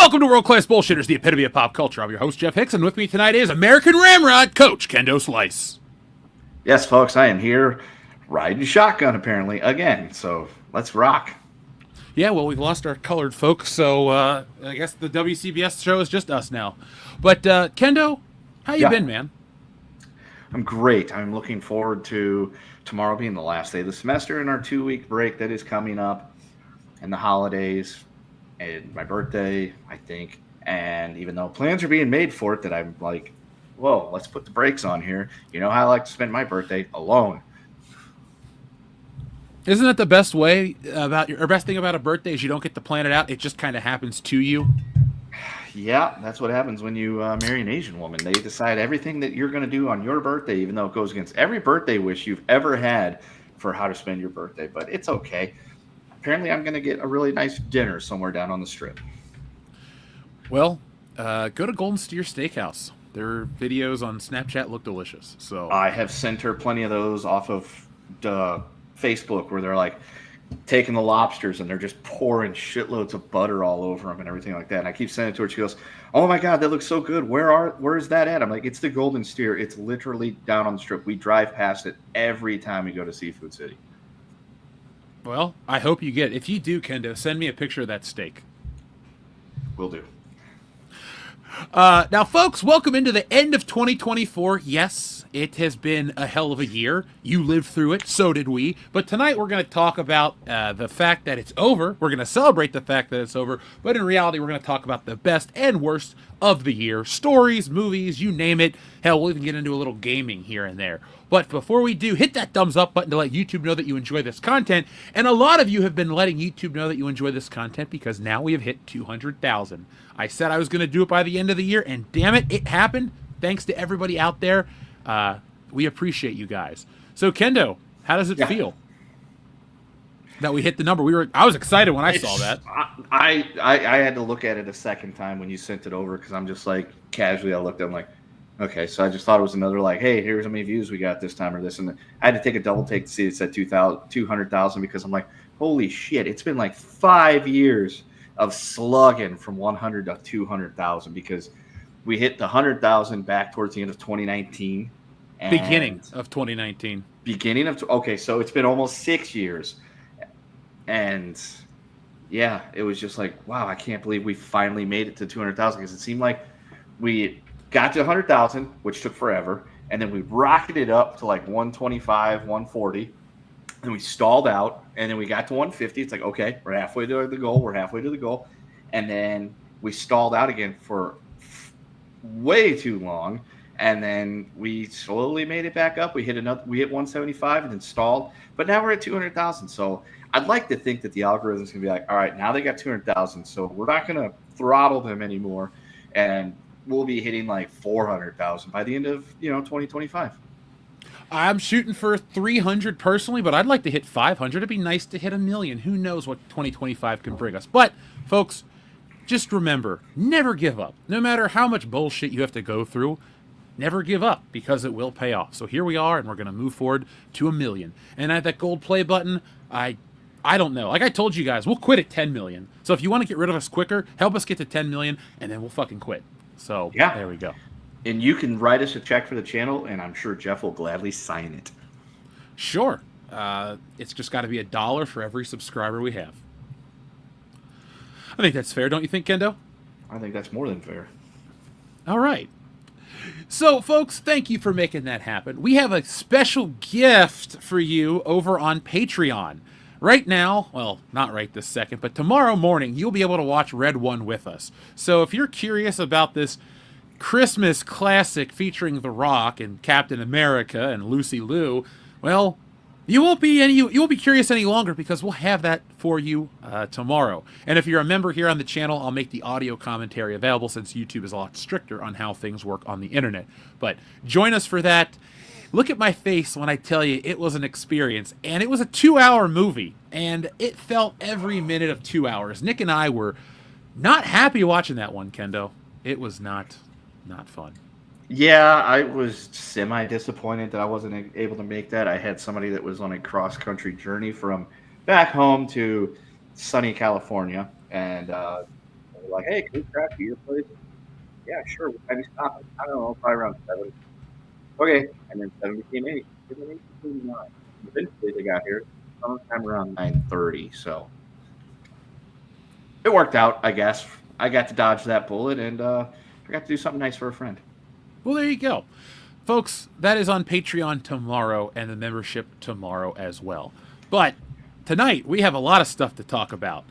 Welcome to World Class Bullshitters, the epitome of pop culture. I'm your host, Jeff Hicks, and with me tonight is American Ramrod coach, Kendo Slice. Yes, folks, I am here riding shotgun, apparently, again. So let's rock. Yeah, well, we've lost our colored folks, so I guess the WCBs show is just us now. But, Kendo, how you been, man? I'm great. I'm looking forward to tomorrow being the last day of the semester and our 2-week break that is coming up, and the holidays, and my birthday, I think. And even though plans are being made for it, that I'm like, whoa, let's put the brakes on here. You know how I like to spend my birthday? Alone. Isn't that the best way best thing about a birthday is you don't get to plan it out. It just kind of happens to you. Yeah, that's what happens when you marry an Asian woman. They decide everything that you're going to do on your birthday, even though it goes against every birthday wish you've ever had for how to spend your birthday. But it's okay. Apparently, I'm going to get a really nice dinner somewhere down on the strip. Well, go to Golden Steer Steakhouse. Their videos on Snapchat look delicious. So I have sent her plenty of those off of Facebook where they're like taking the lobsters and they're just pouring shitloads of butter all over them and everything like that. And I keep sending it to her. She goes, "Oh my God, that looks so good. Where is that at?" I'm like, "It's the Golden Steer. It's literally down on the strip. We drive past it every time we go to Seafood City." Well, I hope you get it. If you do, Kendo, send me a picture of that steak. Will do. Now, folks, welcome into the end of 2024. Yes, it has been a hell of a year. You lived through it. So did we. But tonight we're going to talk about the fact that it's over. We're going to celebrate the fact that it's over. But in reality, we're going to talk about the best and worst of the year. Stories, movies, you name it. Hell, we'll even get into a little gaming here and there. But before we do, hit that thumbs up button to let YouTube know that you enjoy this content. And a lot of you have been letting YouTube know that you enjoy this content because now we have hit 200,000. I said I was going to do it by the end of the year, and damn it, it happened. Thanks to everybody out there. We appreciate you guys. So, Kendo, how does it feel that we hit the number? I was excited when I saw that. I had to look at it a second time when you sent it over because I'm just like casually. I looked at it, I'm like, okay, so I just thought it was another like, hey, here's how many views we got this time or this. And I had to take a double take to see it said 200,000 because I'm like, holy shit, it's been like 5 years of slugging from 100 to 200,000 because we hit the 100,000 back towards the end of 2019. Beginning of 2019. Okay, so it's been almost 6 years. And yeah, it was just like, wow, I can't believe we finally made it to 200,000 because it seemed like we got to 100,000, which took forever, and then we rocketed up to like 125, 140, and we stalled out, and then we got to 150. It's like, okay, we're halfway to the goal, and then we stalled out again for way too long, and then we slowly made it back up. We hit 175 and then stalled, but now we're at 200,000. So I'd like to think that the algorithm's gonna be like, all right, now they got 200,000, so we're not gonna throttle them anymore, and we'll be hitting like 400,000 by the end of 2025. I'm shooting for 300 personally, but I'd like to hit 500. It'd be nice to hit 1 million. Who knows what 2025 can bring us? But folks, just remember, never give up. No matter how much bullshit you have to go through, never give up because it will pay off. So here we are, and we're going to move forward to 1 million. And at that gold play button, I don't know. Like I told you guys, we'll quit at 10 million. So if you want to get rid of us quicker, help us get to 10 million, and then we'll fucking quit. So yeah, there we go. And you can write us a check for the channel, and I'm sure Jeff will gladly sign it. Sure. It's just got to be $1 for every subscriber we have. I think that's fair, don't you think, Kendo? I think that's more than fair. All right. So, folks, thank you for making that happen. We have a special gift for you over on Patreon. Right now, well, not right this second, but tomorrow morning, you'll be able to watch Red One with us. So if you're curious about this Christmas classic featuring The Rock and Captain America and Lucy Liu, well, you won't be curious any longer because we'll have that for you tomorrow. And if you're a member here on the channel, I'll make the audio commentary available since YouTube is a lot stricter on how things work on the internet. But join us for that. Look at my face when I tell you it was an experience. And it was a 2-hour movie. And it felt every minute of 2 hours. Nick and I were not happy watching that one, Kendo. It was not fun. Yeah, I was semi-disappointed that I wasn't able to make that. I had somebody that was on a cross-country journey from back home to sunny California. And They're like, hey, can we crash at your place? Yeah, sure. What time you stopping? I don't know, probably around 7. Okay. And then 7 became 8. And then 8 became 9. Eventually they got here sometime around 9:30. So it worked out, I guess. I got to dodge that bullet, and I got to do something nice for a friend. Well, there you go. Folks, that is on Patreon tomorrow and the membership tomorrow as well. But tonight, we have a lot of stuff to talk about.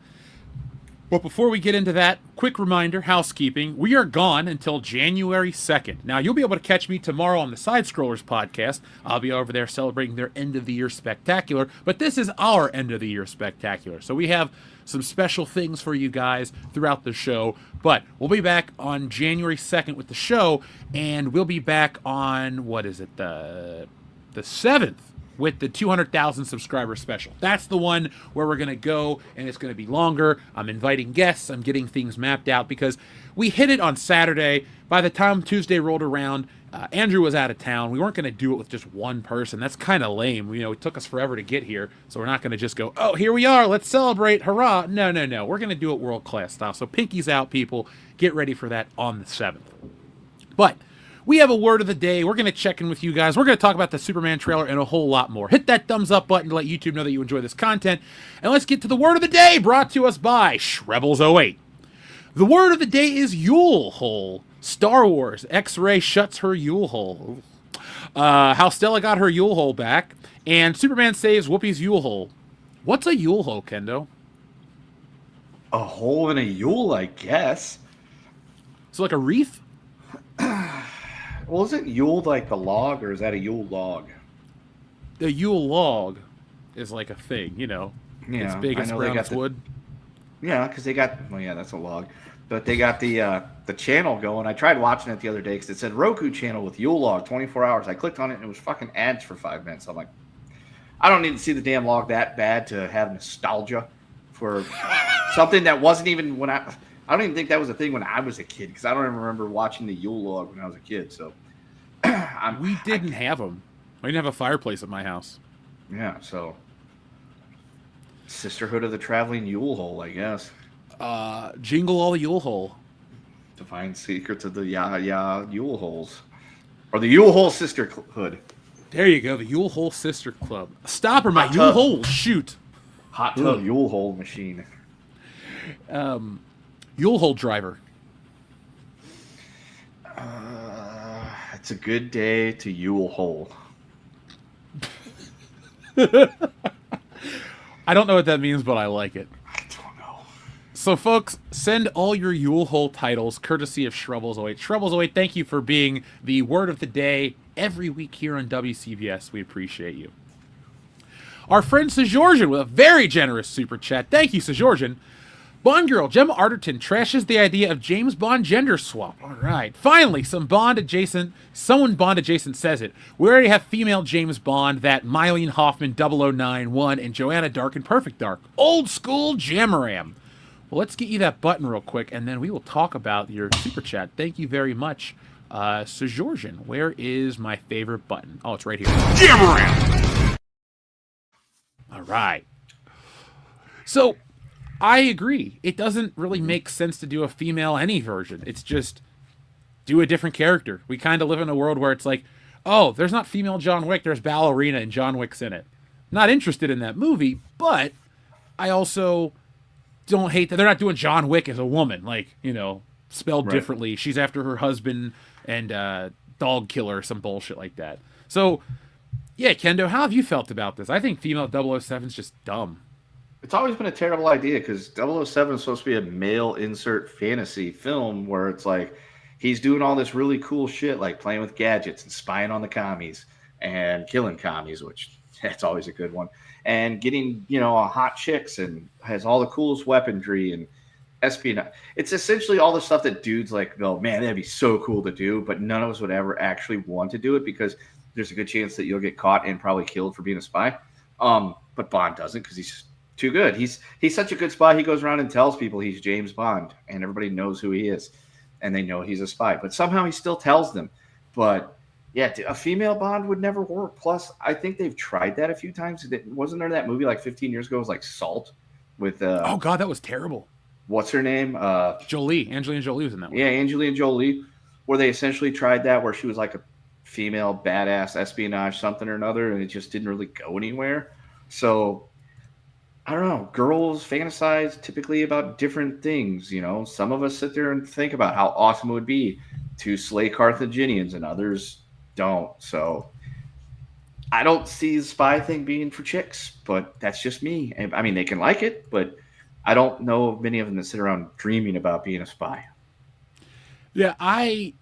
But before we get into that, quick reminder, housekeeping, we are gone until January 2nd. Now, you'll be able to catch me tomorrow on the Side Scrollers podcast. I'll be over there celebrating their end of the year spectacular, but this is our end of the year spectacular. So we have some special things for you guys throughout the show, but we'll be back on January 2nd with the show, and we'll be back on, what is it, the 7th with the 200,000 subscriber special. That's the one where we're going to go, and it's going to be longer. I'm inviting guests. I'm getting things mapped out because we hit it on Saturday. By the time Tuesday rolled around, Andrew was out of town. We weren't going to do it with just one person. That's kind of lame. You know, it took us forever to get here, so we're not going to just go, oh, here we are, let's celebrate, hurrah. No. We're going to do it world-class style. So pinkies out, people. Get ready for that on the 7th. But we have a word of the day. We're going to check in with you guys. We're going to talk about the Superman trailer and a whole lot more. Hit that thumbs up button to let YouTube know that you enjoy this content. And let's get to the word of the day, brought to us by Shrebels08. The word of the day is Yule Hole. Star Wars, X-Ray shuts her Yule Hole. How Stella got her Yule Hole back. And Superman saves Whoopi's Yule Hole. What's a Yule Hole, Kendo? A hole in a Yule, I guess. So like a wreath? Well, isn't Yule like the log, or is that a Yule log? The Yule log is like a thing, you know. Yeah, it's big, it's brown, it's wood. Yeah, because they got, well, yeah, that's a log. But they got the channel going. I tried watching it the other day because it said Roku channel with Yule log 24 hours. I clicked on it and it was fucking ads for 5 minutes. I'm like, I don't need to see the damn log that bad to have nostalgia for something that wasn't even when I don't even think that was a thing when I was a kid, because I don't even remember watching the Yule log when I was a kid. So we didn't have them. We didn't have a fireplace at my house. Yeah, so Sisterhood of the Traveling Yule Hole, I guess. Jingle all the Yule Hole. To find secrets of the Yule Holes. Or the Yule Hole Sisterhood. There you go, the Yule Hole Sister Club. Stop her, my Hot Yule tub. Hole, shoot. Hot tub Yule Hole machine. Yule Hole driver. It's a good day to Yule Hole. I don't know what that means, but I like it. I don't know. So, folks, send all your Yule Hole titles courtesy of Shrebels08. Shrebels08, thank you for being the word of the day every week here on WCBs. We appreciate you. Our friend Sejorjan with a very generous super chat. Thank you, Sejorjan. Bond girl Gemma Arterton trashes the idea of James Bond gender swap. All right. Finally, someone Bond adjacent says it. We already have female James Bond, that Mylene Hoffman 0091 and Joanna Dark in Perfect Dark. Old school Jamaram. Well, let's get you that button real quick, and then we will talk about your super chat. Thank you very much. Sejorjan, where is my favorite button? Oh, it's right here. Jamaram! All right. So, I agree. It doesn't really make sense to do a female any version. It's just do a different character. We kind of live in a world where it's like, oh, there's not female John Wick, there's Ballerina and John Wick's in it. Not interested in that movie, but I also don't hate that they're not doing John Wick as a woman, like, you know, spelled differently. She's after her husband and dog killer or some bullshit like that. So, yeah, Kendo, how have you felt about this? I think female 007 is just dumb. It's always been a terrible idea because 007 is supposed to be a male insert fantasy film where it's like he's doing all this really cool shit like playing with gadgets and spying on the commies and killing commies, which that's always a good one, and getting, you know, hot chicks and has all the coolest weaponry and espionage. It's essentially all the stuff that dudes like go, man, that'd be so cool to do, but none of us would ever actually want to do it because there's a good chance that you'll get caught and probably killed for being a spy. But Bond doesn't because he's too good. He's such a good spy. He goes around and tells people he's James Bond, and everybody knows who he is, and they know he's a spy. But somehow he still tells them. But yeah, a female Bond would never work. Plus, I think they've tried that a few times. Wasn't there that movie like 15 years ago? It was like Salt with. Oh God, that was terrible. what's her name? Jolie, Angelina Jolie was in that one. Yeah, Angelina Jolie, where they essentially tried that, where she was like a female badass espionage something or another, and it just didn't really go anywhere. So I don't know. Girls fantasize typically about different things. You know, some of us sit there and think about how awesome it would be to slay Carthaginians, and others don't. So I don't see the spy thing being for chicks, but that's just me. I mean, they can like it, but I don't know of many of them that sit around dreaming about being a spy. Yeah, I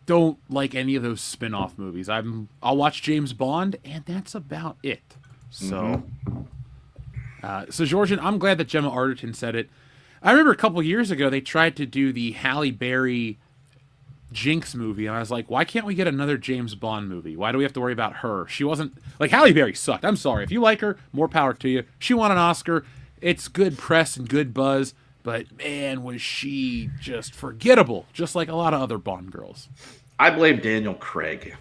don't like any of those spin-off movies. I'll watch James Bond, and that's about it. So, Mm-hmm. so Georgian, I'm glad that Gemma Arterton said it. I remember a couple years ago they tried to do the Halle Berry Jinx movie, and I was like, why can't we get another James Bond movie? Why do we have to worry about her? She wasn't like Halle Berry sucked. I'm sorry. If you like her, more power to you. She won an Oscar. It's good press and good buzz, but man, was she just forgettable, just like a lot of other Bond girls. I blame Daniel Craig.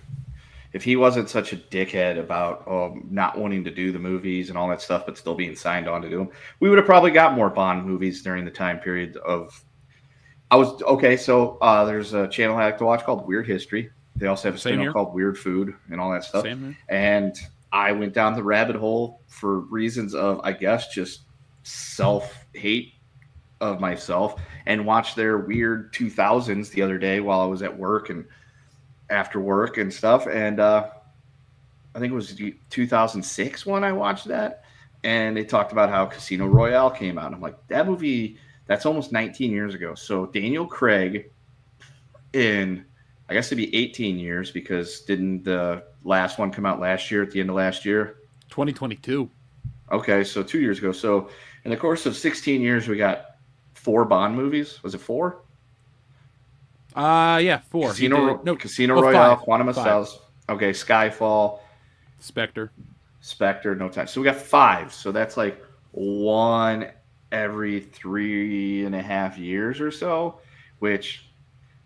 If he wasn't such a dickhead about not wanting to do the movies and all that stuff, but still being signed on to do them, we would have probably got more Bond movies during the time period of. I was okay. So there's a channel I like to watch called Weird History. They also have a Same channel here. called Weird Food and all that stuff. Same here. And I went down the rabbit hole for reasons of, I guess, just self hate of myself, and watched their weird 2000s the other day while I was at work and after work and stuff. And I think it was 2006 when I watched that. And they talked about how Casino Royale came out. I'm like, that movie, that's almost 19 years ago. So Daniel Craig, in, I guess it'd be 18 years, because didn't the last one come out last year, at the end of last year? 2022. Okay, so 2 years ago. So in the course of 16 years, we got 4 Bond movies. Was it 4? Yeah, 4. Casino Oh, Royale, 5. Quantum of 5. Solace. Okay, Skyfall, Spectre. Spectre, No Time. So we got 5. So that's like one every 3.5 years or so, which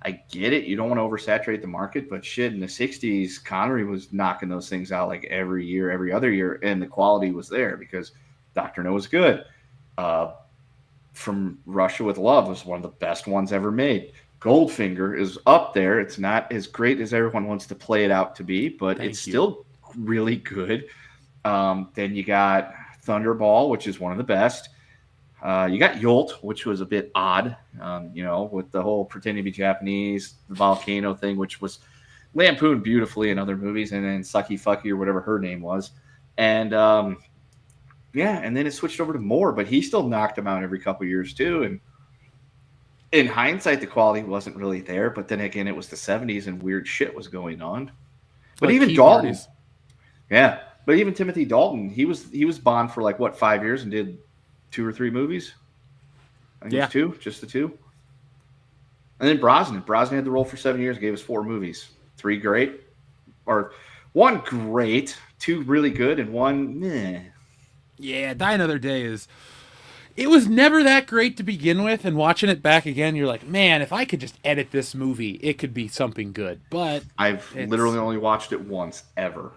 I get it. You don't want to oversaturate the market, but shit, in the 60s, Connery was knocking those things out like every year, every other year, and the quality was there because Dr. No was good. From Russia with Love was one of the best ones ever made. Goldfinger is up there. It's not as great as everyone wants to play it out to be, but Thank it's you. still really good. Then you got Thunderball, which is one of the best. You got Yolt, which was a bit odd, with the whole pretending to be Japanese, the volcano thing, which was lampooned beautifully in other movies, and then Sucky Fucky or whatever her name was. And and then it switched over to Moore, but he still knocked him out every couple years too. And in hindsight, the quality wasn't really there, but then again, it was the 70s and weird shit was going on. But Like even key Dalton, parties. yeah, but even Timothy Dalton, he was Bond for like what, 5 years and did 2 or 3 movies. I think it Yeah. was 2, just the 2. And then Brosnan had the role for 7 years, gave us 4 movies, 3 great, or 1 great, 2 really good, and 1 meh. Yeah, Die Another Day is. It was never that great to begin with, and watching it back again, you're like, man, if I could just edit this movie, it could be something good. But I've literally only watched it once ever.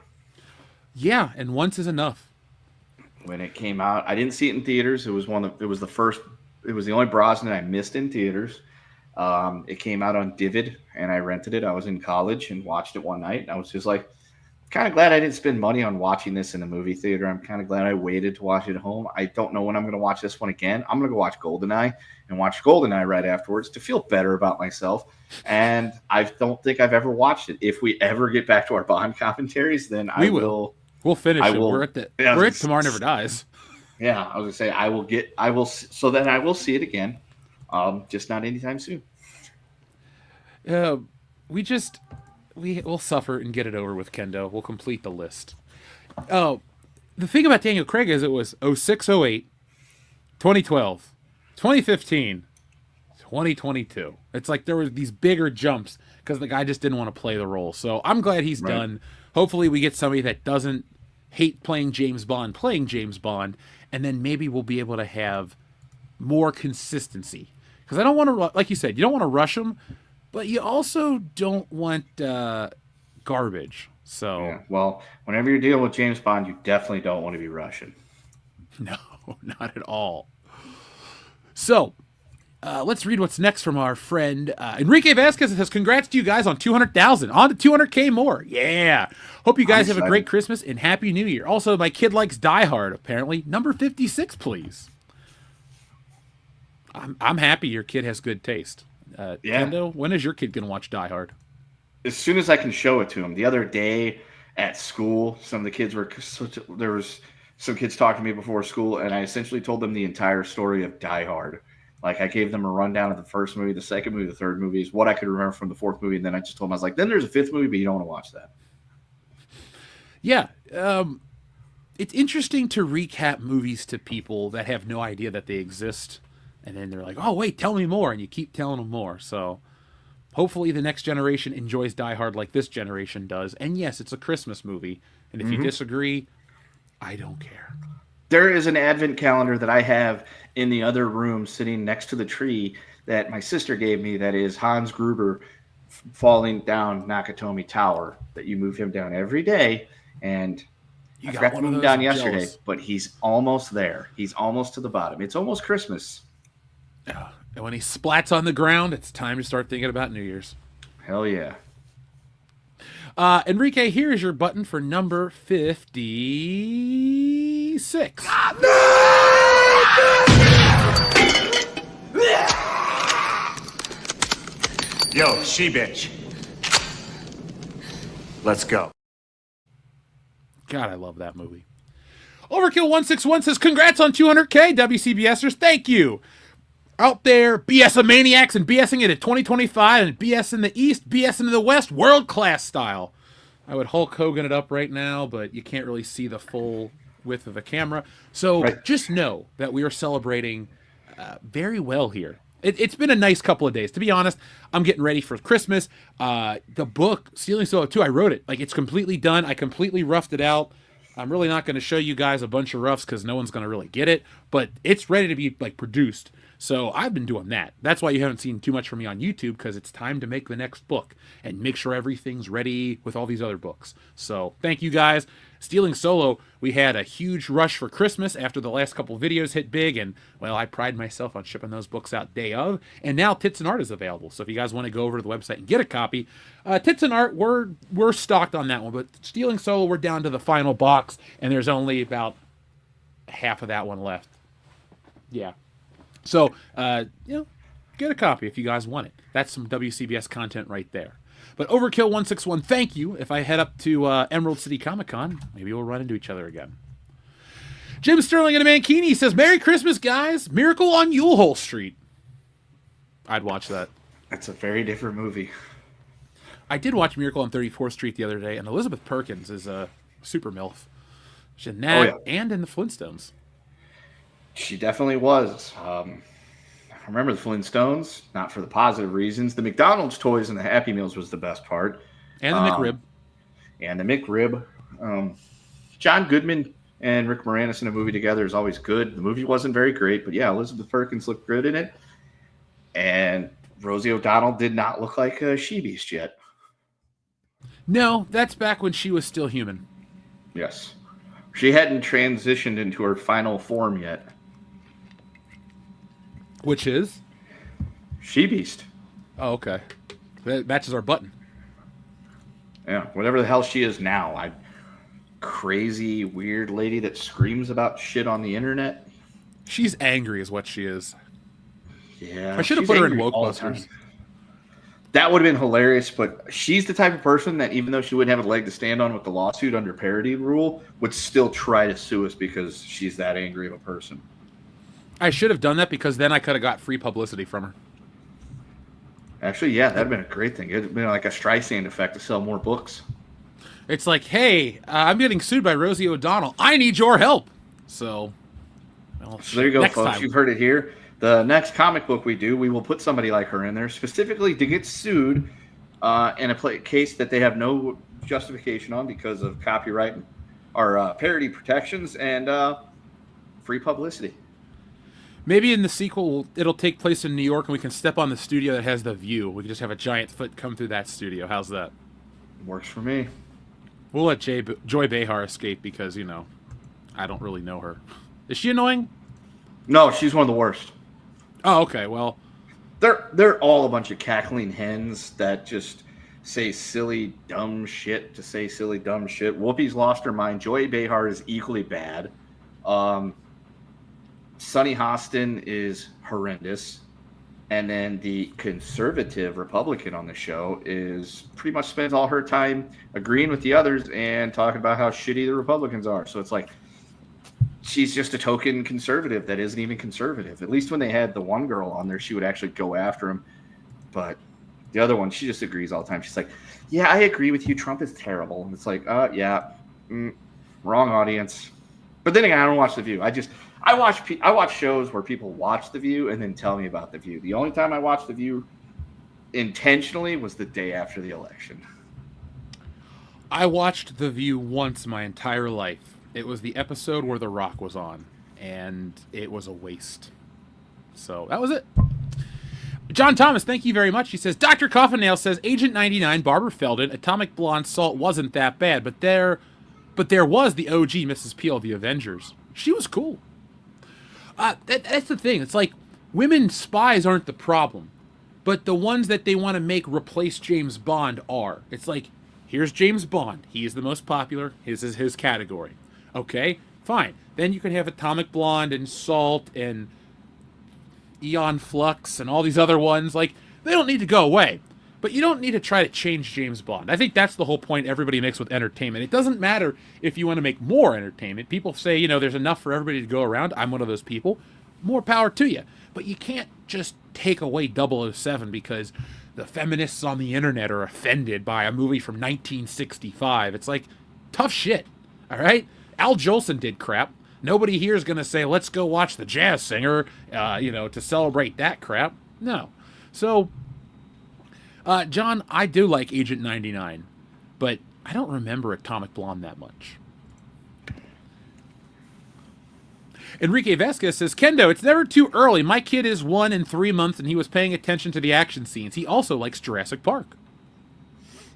yeah, and once is enough. When it came out, I didn't see it in theaters. It was the first. It was the only Brosnan I missed in theaters. It came out on Divid, and I rented it. I was in college and watched it one night. And I was just like, kind of glad I didn't spend money on watching this in the movie theater. I'm kind of glad I waited to watch it at home. I don't know when I'm going to watch this one again. I'm going to go watch GoldenEye and watch GoldenEye right afterwards to feel better about myself. And I don't think I've ever watched it. If we ever get back to our Bond commentaries, then I will. We'll finish it. will. We're at Tomorrow Never Dies. Yeah, I was gonna say I will. So then I will see it again, just not anytime soon. We'll suffer and get it over with, Kendo. We'll complete the list. Oh, the thing about Daniel Craig is it was 06, 08, 2012, 2015, 2022. It's like there were these bigger jumps because the guy just didn't want to play the role. So I'm glad he's Right. done. Hopefully we get somebody that doesn't hate playing James Bond, and then maybe we'll be able to have more consistency. Because I don't want to, like you said, you don't want to rush them, but you also don't want garbage. So Yeah. Well, whenever you're dealing with James Bond, you definitely don't want to be Russian. no, not at all. So Let's read what's next from our friend Enrique Vasquez. It says, "Congrats to you guys on 200,000, on to 200K more. Yeah. Hope you guys have a great Christmas and Happy New Year. Also, my kid likes Die Hard. Apparently, number 56, please." I'm happy your kid has good taste. Yeah. Kendo, when is your kid gonna watch Die Hard? As soon as I can show it to him. The other day at school, some of the kids there was some kids talking to me before school, and I essentially told them the entire story of Die Hard. Like, I gave them a rundown of the first movie, the second movie, the third movie, what I could remember from the fourth movie, and then I just told them, I was like, then there's a fifth movie, but you don't want to watch that. Yeah. It's interesting to recap movies to people that have no idea that they exist. And then they're like, oh, wait, tell me more. And you keep telling them more. So hopefully the next generation enjoys Die Hard like this generation does. And yes, it's a Christmas movie. And if you disagree, I don't care. There is an advent calendar that I have in the other room sitting next to the tree that my sister gave me that is Hans Gruber falling down Nakatomi Tower, that you move him down every day. And I forgot to move him down yesterday, but he's almost there. He's almost to the bottom. It's almost Christmas. And when he splats on the ground, it's time to start thinking about New Year's. Hell yeah. Enrique, here is your button for number 56. Yo, she-bitch. Let's go. God, I love that movie. Overkill161 says, "Congrats on 200K, WCBSers. Thank you. Out there, BS maniacs and BSing it at 2025 and BS in the East, BS in the West, world-class style." I would Hulk Hogan it up right now, but you can't really see the full width of the camera. So just know that we are celebrating very well here. It's been a nice couple of days. To be honest, I'm getting ready for Christmas. The book, Stealing Solo 2, I wrote it. Like, it's completely done. I completely roughed it out. I'm really not going to show you guys a bunch of roughs because no one's going to really get it. But it's ready to be, like, produced. So I've been doing that. That's why you haven't seen too much from me on YouTube, because it's time to make the next book and make sure everything's ready with all these other books. So thank you guys. Stealing Solo, we had a huge rush for Christmas after the last couple videos hit big, and, well, I pride myself on shipping those books out day of. And now Tits and Art is available. So if you guys want to go over to the website and get a copy, Tits and Art, we're stocked on that one. But Stealing Solo, we're down to the final box, and there's only about half of that one left. Yeah. So, get a copy if you guys want it. That's some WCBS content right there. But Overkill161, thank you. If I head up to Emerald City Comic Con, maybe we'll run into each other again. Jim Sterling in a Mankini says, "Merry Christmas, guys. Miracle on Yule Street." I'd watch that. That's a very different movie. I did watch Miracle on 34th Street the other day, and Elizabeth Perkins is a super MILF. She's in that and in the Flintstones. She definitely was. I remember the Flintstones, not for the positive reasons. The McDonald's toys and the Happy Meals was the best part. And the McRib. And the McRib. John Goodman and Rick Moranis in a movie together is always good. The movie wasn't very great, but yeah, Elizabeth Perkins looked good in it. And Rosie O'Donnell did not look like a she-beast yet. No, that's back when she was still human. Yes. She hadn't transitioned into her final form yet. Which is? She-Beast. Oh, okay. That matches our button. Yeah, whatever the hell she is now. Crazy, weird lady that screams about shit on the internet. She's angry is what she is. Yeah. I should have put her in Wokebusters. That would have been hilarious, but she's the type of person that, even though she wouldn't have a leg to stand on with the lawsuit under parody rule, would still try to sue us because she's that angry of a person. I should have done that, because then I could have got free publicity from her. Actually, yeah, that'd have been a great thing. It'd have been like a Streisand effect to sell more books. It's like, hey, I'm getting sued by Rosie O'Donnell. I need your help. So, well, so there you go, folks. You've heard it here. The next comic book we do, we will put somebody like her in there specifically to get sued in a case that they have no justification on because of copyright or parody protections and free publicity. Maybe in the sequel, it'll take place in New York, and we can step on the studio that has the view. We can just have a giant foot come through that studio. How's that? Works for me. We'll let Joy Behar escape because, I don't really know her. Is she annoying? No, she's one of the worst. Oh, okay. Well, they're all a bunch of cackling hens that just say silly dumb shit to say silly dumb shit. Whoopi's lost her mind. Joy Behar is equally bad. Sunny Hostin is horrendous. And then the conservative Republican on the show is pretty much spends all her time agreeing with the others and talking about how shitty the Republicans are. So it's like she's just a token conservative that isn't even conservative. At least when they had the one girl on there, she would actually go after him. But the other one, she just agrees all the time. She's like, yeah, I agree with you. Trump is terrible. And it's like, wrong audience. But then again, I don't watch The View. I watch shows where people watch The View and then tell me about The View. The only time I watched The View intentionally was the day after the election. I watched The View once my entire life. It was the episode where The Rock was on, and it was a waste. So that was it. John Thomas, thank you very much. He says, Dr. Coffinail says Agent 99, Barbara Feldon, Atomic Blonde Salt wasn't that bad, but there was the OG Mrs. Peel of the Avengers. She was cool. That's the thing. It's like women spies aren't the problem, but the ones that they want to make replace James Bond are. It's like, here's James Bond. He's the most popular. His is his category. Okay, fine. Then you can have Atomic Blonde and Salt and Eon Flux and all these other ones. Like, they don't need to go away. But you don't need to try to change James Bond. I think that's the whole point everybody makes with entertainment. It doesn't matter if you want to make more entertainment. People say, there's enough for everybody to go around. I'm one of those people. More power to you. But you can't just take away 007 because the feminists on the internet are offended by a movie from 1965. It's like, tough shit. All right? Al Jolson did crap. Nobody here is going to say, let's go watch The Jazz Singer, to celebrate that crap. No. So, John, I do like Agent 99, but I don't remember Atomic Blonde that much. Enrique Vasquez says, Kendo, it's never too early. My kid is 1 and 3 months, and he was paying attention to the action scenes. He also likes Jurassic Park.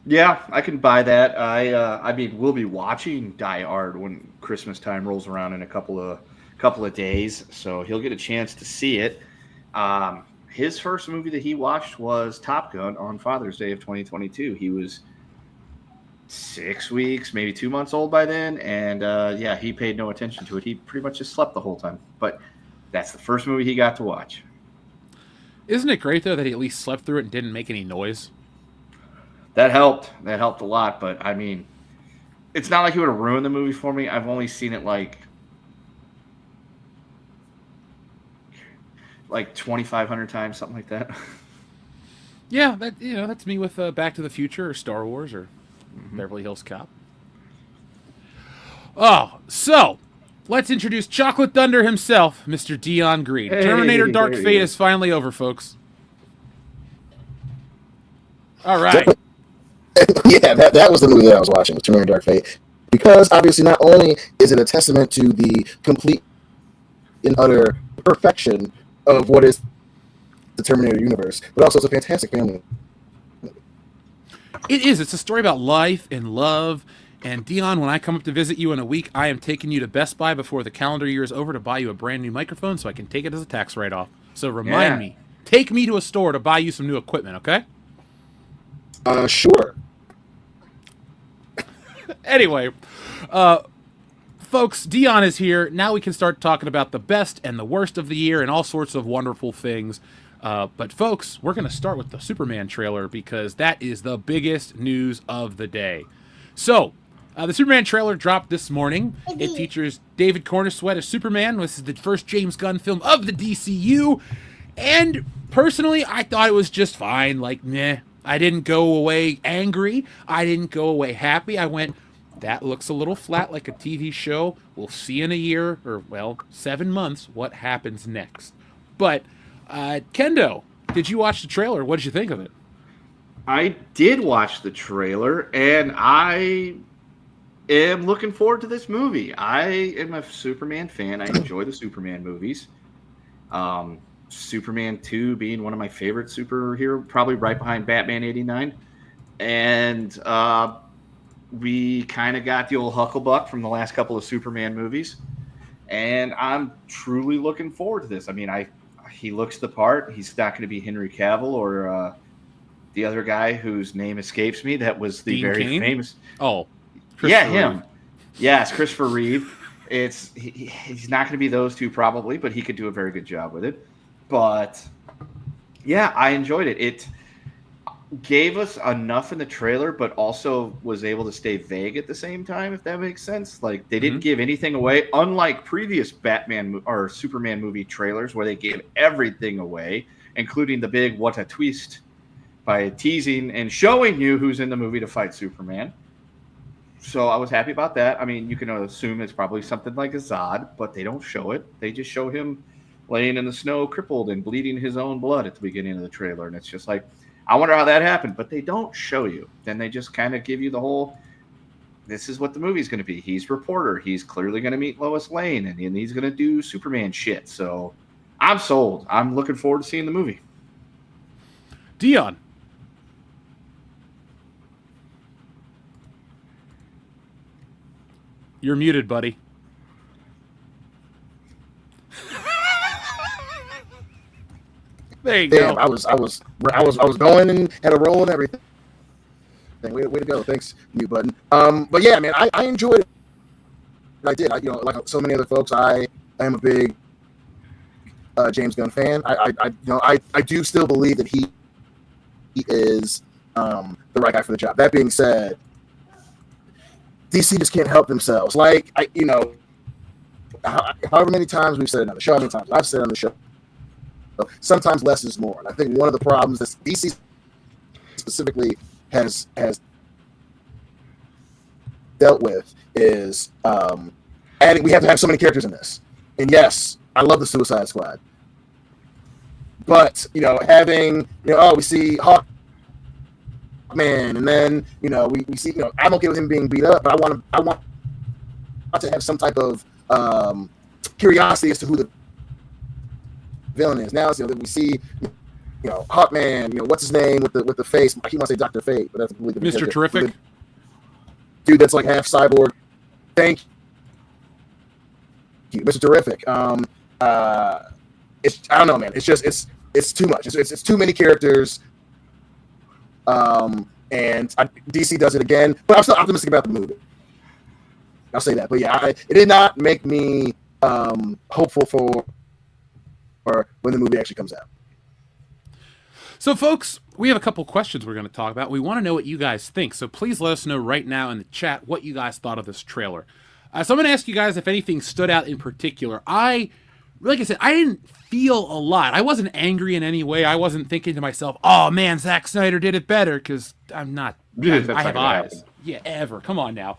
Yeah, I can buy that. We'll be watching Die Hard when Christmas time rolls around in a couple of days, so he'll get a chance to see it. His first movie that he watched was Top Gun on Father's Day of 2022. He was 6 weeks, maybe 2 months old by then, and he paid no attention to it. He pretty much just slept the whole time. But that's the first movie he got to watch. Isn't it great, though, that he at least slept through it and didn't make any noise? That helped. That helped a lot. But, I mean, it's not like he would have ruined the movie for me. I've only seen it like 2,500 times, something like that. Yeah, that's me with Back to the Future or Star Wars or Beverly Hills Cop. Oh, so let's introduce Chocolate Thunder himself, Mr. Dion Green. Hey, Terminator Dark Fate is finally over, folks. All right. Yeah, that was the movie that I was watching, Terminator Dark Fate. Because obviously not only is it a testament to the complete and utter perfection of what is the Terminator universe, but also it's a fantastic family. It is. It's a story about life and love. And Dion, when I come up to visit you in a week, I am taking you to Best Buy before the calendar year is over to buy you a brand new microphone so I can take it as a tax write-off. So remind me. Take me to a store to buy you some new equipment, okay? Sure. Anyway, folks, Dion is here. Now we can start talking about the best and the worst of the year and all sorts of wonderful things. But folks, we're going to start with the Superman trailer because that is the biggest news of the day. So, the Superman trailer dropped this morning. It features David Corenswet as Superman. This is the first James Gunn film of the DCU. And personally, I thought it was just fine. Like, meh. I didn't go away angry. I didn't go away happy. I went, that looks a little flat like a TV show. We'll see in a year, or, 7 months, what happens next. But, Kendo, did you watch the trailer? What did you think of it? I did watch the trailer, and I am looking forward to this movie. I am a Superman fan. I enjoy the Superman movies. Superman 2 being one of my favorite superhero, probably right behind Batman 89. And we kind of got the old Hucklebuck from the last couple of Superman movies. And I'm truly looking forward to this. I mean, I he looks the part. He's not going to be Henry Cavill or the other guy whose name escapes me. That was the Dean very Cain? famous. Oh, Yeah, Christopher him. Reeve. Yes, Christopher Reeve. He's not going to be those two probably, but he could do a very good job with it. But yeah, I enjoyed it. It gave us enough in the trailer, but also was able to stay vague at the same time, if that makes sense. Like they didn't give anything away, unlike previous Batman or Superman movie trailers where they gave everything away, including the big "what a twist" by teasing and showing you who's in the movie to fight Superman. So I was happy about that. I mean, you can assume it's probably something like a Zod, but they don't show it. They just show him laying in the snow, crippled and bleeding his own blood at the beginning of the trailer. And it's just like, I wonder how that happened, but they don't show you. Then they just kind of give you the whole, this is what the movie's going to be. He's reporter. He's clearly going to meet Lois Lane, and he's going to do Superman shit. So I'm sold. I'm looking forward to seeing the movie. Dion. You're muted, buddy. There you Damn, go. I was going and had a roll and everything. Way to go. Thanks, mute button. But yeah, man, I enjoyed it. I did. Like so many other folks, I am a big James Gunn fan. I do still believe that he is the right guy for the job. That being said, DC just can't help themselves. Like however many times we've said it on the show, how many times I've said it on the show. Sometimes less is more. And I think one of the problems that DC specifically has dealt with is adding. We have to have so many characters in this. And yes, I love the Suicide Squad, but having we see Hawkman, and then we see I'm okay with him being beat up, but I want to have some type of curiosity as to who the villain is. Now that we see Hawkman, what's his name with the face? I keep want to say Dr. Fate, but that's Mr. Terrific. Dude that's like half cyborg. Thank you, Mr. Terrific. It's I don't know, man. It's just it's too much. It's too many characters. And DC does it again, but I'm still optimistic about the movie. I'll say that. But yeah, it did not make me hopeful for when the movie actually comes out. So, folks, we have a couple questions we're going to talk about. We want to know what you guys think. So please let us know right now in the chat what you guys thought of this trailer. So I'm going to ask you guys if anything stood out in particular. Like I said, I didn't feel a lot. I wasn't angry in any way. I wasn't thinking to myself, oh, man, Zack Snyder did it better, because I'm not. I have eyes. Yeah, ever. Come on now.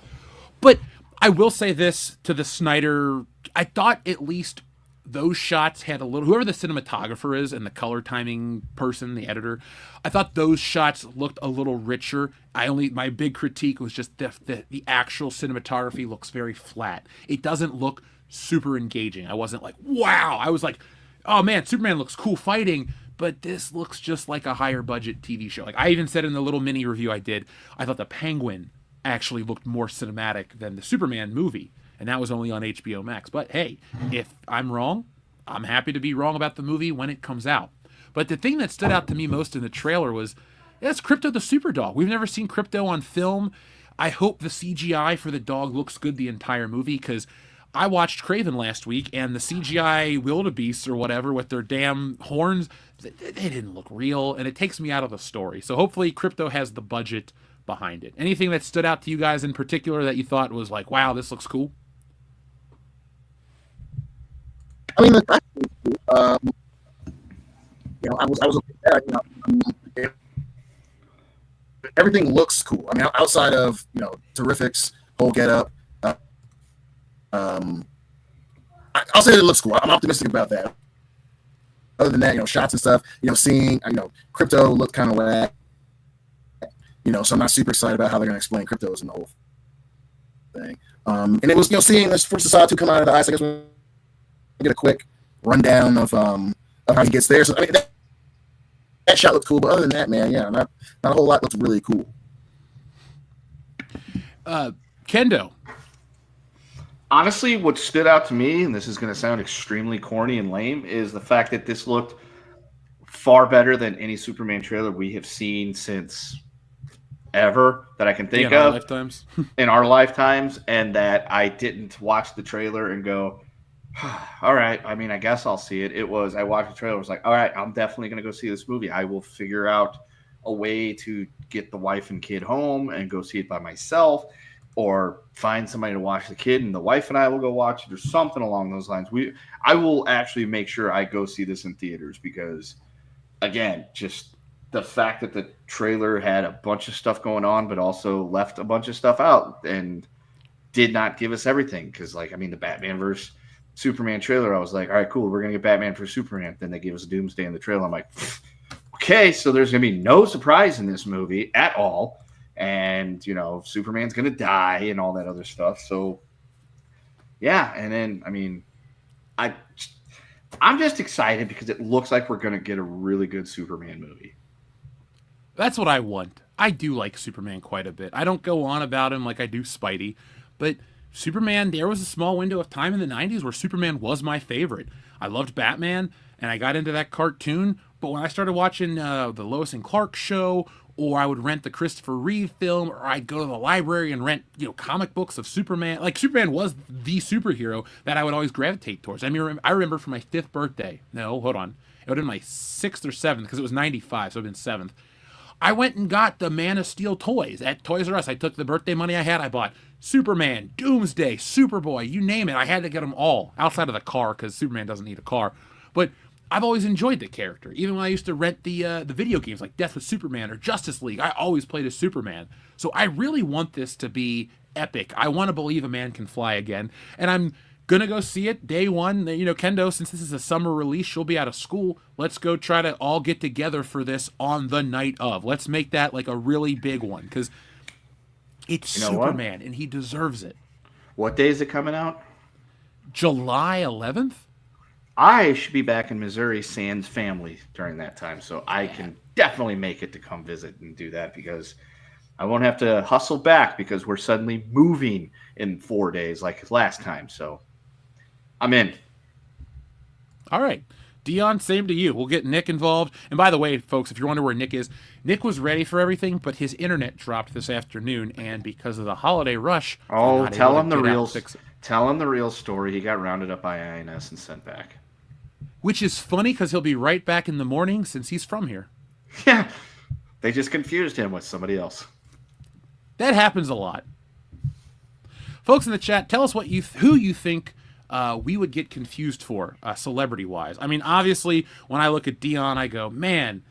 But I will say this to the Snyder. I thought at least those shots had a little, whoever the cinematographer is and the color timing person, the editor, I thought those shots looked a little richer. My big critique was just the actual cinematography looks very flat. It doesn't look super engaging. I wasn't like, wow. I was like, oh man, Superman looks cool fighting, but this looks just like a higher budget TV show. Like I even said in the little mini review I did, I thought the Penguin actually looked more cinematic than the Superman movie. And that was only on HBO Max. But hey, if I'm wrong, I'm happy to be wrong about the movie when it comes out. But the thing that stood out to me most in the trailer was, it's Krypto the super dog. We've never seen Krypto on film. I hope the CGI for the dog looks good the entire movie, because I watched Craven last week, and the CGI wildebeests or whatever with their damn horns, they didn't look real, and it takes me out of the story. So hopefully Krypto has the budget behind it. Anything that stood out to you guys in particular that you thought was like, wow, this looks cool? I mean, I was everything looks cool. I mean, outside of Terrific's whole getup, I'll say it looks cool. I'm optimistic about that. Other than that, shots and stuff, seeing Krypto looked kind of whack. So I'm not super excited about how they're going to explain Kryptos in the whole thing. And it was seeing this First Society come out of the ice. I guess we'll get a quick rundown of how he gets there. So I mean, that shot looked cool, but other than that, man, yeah, not a whole lot looks really cool. Kendo. Honestly, what stood out to me, and this is going to sound extremely corny and lame, is the fact that this looked far better than any Superman trailer we have seen since ever that I can Yeah, think in our of lifetimes. in our lifetimes, and that I didn't watch the trailer and go, all right, I mean, I guess I'll see it. I watched the trailer, I was like, all right, I'm definitely going to go see this movie. I will figure out a way to get the wife and kid home and go see it by myself, or find somebody to watch the kid and the wife and I will go watch it, or something along those lines. I will actually make sure I go see this in theaters because, again, just the fact that the trailer had a bunch of stuff going on, but also left a bunch of stuff out and did not give us everything. Because, like, I mean, the Batman versus Superman trailer, I was like, all right, cool, we're gonna get Batman versus Superman. Then they gave us Doomsday in the trailer. I'm like, okay, so there's gonna be no surprise in this movie at all, and Superman's gonna die and all that other stuff. So yeah, and then I mean, I I'm just excited because it looks like we're gonna get a really good Superman movie. That's what I want. I do like Superman quite a bit. I don't go on about him like I do Spidey, but Superman, there was a small window of time in the 90s where Superman was my favorite. I loved Batman, and I got into that cartoon, but when I started watching the Lois and Clark show, or I would rent the Christopher Reeve film, or I'd go to the library and rent, comic books of Superman. Like, Superman was the superhero that I would always gravitate towards. I mean, I remember for my 5th birthday. No, hold on. It would have been my 6th or 7th, because it was 95, so it would have been 7th. I went and got the Man of Steel toys at Toys R Us. I took the birthday money I had. I bought Superman, Doomsday, Superboy, you name it. I had to get them all outside of the car because Superman doesn't need a car. But I've always enjoyed the character. Even when I used to rent the video games like Death with Superman or Justice League, I always played as Superman. So I really want this to be epic. I want to believe a man can fly again. And I'm gonna go see it day one. Kendo, since this is a summer release, she'll be out of school. Let's go try to all get together for this on the night of. Let's make that like a really big one because it's Superman and he deserves it. What day is it coming out? July 11th. I should be back in Missouri, sans family during that time, so I can definitely make it to come visit and do that because I won't have to hustle back because we're suddenly moving in 4 days like last time. So I'm in. All right. Dion, same to you. We'll get Nick involved. And by the way, folks, if you're wondering where Nick is, Nick was ready for everything, but his internet dropped this afternoon, and because of the holiday rush, tell him the real story. He got rounded up by INS and sent back. Which is funny because he'll be right back in the morning since he's from here. Yeah. They just confused him with somebody else. That happens a lot. Folks in the chat, tell us who you think we would get confused for, celebrity-wise. I mean, obviously, when I look at Dion, I go, man,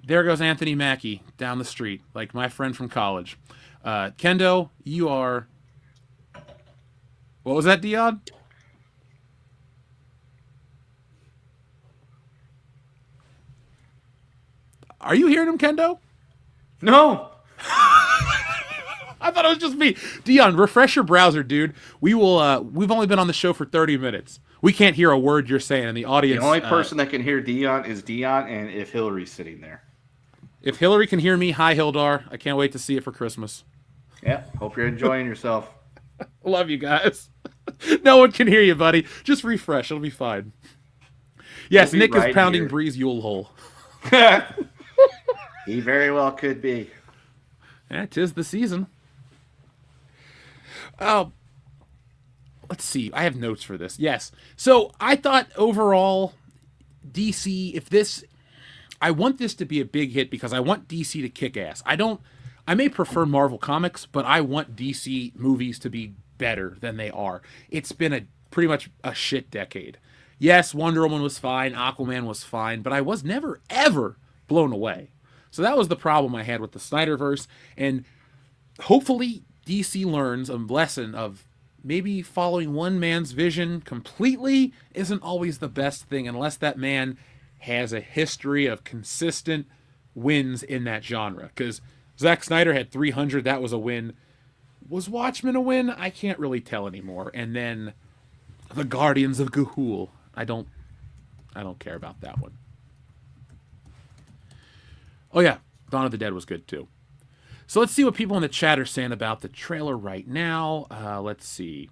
there goes Anthony Mackie down the street, like my friend from college. Kendo, you are... What was that, Dion? Are you hearing him, Kendo? No. I thought it was just me. Dion, refresh your browser, dude. We've only been on the show for 30 minutes. We can't hear a word you're saying, and the audience... The only person that can hear Dion is Dion, and if Hillary's sitting there. If Hillary can hear me, hi, Hildar. I can't wait to see it for Christmas. Yeah, hope you're enjoying yourself. Love you guys. No one can hear you, buddy. Just refresh. It'll be fine. Yes, Nick is pounding Bree's Yule hole. He very well could be. Yeah, 'tis the season. Oh, let's see. I have notes for this. Yes. So I thought overall, DC, I want this to be a big hit because I want DC to kick ass. I may prefer Marvel Comics, but I want DC movies to be better than they are. It's been pretty much a shit decade. Yes, Wonder Woman was fine, Aquaman was fine, but I was never, ever blown away. So that was the problem I had with the Snyderverse, and hopefully DC learns a lesson of maybe following one man's vision completely isn't always the best thing unless that man has a history of consistent wins in that genre. Because Zack Snyder had 300, that was a win. Was Watchmen a win? I can't really tell anymore. And then the Guardians of Ga'Hoole. I don't care about that one. Oh yeah, Dawn of the Dead was good too. So let's see what people in the chat are saying about the trailer right now. Let's see.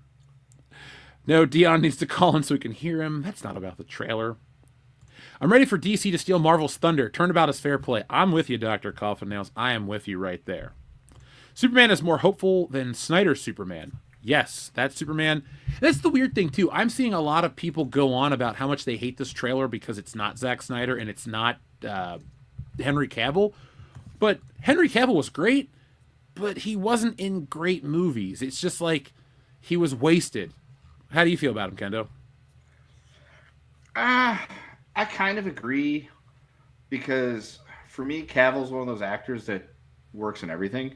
No, Dion needs to call in so we can hear him. That's not about the trailer. I'm ready for DC to steal Marvel's thunder. Turnabout is fair play. I'm with you, Dr. Coffin Nails. I am with you right there. Superman is more hopeful than Snyder's Superman. Yes, that's Superman. That's the weird thing, too. I'm seeing a lot of people go on about how much they hate this trailer because it's not Zack Snyder and it's not Henry Cavill. But Henry Cavill was great, but he wasn't in great movies. It's just like he was wasted. How do you feel about him, Kendo? I kind of agree because for me, Cavill's one of those actors that works in everything.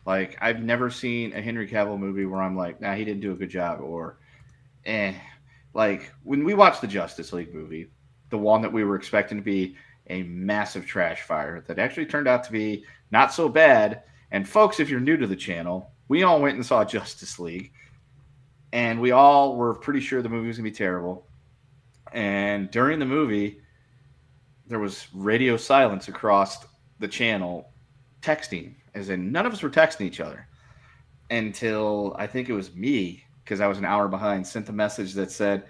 Like, I've never seen a Henry Cavill movie where I'm like, nah, he didn't do a good job, or Like, when we watched the Justice League movie, the one that we were expecting to be a massive trash fire that actually turned out to be not so bad. And folks, if you're new to the channel, we all went and saw Justice League, and we all were pretty sure the movie was going to be terrible. And during the movie, there was radio silence across the channel, texting, as in none of us were texting each other until I think it was me, because I was an hour behind, sent a message that said,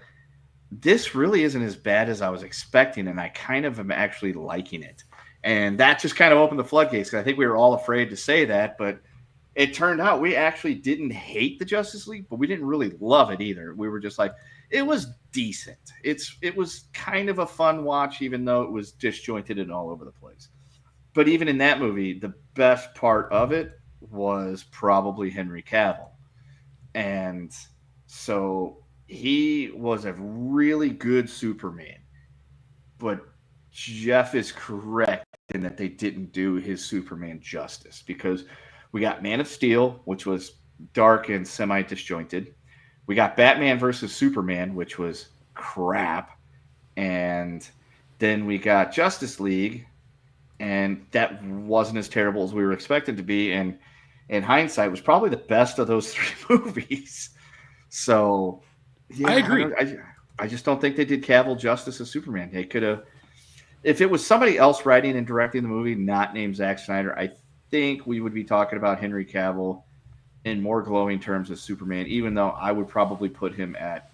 this really isn't as bad as I was expecting, and I kind of am actually liking it. And that just kind of opened the floodgates, because I think we were all afraid to say that, but it turned out we actually didn't hate the Justice League, but we didn't really love it either. We were just like, it was decent. It was kind of a fun watch, even though it was disjointed and all over the place. But even in that movie, the best part of it was probably Henry Cavill. And so he was a really good Superman. But Jeff is correct in that they didn't do his Superman justice, because we got Man of Steel, which was dark and semi-disjointed. We got Batman versus Superman, which was crap. And then we got Justice League, and that wasn't as terrible as we were expected to be. And in hindsight, was probably the best of those three movies. So, yeah, I agree. I just don't think they did Cavill justice as Superman. They could have, if it was somebody else writing and directing the movie, not named Zack Snyder, I think we would be talking about Henry Cavill in more glowing terms as Superman, even though I would probably put him at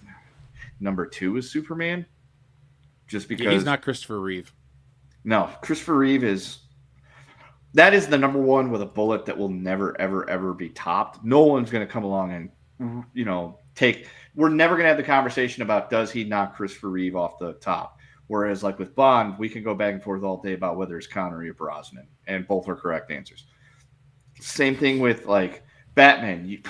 number 2 as Superman, just because he's not Christopher Reeve. No, Christopher Reeve is the number one with a bullet that will never, ever, ever be topped. No one's going to come along and, we're never going to have the conversation about does he knock Christopher Reeve off the top. Whereas, like with Bond, we can go back and forth all day about whether it's Connery or Brosnan, and both are correct answers. Same thing with, like, Batman.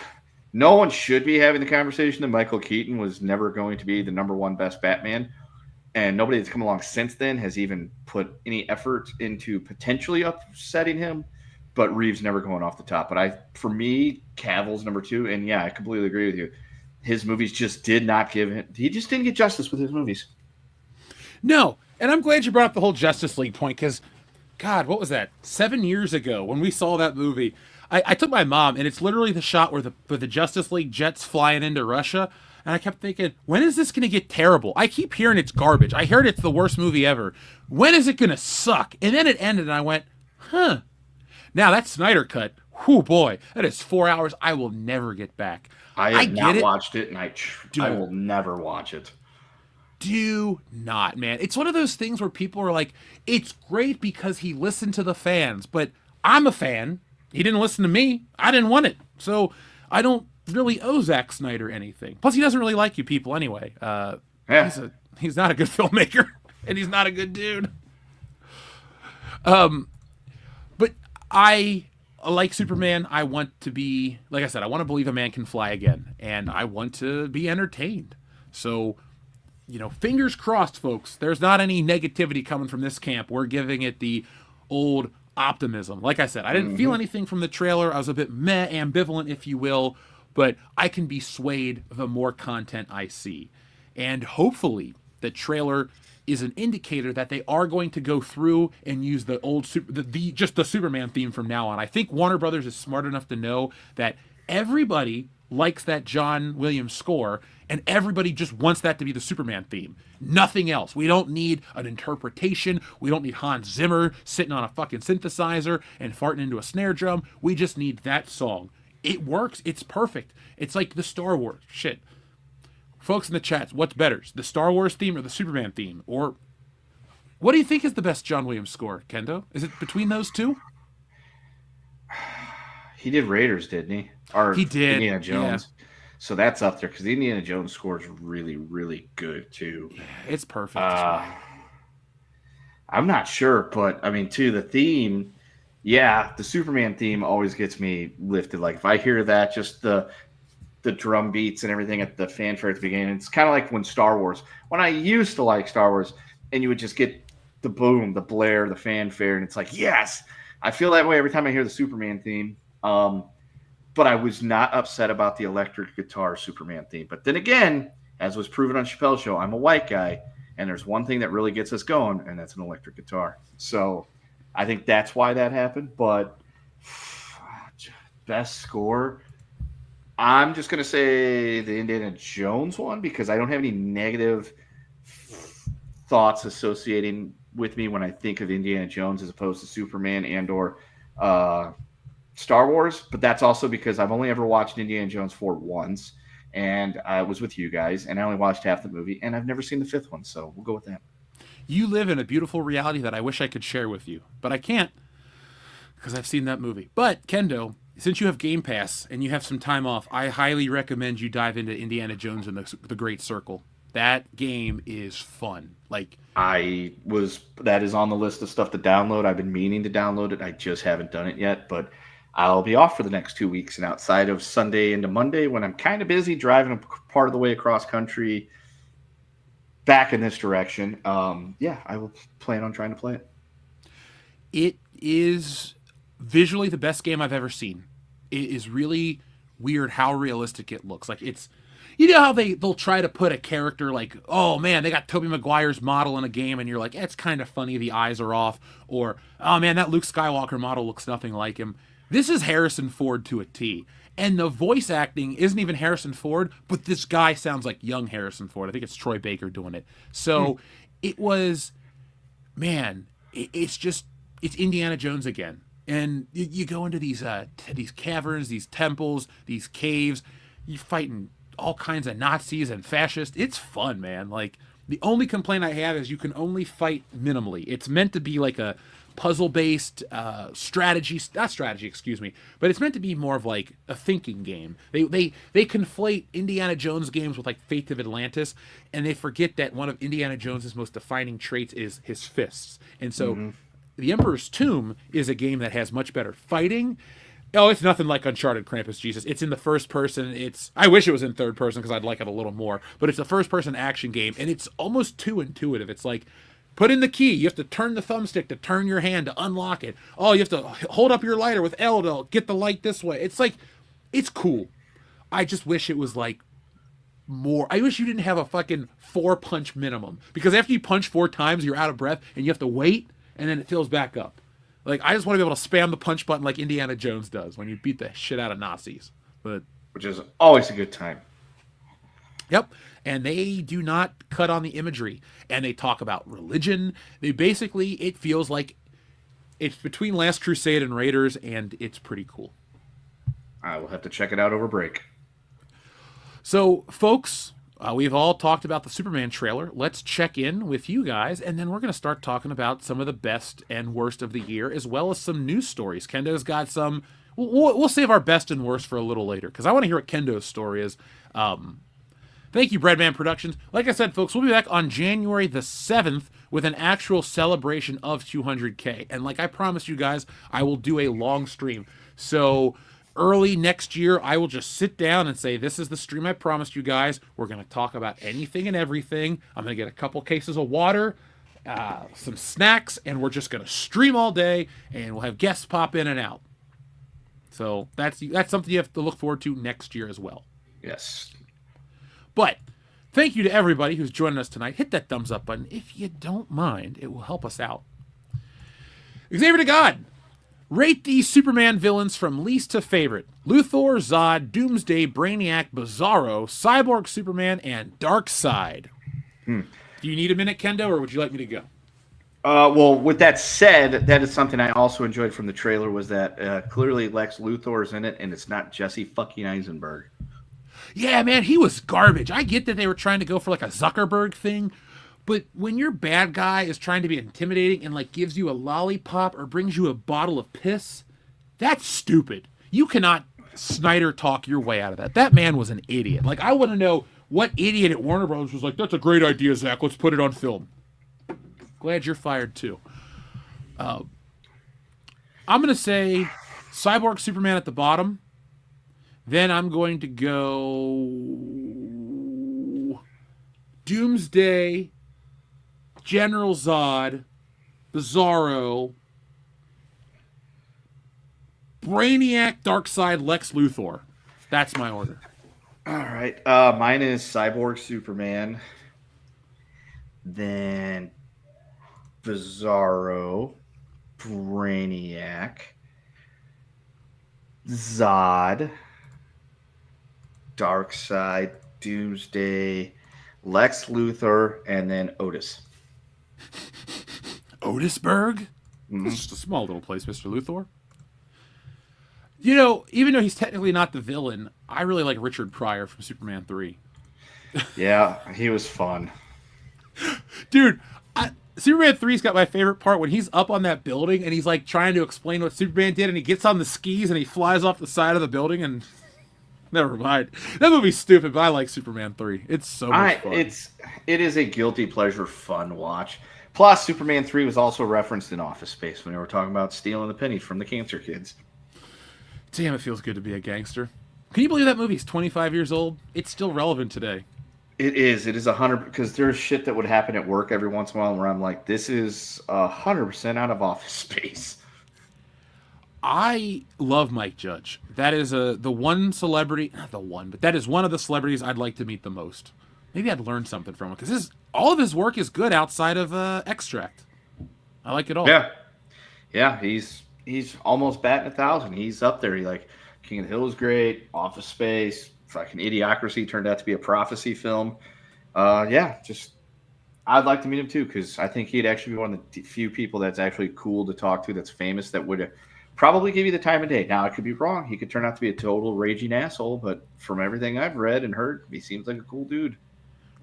No one should be having the conversation that Michael Keaton was never going to be the number one best Batman, and nobody that's come along since then has even put any effort into potentially upsetting him, but Reeves never going off the top. But for me, Cavill's number 2, and yeah, I completely agree with you. His movies just did not give him – he just didn't get justice with his movies. No, and I'm glad you brought up the whole Justice League point, because, God, what was that? 7 years ago when we saw that movie, I took my mom, and it's literally the shot where the Justice League jets flying into Russia, and I kept thinking, when is this going to get terrible? I keep hearing it's garbage. I heard it's the worst movie ever. When is it going to suck? And then it ended, and I went, huh. Now, that Snyder cut, whoo boy, that is 4 hours I will never get back. I have not watched it, and I will never watch it. Do not, man. It's one of those things where people are like, it's great because he listened to the fans, but I'm a fan. He didn't listen to me. I didn't want it. So I don't really owe Zack Snyder anything. Plus, he doesn't really like you people anyway. He's not a good filmmaker, and he's not a good dude. But I like Superman. I want to be, like I said, I want to believe a man can fly again, and I want to be entertained. So, fingers crossed, folks. There's not any negativity coming from this camp. We're giving it the old optimism. Like I said, I didn't feel anything from the trailer. I was a bit ambivalent, if you will, but I can be swayed the more content I see. And hopefully the trailer is an indicator that they are going to go through and use the old just the Superman theme from now on. I think Warner Brothers is smart enough to know that everybody likes that John Williams score, and everybody just wants that to be the Superman theme. Nothing else. We don't need an interpretation. We don't need Hans Zimmer sitting on a fucking synthesizer and farting into a snare drum. We just need that song. It works. It's perfect. It's like the Star Wars shit. folks in the chats, what's better, the Star Wars theme or the Superman theme? Or what do you think is the best John Williams score, Kendo? Is it between those two? He did Raiders, didn't he? Or He did, Indiana Jones. yeah. So that's up there because the Indiana Jones score is really, really good too. It's perfect. As well. I'm not sure, but I mean, too, the theme, yeah, the Superman theme always gets me lifted. Like if I hear that, just the drum beats and everything at the fanfare at the beginning, it's kind of like when I used to like Star Wars, and you would just get the boom, the blare, the fanfare, and it's like, yes, I feel that way every time I hear the Superman theme. But I was not upset about the electric guitar Superman theme. But then again, as was proven on Chappelle's show, I'm a white guy, and there's one thing that really gets us going, and that's an electric guitar. So I think that's why that happened. But best score, I'm just going to say the Indiana Jones one because I don't have any negative thoughts associating with me when I think of Indiana Jones as opposed to Superman and or Star Wars, but that's also because I've only ever watched Indiana Jones 4 once, and I was with you guys, and I only watched half the movie, and I've never seen the fifth one, so we'll go with that. You live in a beautiful reality that I wish I could share with you, but I can't because I've seen that movie. But, Kendo, since you have Game Pass and you have some time off, I highly recommend you dive into Indiana Jones and the Great Circle. That game is fun. That is on the list of stuff to download. I've been meaning to download it. I just haven't done it yet, but I'll be off for the next 2 weeks, and outside of Sunday into Monday when I'm kind of busy driving a part of the way across country back in this direction, I will plan on trying to play it. It is visually the best game I've ever seen. It is really weird how realistic it looks. Like it's, you know how they'll try to put a character like, oh man, they got Tobey Maguire's model in a game, and you're like, it's kind of funny, the eyes are off, or oh man, that Luke Skywalker model looks nothing like him. This is Harrison Ford to a T. And the voice acting isn't even Harrison Ford, but this guy sounds like young Harrison Ford. I think it's Troy Baker doing it. So it was, man, it's Indiana Jones again. And you go into these caverns, these temples, these caves. You're fighting all kinds of Nazis and fascists. It's fun, man. Like, the only complaint I have is you can only fight minimally. It's meant to be like a puzzle-based but it's meant to be more of like a thinking game. They conflate Indiana Jones games with like Fate of Atlantis, and they forget that one of Indiana Jones's most defining traits is his fists. And so The Emperor's Tomb is a game that has much better fighting. Oh, it's nothing like Uncharted Krampus Jesus. It's in the first person. I wish it was in third person because I'd like it a little more, but it's a first person action game, and it's almost too intuitive. It's like, put in the key. You have to turn the thumbstick to turn your hand to unlock it. Oh, you have to hold up your lighter with L to get the light this way. It's like, it's cool. I just wish it was like more. I wish you didn't have a fucking 4-punch minimum, because after you punch 4 times, you're out of breath and you have to wait, and then it fills back up. Like, I just want to be able to spam the punch button like Indiana Jones does when you beat the shit out of Nazis. Which is always a good time. Yep. And they do not cut on the imagery. And they talk about religion. It feels like it's between Last Crusade and Raiders, and it's pretty cool. I will have to check it out over break. So, folks, we've all talked about the Superman trailer. Let's check in with you guys, and then we're going to start talking about some of the best and worst of the year, as well as some news stories. Kendo's got some. We'll save our best and worst for a little later, because I want to hear what Kendo's story is. Thank you, Breadman Productions. Like I said, folks, we'll be back on January the 7th with an actual celebration of 200K. And like I promised you guys, I will do a long stream. So early next year, I will just sit down and say, this is the stream I promised you guys. We're going to talk about anything and everything. I'm going to get a couple cases of water, some snacks, and we're just going to stream all day, and we'll have guests pop in and out. So that's something you have to look forward to next year as well. Yes. But thank you to everybody who's joining us tonight. Hit that thumbs up button if you don't mind. It will help us out. Xavier to God. Rate these Superman villains from least to favorite. Luthor, Zod, Doomsday, Brainiac, Bizarro, Cyborg Superman, and Darkseid. Do you need a minute, Kendo, or would you like me to go? Well, with that said, that is something I also enjoyed from the trailer, was that clearly Lex Luthor is in it, and it's not Jesse fucking Eisenberg. Yeah, man, he was garbage. I get that they were trying to go for like a Zuckerberg thing, but when your bad guy is trying to be intimidating and like gives you a lollipop or brings you a bottle of piss, that's stupid. You cannot Snyder talk your way out of that. That man was an idiot. Like, I want to know what idiot at Warner Brothers was like, that's a great idea, Zach. Let's put it on film. Glad you're fired too. I'm going to say Cyborg Superman at the bottom. Then I'm going to go Doomsday, General Zod, Bizarro, Brainiac, Darkseid, Lex Luthor. That's my order. All right. Mine is Cyborg Superman. Then Bizarro, Brainiac, Zod, Darkseid, Doomsday, Lex Luthor, and then Otis. Otisburg? It's just a small little place, Mr. Luthor. You know, even though he's technically not the villain, I really like Richard Pryor from Superman 3. Yeah, he was fun. Dude, Superman 3's got my favorite part when he's up on that building and he's like trying to explain what Superman did and he gets on the skis and he flies off the side of the building and never mind. That movie's stupid, but I like Superman 3. It's so much fun. It is a guilty pleasure fun watch. Plus, Superman 3 was also referenced in Office Space when they were talking about stealing the pennies from the cancer kids. Damn, it feels good to be a gangster. Can you believe that movie's 25 years old? It's still relevant today. It is 100, because there's shit that would happen at work every once in a while where I'm like, this is 100% out of Office Space. I love Mike Judge. That is the one celebrity, not the one, but that is one of the celebrities I'd like to meet the most. Maybe I'd learn something from him because all of his work is good outside of Extract. I like it all. Yeah, he's almost batting 1,000. He's up there. He like King of the Hill is great. Office Space, fucking Idiocracy turned out to be a prophecy film. I'd like to meet him too because I think he'd actually be one of the few people that's actually cool to talk to, that's famous, that would probably give you the time of day. Now, I could be wrong. He could turn out to be a total raging asshole, but from everything I've read and heard, he seems like a cool dude.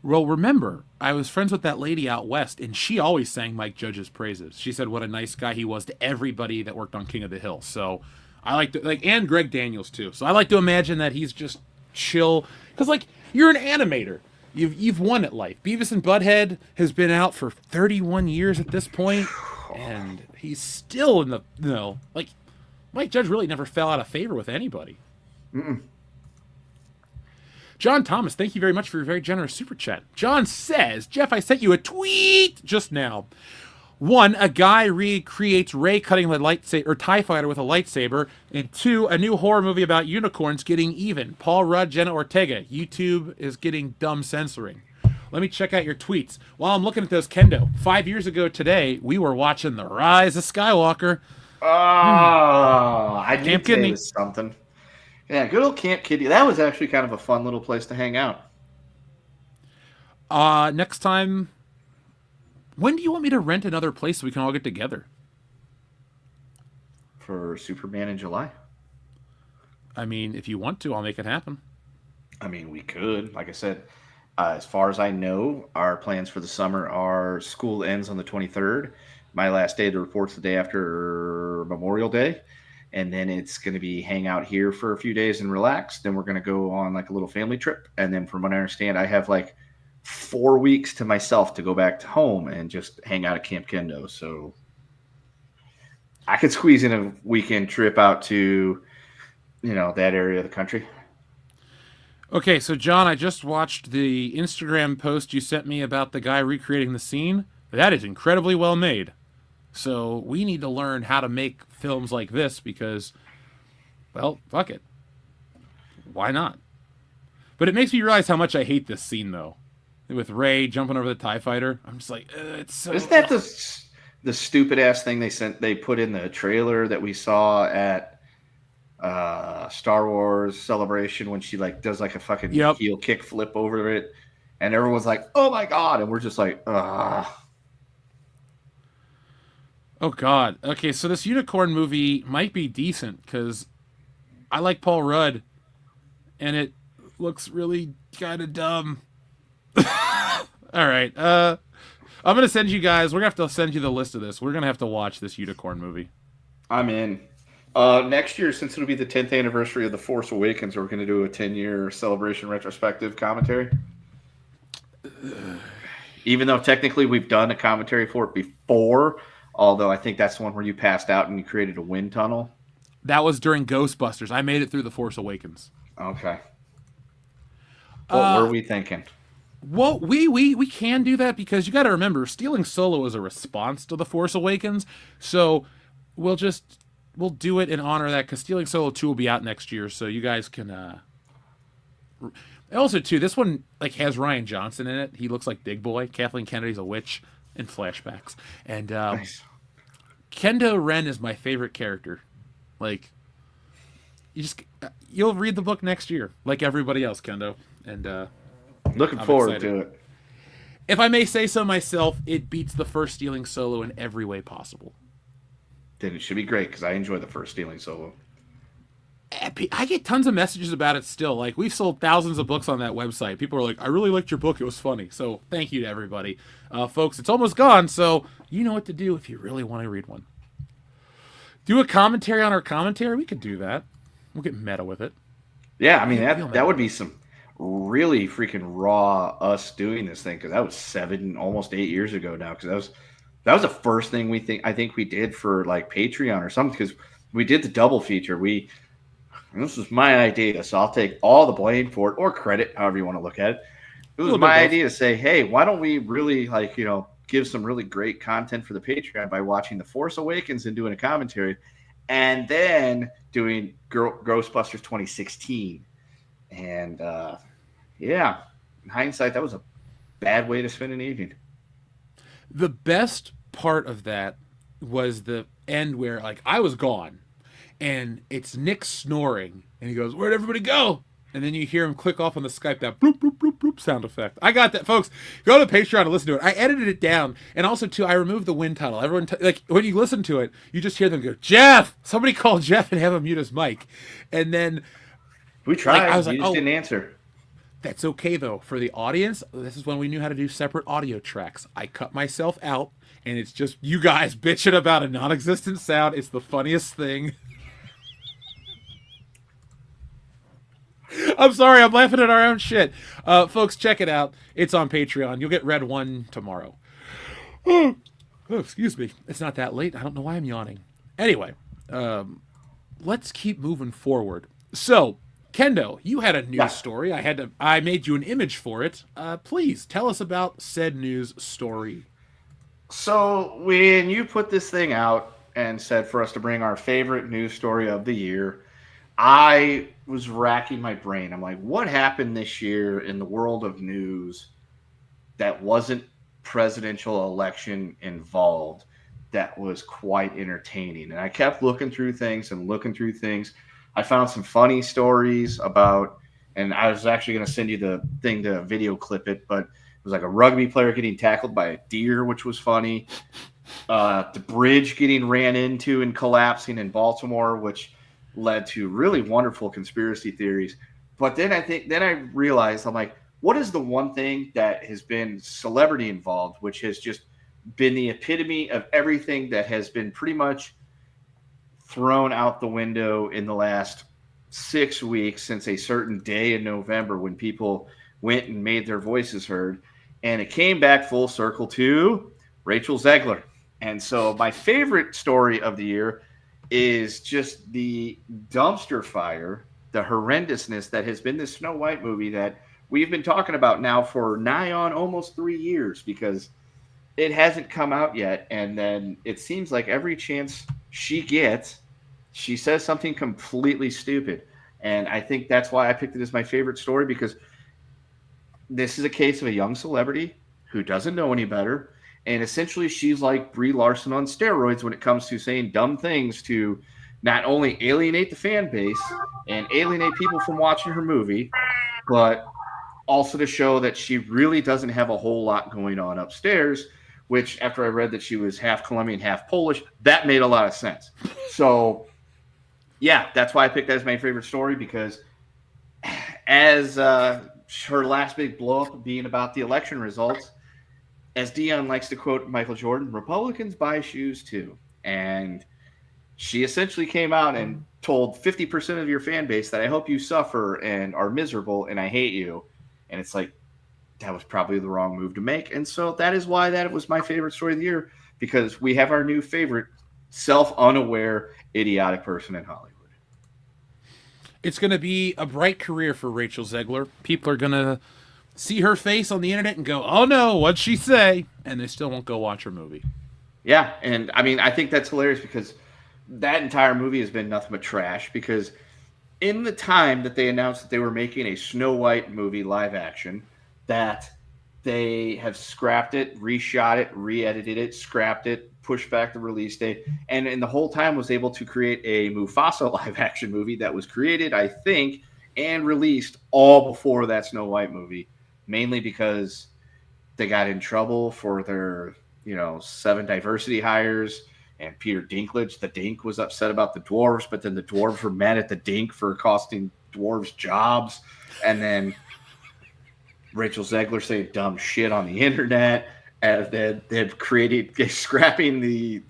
Well, remember, I was friends with that lady out west, and she always sang Mike Judge's praises. She said what a nice guy he was to everybody that worked on King of the Hill. So I like to, and Greg Daniels too. So I like to imagine that he's just chill, because like you're an animator, you've won at life. Beavis and Butthead has been out for 31 years at this point, and he's still in the like Mike Judge really never fell out of favor with anybody. John Thomas, thank you very much for your very generous super chat. John says, Jeff, I sent you a tweet just now. 1, a guy recreates Ray cutting the lightsaber or TIE fighter with a lightsaber. And 2, a new horror movie about unicorns getting even. Paul Rudd, Jenna Ortega. YouTube is getting dumb censoring. Let me check out your tweets. While I'm looking at those, Kendo, 5 years ago today, we were watching The Rise of Skywalker. I did Camp say Kidney. it was something. Yeah, good old Camp Kidney. That was actually kind of a fun little place to hang out. Next time, when do you want me to rent another place so we can all get together? For Superman in July. I mean, if you want to, I'll make it happen. I mean, we could. Like I said, as far as I know, our plans for the summer are school ends on the 23rd. My last day to report's the day after Memorial Day. And then it's going to be hang out here for a few days and relax. Then we're going to go on like a little family trip. And then from what I understand, I have like 4 weeks to myself to go back to home and just hang out at Camp Kendo. So I could squeeze in a weekend trip out to, that area of the country. Okay, so John, I just watched the Instagram post you sent me about the guy recreating the scene. That is incredibly well made. So we need to learn how to make films like this because, well, fuck it. Why not? But it makes me realize how much I hate this scene, though. With Rey jumping over the TIE fighter. I'm just like, it's so... Isn't that the stupid-ass thing they put in the trailer that we saw at Star Wars Celebration when she, like, does, like, a fucking heel kick flip over it? And everyone's like, oh, my God. And we're just like, ugh. Oh, God. Okay, so this unicorn movie might be decent because I like Paul Rudd, and it looks really kind of dumb. All right. I'm gonna send you guys. We're gonna have to send you the list of this. We're gonna have to watch this unicorn movie. I'm in. Next year, since it'll be the 10th anniversary of The Force Awakens, we're going to do a 10-year celebration retrospective commentary. Even though technically we've done a commentary for it before, although I think that's the one where you passed out and you created a wind tunnel. That was during Ghostbusters. I made it through The Force Awakens. Okay. What were we thinking? Well, we can do that because you got to remember, Stealing Solo is a response to The Force Awakens, so we'll do it in honor of that because Stealing Solo 2 will be out next year, so you guys can. Also, too, this one has Ryan Johnson in it. He looks like Big Boy. Kathleen Kennedy's a witch in flashbacks, and Nice. Kendo Ren is my favorite character. You'll read the book next year, like everybody else, Kendo, and. Looking I'm forward excited. to it. If I may say so myself, it beats the first Stealing Solo in every way possible. Then it should be great because I enjoy the first Stealing Solo. I get tons of messages about it still. We've sold thousands of books on that website. People are like, I really liked your book. It was funny. So thank you to everybody. Folks, it's almost gone, so you know what to do if you really want to read one. Do a commentary on our commentary? We could do that. We'll get meta with it. Yeah, I mean, that would be some really freaking raw us doing this thing because that was 7, almost 8 years ago now. Because that was the first thing I think we did for Patreon or something. Because we did the double feature. This was my idea, so I'll take all the blame for it or credit, however you want to look at it. It was my idea to say, hey, why don't we really give some really great content for the Patreon by watching The Force Awakens and doing a commentary, and then doing Ghostbusters 2016. And yeah, in hindsight, that was a bad way to spend an evening. The best part of that was the end where I was gone and it's Nick snoring and he goes, "Where'd everybody go?" And then you hear him click off on the Skype that bloop, bloop, bloop, bloop sound effect. I got that, folks. Go to Patreon and listen to it. I edited it down. And also, too, I removed the wind tunnel. Everyone, when you listen to it, you just hear them go, "Jeff!" Somebody call Jeff and have him mute his mic. And then we tried. I was you just didn't answer. That's okay, though. For the audience, this is when we knew how to do separate audio tracks. I cut myself out, and it's just you guys bitching about a non-existent sound. It's the funniest thing. I'm sorry, I'm laughing at our own shit. Folks, check it out. It's on Patreon. You'll get Red 1 tomorrow. Oh, excuse me. It's not that late. I don't know why I'm yawning. Anyway, let's keep moving forward. So, Kendo, you had a news story. I made you an image for it. Please tell us about said news story. So when you put this thing out and said for us to bring our favorite news story of the year, I was racking my brain. I'm like, what happened this year in the world of news that wasn't presidential election involved that was quite entertaining? And I kept looking through things. I found some funny stories about, and I was actually going to send you the thing to video clip it, but it was a rugby player getting tackled by a deer, which was funny. The bridge getting ran into and collapsing in Baltimore, which led to really wonderful conspiracy theories. But then I realized, I'm like, what is the one thing that has been celebrity involved, which has just been the epitome of everything that has been pretty much thrown out the window in the last 6 weeks since a certain day in November when people went and made their voices heard. And it came back full circle to Rachel Zegler. And so my favorite story of the year is just the dumpster fire, the horrendousness that has been this Snow White movie that we've been talking about now for nigh on almost 3 years because it hasn't come out yet. And then it seems like every chance she gets, she says something completely stupid. And I think that's why I picked it as my favorite story, because this is a case of a young celebrity who doesn't know any better. And essentially she's like Brie Larson on steroids when it comes to saying dumb things to not only alienate the fan base and alienate people from watching her movie, but also to show that she really doesn't have a whole lot going on upstairs, which after I read that she was half Colombian, half Polish, that made a lot of sense. So yeah, that's why I picked that as my favorite story, because as her last big blow up being about the election results, as Dion likes to quote Michael Jordan, Republicans buy shoes too. And she essentially came out and told 50% of your fan base that I hope you suffer and are miserable and I hate you. And it's like, that was probably the wrong move to make. And so that is why that was my favorite story of the year, because we have our new favorite self-unaware, idiotic person in Hollywood. It's going to be a bright career for Rachel Zegler. People are going to see her face on the internet and go, oh no, what'd she say? And they still won't go watch her movie. Yeah, and I mean, I think that's hilarious because that entire movie has been nothing but trash, because in the time that they announced that they were making a Snow White movie live action, that they have scrapped it, reshot it, re-edited it, scrapped it, pushed back the release date, and in the whole time was able to create a Mufasa live action movie that was created, I think, and released all before that Snow White movie, mainly because they got in trouble for their, 7 diversity hires, and Peter Dinklage, the Dink, was upset about the dwarves, but then the dwarves were mad at the Dink for costing dwarves jobs, and then Rachel Zegler saying dumb shit on the internet, and they've created scrapping the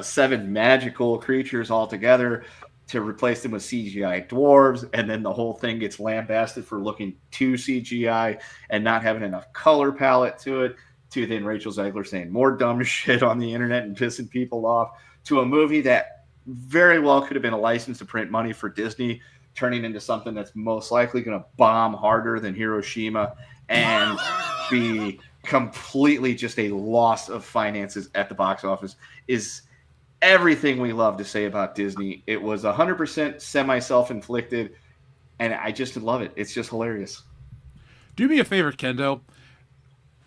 7 magical creatures altogether to replace them with CGI dwarves, and then the whole thing gets lambasted for looking too CGI and not having enough color palette to it, to then Rachel Zegler saying more dumb shit on the internet and pissing people off, to a movie that very well could have been a license to print money for Disney, turning into something that's most likely going to bomb harder than Hiroshima and be completely just a loss of finances at the box office, is everything we love to say about Disney. It was 100% semi-self-inflicted, and I just love it. It's just hilarious. Do me a favor, Kendo.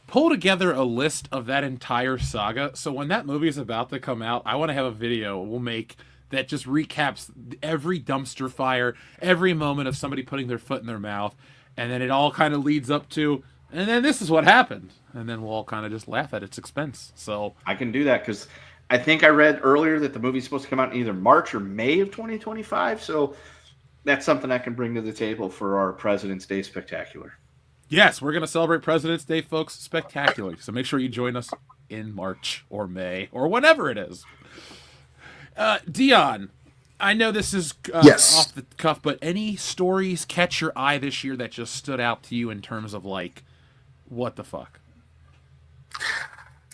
Pull together a list of that entire saga, so when that movie is about to come out, I want to have a video we'll make that just recaps every dumpster fire, every moment of somebody putting their foot in their mouth, and then it all kind of leads up to, and then this is what happened, and then we'll all kind of just laugh at its expense. So I can do that, because I think I read earlier that the movie's supposed to come out in either March or May of 2025, so that's something I can bring to the table for our President's Day Spectacular. yes, we're going to celebrate President's Day, folks, spectacularly. So make sure you join us in March or May or whenever it is. Dion, I know this is Yes. off the cuff, but any stories catch your eye this year that just stood out to you in terms of like, what the fuck?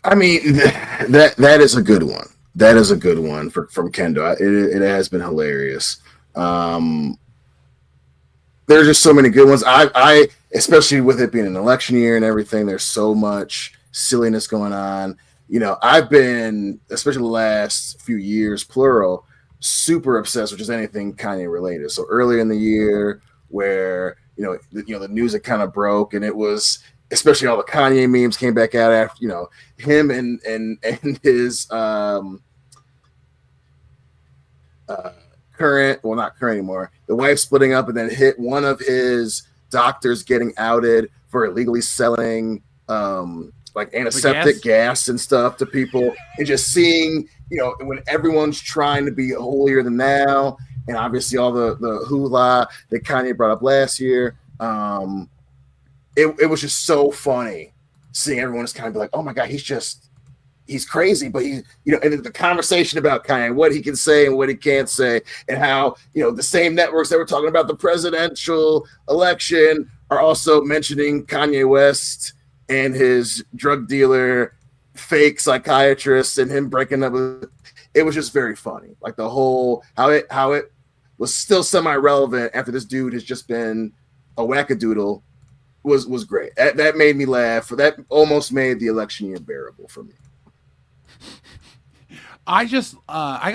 I mean, that is a good one. That is a good one from Kendo. It has been hilarious. There's just so many good ones. I especially with it being an election year and everything, there's so much silliness going on. I've been, especially the last few years, plural, super obsessed with just anything Kanye related. So early in the year, where the news had kind of broke, and it was, especially all the Kanye memes came back out after him and his current, well, not current anymore, the wife splitting up, and then hit one of his doctors getting outed for illegally selling like antiseptic gas and stuff to people, and just seeing when everyone's trying to be holier than thou, and obviously all the hula that Kanye brought up last year, it was just so funny seeing everyone just kind of be like, oh my god, he's crazy, but and the conversation about Kanye, what he can say and what he can't say, and how the same networks that were talking about the presidential election are also mentioning Kanye West and his drug dealer, fake psychiatrist, and him breaking up with. It was just very funny, like the whole how it was still semi-relevant after this dude has just been a wackadoodle was great. That made me laugh. That almost made the election year bearable for me. I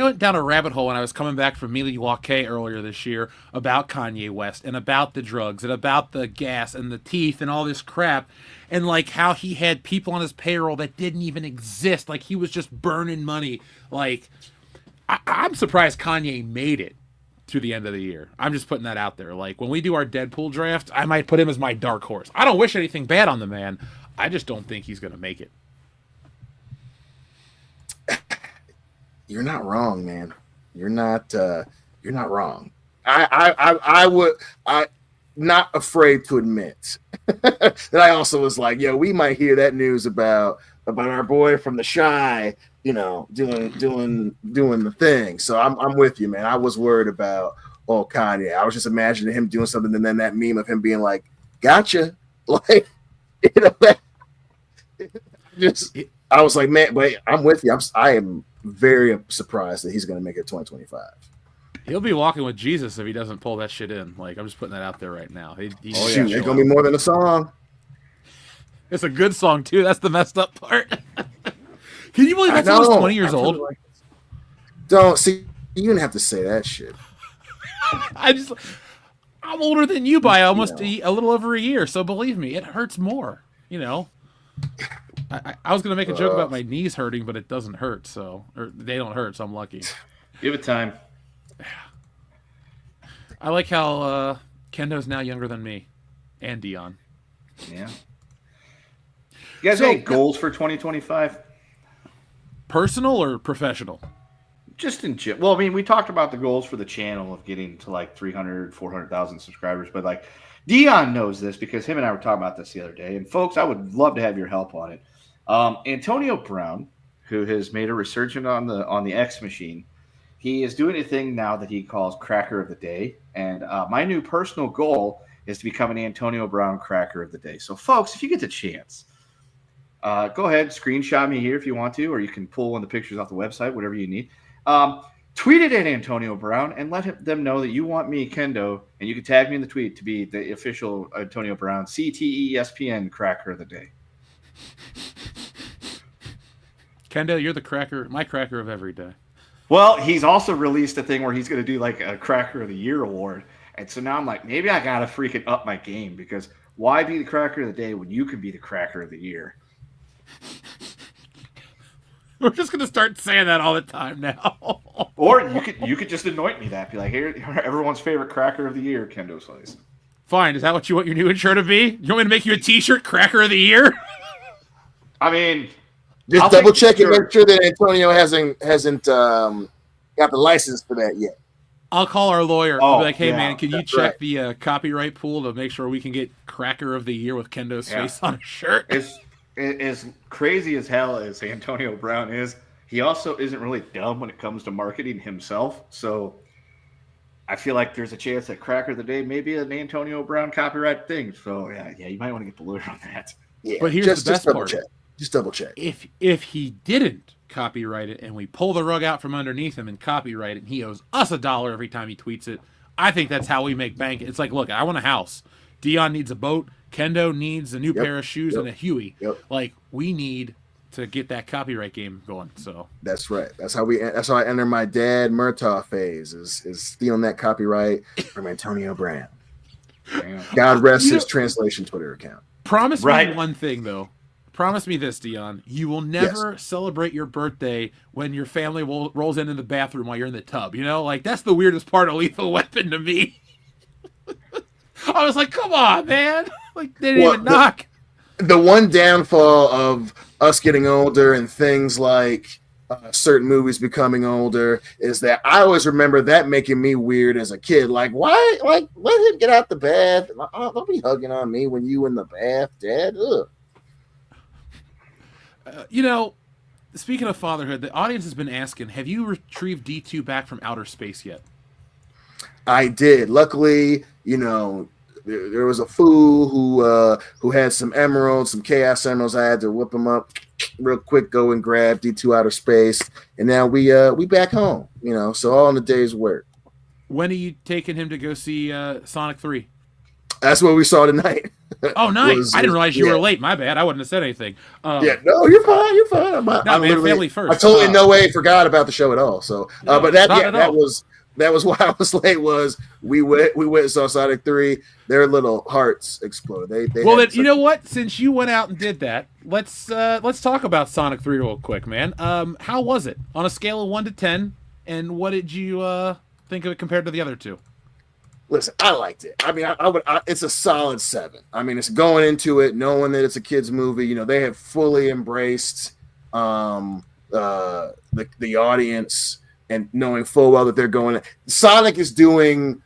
went down a rabbit hole when I was coming back from Milwaukee earlier this year about Kanye West and about the drugs and about the gas and the teeth and all this crap, and like how he had people on his payroll that didn't even exist. Like he was just burning money. Like I'm surprised Kanye made it to the end of the year. I'm just putting that out there. Like when we do our Deadpool draft, I might put him as my dark horse. I don't wish anything bad on the man. I just don't think he's going to make it. You're not wrong, man. You're not wrong. I not afraid to admit that I also was like, yo, we might hear that news about our boy from the Shy, doing the thing. So I'm with you, man. I was worried about Kanye. I was just imagining him doing something, and then that meme of him being like, "Gotcha," like that, just. I was like, man, but I'm with you. I am very surprised that he's going to make it 2025. He'll be walking with Jesus if he doesn't pull that shit in. Like, I'm just putting that out there right now. Shoot, it's going to be more than a song. It's a good song, too. That's the messed up part. Can you believe that's almost 20 years old? Don't see. You didn't have to say that shit. I'm older than you by almost a little over a year, so believe me, it hurts more. I was gonna make a joke about my knees hurting, but it doesn't hurt, or they don't hurt, so I'm lucky. Give it time. I like how Kendo's now younger than me, and Dion. Yeah. You guys have any goals for 2025? Personal or professional? Just in general. Well, I mean, we talked about the goals for the channel of getting to like 300, 400,000 subscribers, but like Dion knows this because him and I were talking about this the other day. And folks, I would love to have your help on it. Antonio Brown, who has made a resurgence on the X machine, he is doing a thing now that he calls Cracker of the Day. And my new personal goal is to become an Antonio Brown Cracker of the Day. So, folks, if you get the chance, go ahead, screenshot me here if you want to, or you can pull one of the pictures off the website, whatever you need. Tweet it at Antonio Brown and let them know that you want me, Kendo, and you can tag me in the tweet to be the official Antonio Brown CTESPN Cracker of the Day. Kendo, you're my cracker of every day. Well, he's also released a thing where he's going to do like a Cracker of the Year award. And so now I'm like, maybe I got to freaking up my game because why be the Cracker of the Day when you can be the Cracker of the Year? We're just going to start saying that all the time now. Or you could just anoint me that. Be like, here, everyone's favorite Cracker of the Year, Kendo Slice. Fine. Is that what you want your new intro to be? You want me to make you a t-shirt, Cracker of the Year? I mean... Just double check and make sure that Antonio hasn't got the license for that yet. I'll call our lawyer. I'll be like, hey, yeah, man, can you check the copyright pool to make sure we can get Cracker of the Year with Kendo's face on a shirt? As crazy as hell as Antonio Brown is, he also isn't really dumb when it comes to marketing himself. So I feel like there's a chance that Cracker of the Day may be an Antonio Brown copyright thing. So, yeah, you might want to get the lawyer on that. Yeah, but here's the best part. Just double check. If he didn't copyright it and we pull the rug out from underneath him and copyright it and he owes us $1 every time he tweets it, I think that's how we make bank. It's like, look, I want a house. Dion needs a boat. Kendo needs a new pair of shoes and a Huey. Like, we need to get that copyright game going. So that's right. That's how I enter my dad Murtaugh phase is stealing that copyright from Antonio Brown. God rest his translation Twitter account. Promise me one thing though. Promise me this, Dion. You will never celebrate your birthday when your family rolls into the bathroom while you're in the tub. Like that's the weirdest part of Lethal Weapon to me. I was like, come on, man. Like they didn't even knock. The one downfall of us getting older and things like certain movies becoming older is that I always remember that making me weird as a kid. Like, why? Like, let him get out the bath. Don't be hugging on me when you in the bath, Dad. Ugh. Speaking of fatherhood, the audience has been asking, have you retrieved D2 back from outer space yet? I did. Luckily, there was a fool who had some emeralds, some chaos emeralds. I had to whip them up real quick, go and grab D2 outer space, and now we back home. So all in a day's work. When are you taking him to go see Sonic 3? That's what we saw tonight. Oh, nice. I didn't realize you were late. My bad. I wouldn't have said anything. No, you're fine. You're fine. I'm family first. I totally no way forgot about the show at all. So, but that was why I was late. Was we went and saw Sonic 3. Their little hearts exploded. They well, you know what? Since you went out and did that, let's talk about Sonic 3 real quick, man. How was it on a scale of 1 to 10? And what did you think of it compared to the other two? Listen, I liked it. I mean, it's a solid 7. I mean, it's going into it knowing that it's a kids' movie. They have fully embraced the audience and knowing full well that they're going. Sonic is doing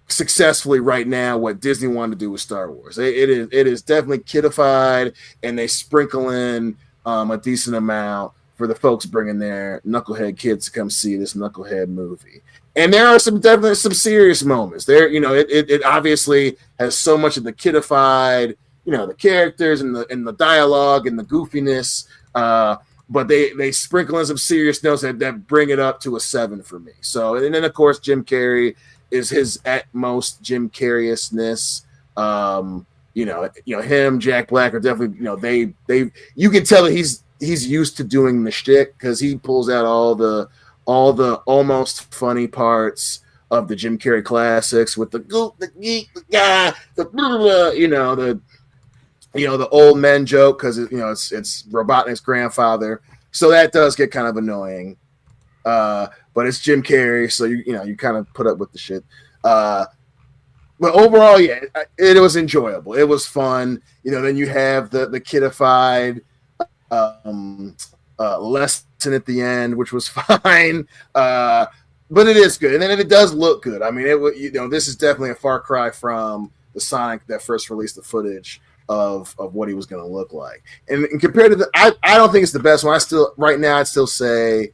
successfully right now what Disney wanted to do with Star Wars. It is definitely kidified, and they sprinkle in a decent amount for the folks bringing their knucklehead kids to come see this knucklehead movie. And there are definitely some serious moments there. It obviously has so much of the kidified, the characters and the dialogue and the goofiness. But they sprinkle in some serious notes that bring it up to a 7 for me. So, and then of course Jim Carrey is his at most Jim Carrey-ness. Him, Jack Black are definitely, they you can tell that he's used to doing the shtick, because he pulls out all the almost funny parts of the Jim Carrey classics with the goop, the geek, the guy, the blah, blah, the old men joke, because it's Robotnik's grandfather, so that does get kind of annoying. But it's Jim Carrey, so you kind of put up with the shit. But overall, yeah, it was enjoyable. It was fun. Then you have the kidified lesson at the end, which was fine. But it is good, and then it does look good. I mean, this is definitely a far cry from the Sonic that first released the footage of what he was going to look like. And compared to I don't think it's the best one. I'd still say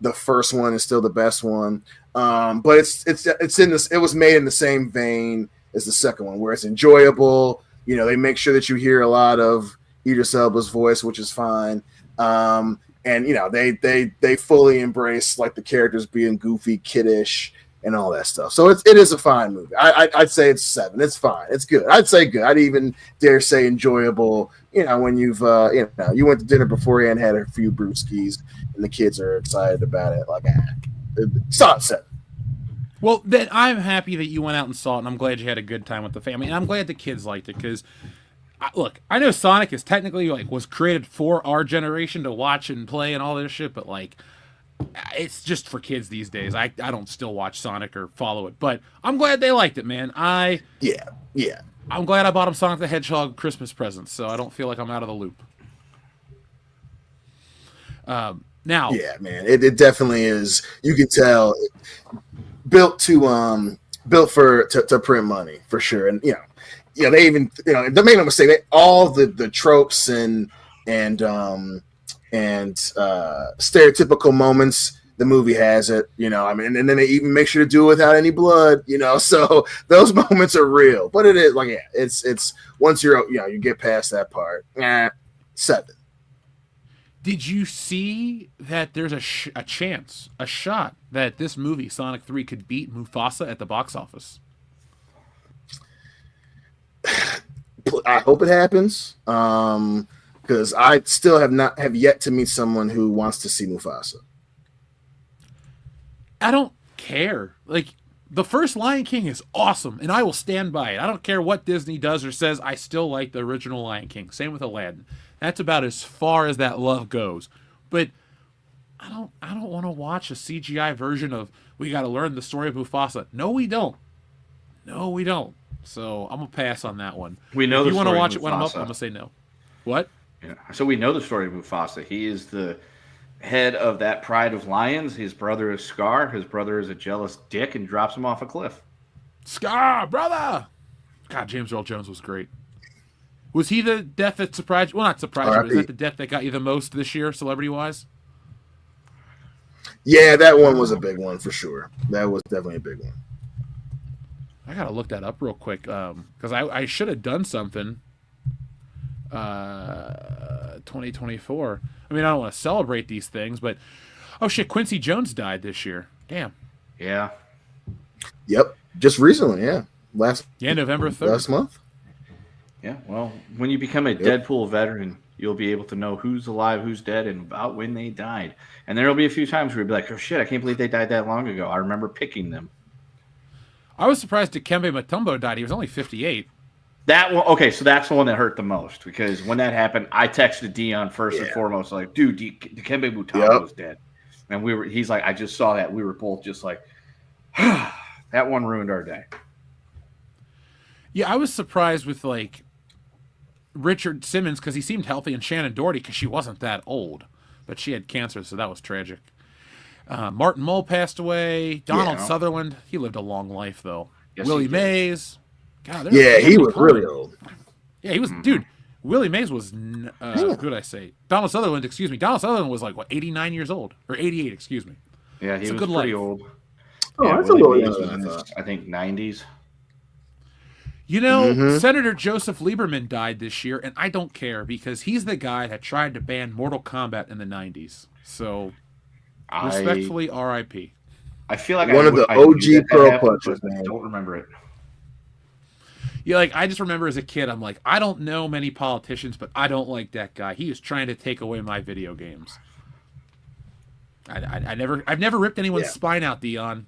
the first one is still the best one. But it's in this. It was made in the same vein as the second one, where it's enjoyable. They make sure that you hear a lot of Idris Elba's voice, which is fine. And they fully embrace like the characters being goofy, kiddish, and all that stuff. So it is a fine movie. I'd say it's 7. It's fine. It's good. I'd say good. I'd even dare say enjoyable. When you've you went to dinner beforehand, had a few brewskis, and the kids are excited about it. Like, solid 7. Well, then I'm happy that you went out and saw it, and I'm glad you had a good time with the family. And I'm glad the kids liked it, because look, I know Sonic is technically was created for our generation to watch and play and all this shit, but it's just for kids these days. I don't still watch Sonic or follow it, but I'm glad they liked it, man. Yeah. I'm glad I bought them Sonic the Hedgehog Christmas presents, so I don't feel like I'm out of the loop. Now, yeah, man, it definitely is. You can tell, built to print money for sure, and they even don't make no mistake. All the tropes and stereotypical moments the movie has it, and then they even make sure to do it without any blood, so those moments are real. But it is it's once you get past that part, 7. Did you see that there's a shot that this movie Sonic 3 could beat Mufasa at the box office? I hope it happens, because I still have yet to meet someone who wants to see Mufasa. I don't care. The first Lion King is awesome, and I will stand by it. I don't care what Disney does or says. I still like the original Lion King. Same with Aladdin. That's about as far as that love goes. But I don't want to watch a CGI version of we got to learn the story of Mufasa. No, we don't. So I'm gonna pass on that one. We know if you want to watch it when I'm up, I'm gonna say no. What? Yeah. So we know the story of Mufasa. He is the head of that pride of lions. His brother is Scar. His brother is a jealous dick and drops him off a cliff. Scar, brother! God, James Earl Jones was great. Was he the death that surprised you? Well, not surprised you, but is that the death that got you the most this year, celebrity-wise? Yeah, that one was a big one for sure. That was definitely a big one. I gotta look that up real quick, because I should have done something. 2024. I mean, I don't want to celebrate these things, but oh shit, Quincy Jones died this year. Damn. Yeah. Yep. Just recently, yeah. November 3rd. Last month. Yeah. Well, when you become a Deadpool veteran, you'll be able to know who's alive, who's dead, and about when they died. And there'll be a few times where you'll be like, oh shit, I can't believe they died that long ago. I remember picking them. I was surprised Dikembe Mutombo died. He was only 58. That one, okay, so that's the one that hurt the most, because when that happened, I texted Dion first and foremost, like, dude, Dikembe Mutombo was dead. And he's like, I just saw that. We were both just like, that one ruined our day. Yeah, I was surprised with Richard Simmons, because he seemed healthy, and Shannon Doherty, because she wasn't that old, but she had cancer, so that was tragic. Martin Mull passed away. Donald Sutherland, he lived a long life, though. Yes, Willie he did. Mays. God, Yeah, he was really old. Yeah, he was, dude. Willie Mays was, who did I say? Donald Sutherland, excuse me. Donald Sutherland was like, what, 89 years old? Or 88, excuse me. Yeah, he It's a was good pretty life. old. Oh, Yeah, that's a Willie little Mays younger was than in I his, thought. I think, 90s. You know, Mhm. Senator Joseph Lieberman died this year, and I don't care because he's the guy that tried to ban Mortal Kombat in the 90s. So, respectfully, RIP. I feel like One of the I knew OG that Pro happened, Punchers, but I man. don't remember it. Yeah, like, I just remember as a kid, I'm like, I don't know many politicians, but I don't like that guy. He is trying to take away my video games. I've never ripped anyone's Yeah. spine out, Dion.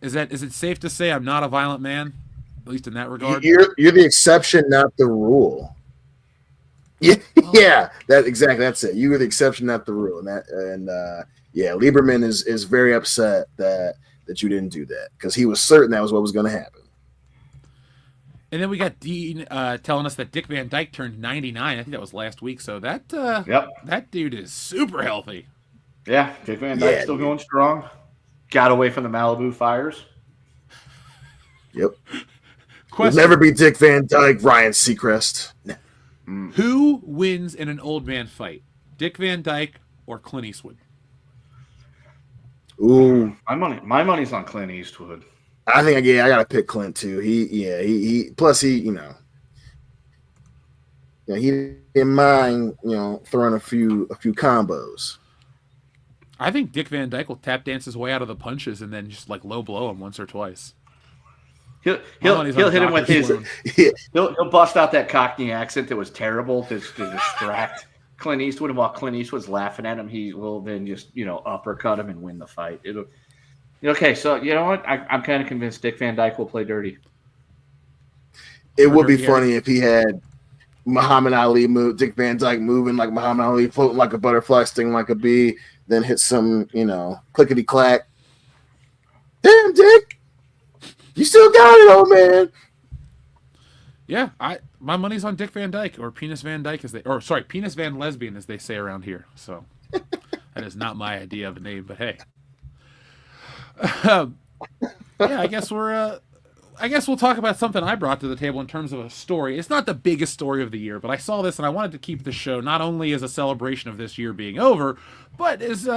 Is it safe to say I'm not a violent man? At least in that regard. You're the exception, not the rule. Yeah, yeah, that's it. You were the exception, not the rule, and yeah, Lieberman is very upset that you didn't do that because he was certain that was what was going to happen. And then we got Dean telling us that Dick Van Dyke turned 99. I think that was last week. So that that dude is super healthy. Yeah, Dick Van Dyke's still going strong. Got away from the Malibu fires. Yep. Question. You'll never be Dick Van Dyke, Ryan Seacrest. Who wins in an old man fight? Dick Van Dyke or Clint Eastwood? Ooh, my money's on Clint Eastwood. I think I gotta pick Clint too. He plus he he didn't mind throwing a few combos. I think Dick Van Dyke will tap dance his way out of the punches and then just like low blow him once or twice. He'll hit him with his he'll bust out that Cockney accent that was terrible to distract Clint Eastwood, and while Clint Eastwood's laughing at him, he will then just uppercut him and win the fight. Okay, so you know what? I'm kind of convinced Dick Van Dyke will play dirty. It would be funny if he had Muhammad Ali Dick Van Dyke moving like Muhammad Ali, floating like a butterfly, stinging like a bee, then hit some clickety clack. Damn, Dick. You still got it, old man. Yeah, my money's on Dick Van Dyke or Penis Van Dyke Penis Van Lesbian as they say around here. So that is not my idea of a name, but hey. Yeah, I guess we'll talk about something I brought to the table in terms of a story. It's not the biggest story of the year, but I saw this and I wanted to keep the show not only as a celebration of this year being over, but as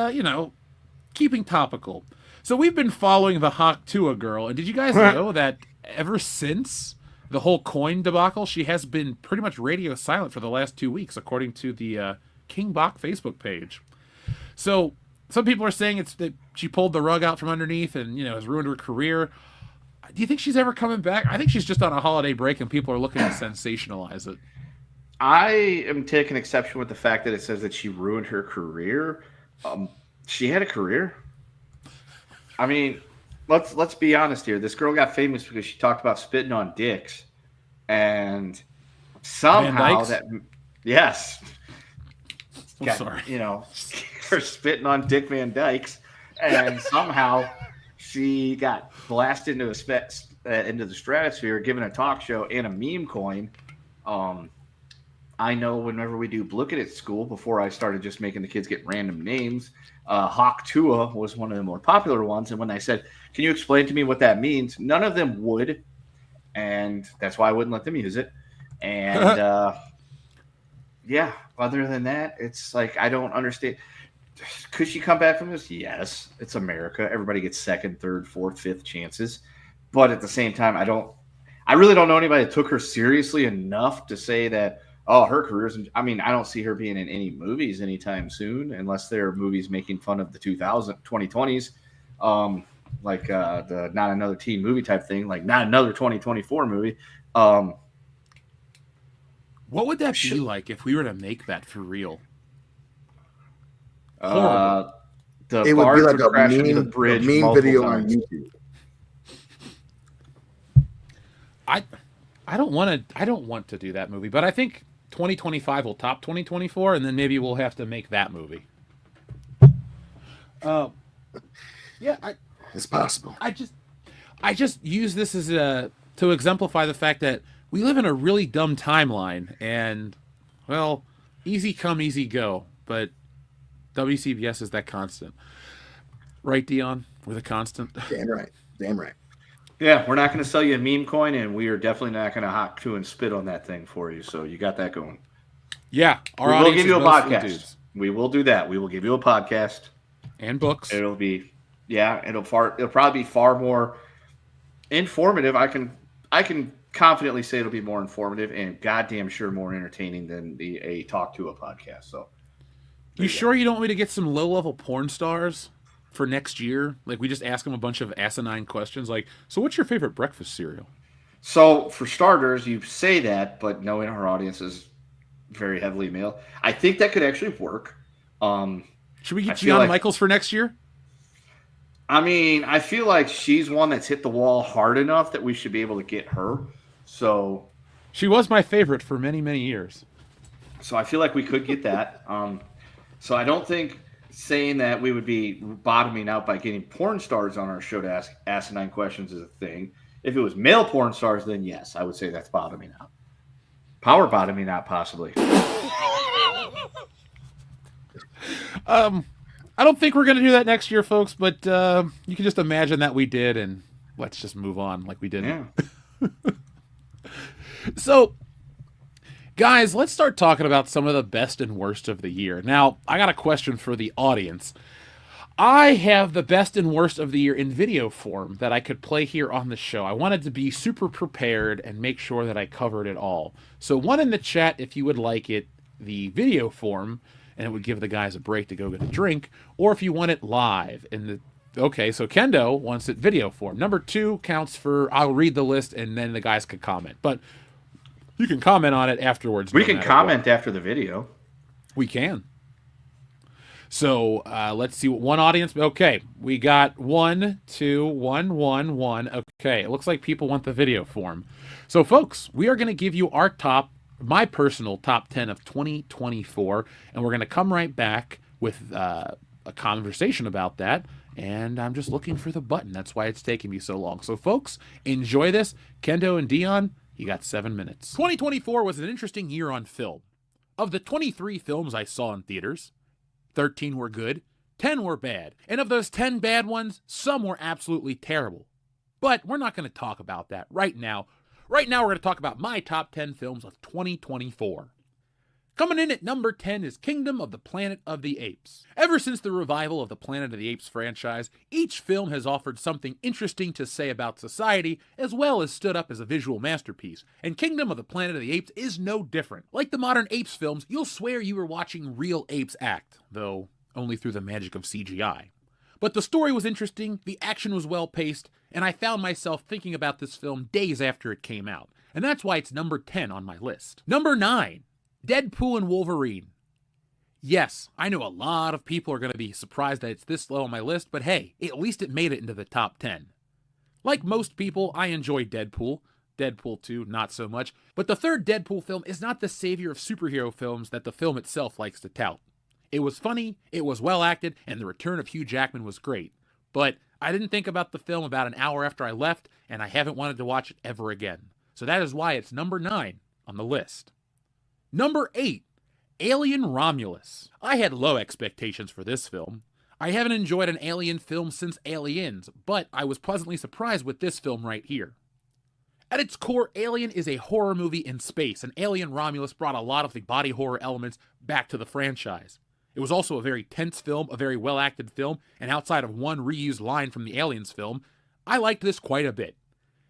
keeping topical. So we've been following the Hawk Tua girl, and did you guys know that ever since the whole coin debacle, she has been pretty much radio silent for the last 2 weeks, according to the King Bach Facebook page. So some people are saying it's that she pulled the rug out from underneath and has ruined her career. Do you think she's ever coming back? I think she's just on a holiday break, and people are looking to sensationalize it. I am taking exception with the fact that it says that she ruined her career. She had a career. I mean, let's be honest here. This girl got famous because she talked about spitting on dicks, and somehow yes, sorry, for spitting on Dick Van Dykes, and somehow she got blasted into the stratosphere, given a talk show and a meme coin. I know whenever we do Look It at school, before I started just making the kids get random names, Hawk Tua was one of the more popular ones. And when I said, can you explain to me what that means? None of them would. And that's why I wouldn't let them use it. And yeah, other than that, it's like, I don't understand. Could she come back from this? Yes. It's America. Everybody gets second, third, fourth, fifth chances. But at the same time, I really don't know anybody that took her seriously enough to say that, her career's. I mean, I don't see her being in any movies anytime soon, unless they're movies making fun of the 2020s, like the Not Another Teen Movie type thing, like not another 2024 movie. What would that be like if we were to make that for real? It would be like a meme video on times. YouTube. I don't want to do that movie, but I think 2025 will top 2024, and then maybe we'll have to make that movie. Yeah, it's possible. I just use this as to exemplify the fact that we live in a really dumb timeline, and well, easy come, easy go, but WCBS is that constant, right, Dion? We're the constant. Damn right. Yeah, we're not going to sell you a meme coin, and we are definitely not going to hop to and spit on that thing for you. So you got that going. Yeah, our We will audience give is you a mostly podcast. dudes We will do that. We will give you a podcast. and books. It'll be, yeah, it'll probably be far more informative. I can confidently say it'll be more informative and goddamn sure more entertaining than a talk to a podcast. So You sure you don't want me to get some low-level porn stars for next year? Like, we just ask them a bunch of asinine questions, like, so what's your favorite breakfast cereal? So for starters, you say that, but knowing our audience is very heavily male, I think that could actually work. Should we I get feel Gianna like- Michaels for next year? I mean, I feel like she's one that's hit the wall hard enough that we should be able to get her. So She was my favorite for many, many years. I feel like we could get that. So I don't think saying that we would be bottoming out by getting porn stars on our show to ask asinine questions is a thing. If it was male porn stars, then yes, I would say that's bottoming out. Power bottoming out, possibly. I don't think we're going to do that next year, folks, but you can just imagine that we did, and let's just move on like we didn't. Yeah. So, guys, let's start talking about some of the best and worst of the year. Now, I got a question for the audience. I have the best and worst of the year in video form that I could play here on the show. I wanted to be super prepared and make sure that I covered it all. So one in the chat if you would like it, the video form, and it would give the guys a break to go get a drink, or if you want it live in the... Okay, so Kendo wants it video form. Number 2 counts for, I'll read the list and then the guys could comment. But you can comment on it afterwards. We no can matter comment what. after the video. We can. So let's see what one audience. Okay, we got 1, 2, 1, 1, 1. Okay, it looks like people want the video form. So, folks, we are going to give you our my personal top 10 of 2024, and we're going to come right back with a conversation about that. And I'm just looking for the button. That's why it's taking me so long. So, folks, enjoy this. Kendo and Dion, you got 7 minutes. 2024 was an interesting year on film. Of the 23 films I saw in theaters, 13 were good, 10 were bad. And of those 10 bad ones, some were absolutely terrible. But we're not going to talk about that right now. Right now, we're going to talk about my top 10 films of 2024. Coming in at number 10 is Kingdom of the Planet of the Apes. Ever since the revival of the Planet of the Apes franchise, each film has offered something interesting to say about society, as well as stood up as a visual masterpiece, and Kingdom of the Planet of the Apes is no different. Like the modern Apes films, you'll swear you were watching real apes act, though only through the magic of CGI. But the story was interesting, the action was well paced, and I found myself thinking about this film days after it came out, and that's why it's number 10 on my list. Number 9. Deadpool and Wolverine. Yes, I know a lot of people are going to be surprised that it's this low on my list, but hey, at least it made it into the top 10. Like most people, I enjoy Deadpool. Deadpool 2, not so much. But the third Deadpool film is not the savior of superhero films that the film itself likes to tout. It was funny, it was well acted, and the return of Hugh Jackman was great. But I didn't think about the film about an hour after I left, and I haven't wanted to watch it ever again. So that is why it's number 9 on the list. Number 8, Alien Romulus. I had low expectations for this film. I haven't enjoyed an Alien film since Aliens, but I was pleasantly surprised with this film right here. At its core, Alien is a horror movie in space, and Alien Romulus brought a lot of the body horror elements back to the franchise. It was also a very tense film, a very well-acted film, and outside of one reused line from the Aliens film, I liked this quite a bit.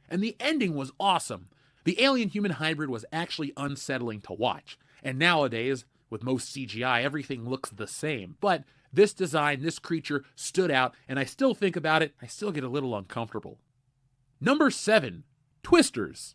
And the ending was awesome. The alien-human hybrid was actually unsettling to watch, and nowadays, with most CGI, everything looks the same. But this design, this creature, stood out, and I still think about it, I still get a little uncomfortable. Number 7, Twisters.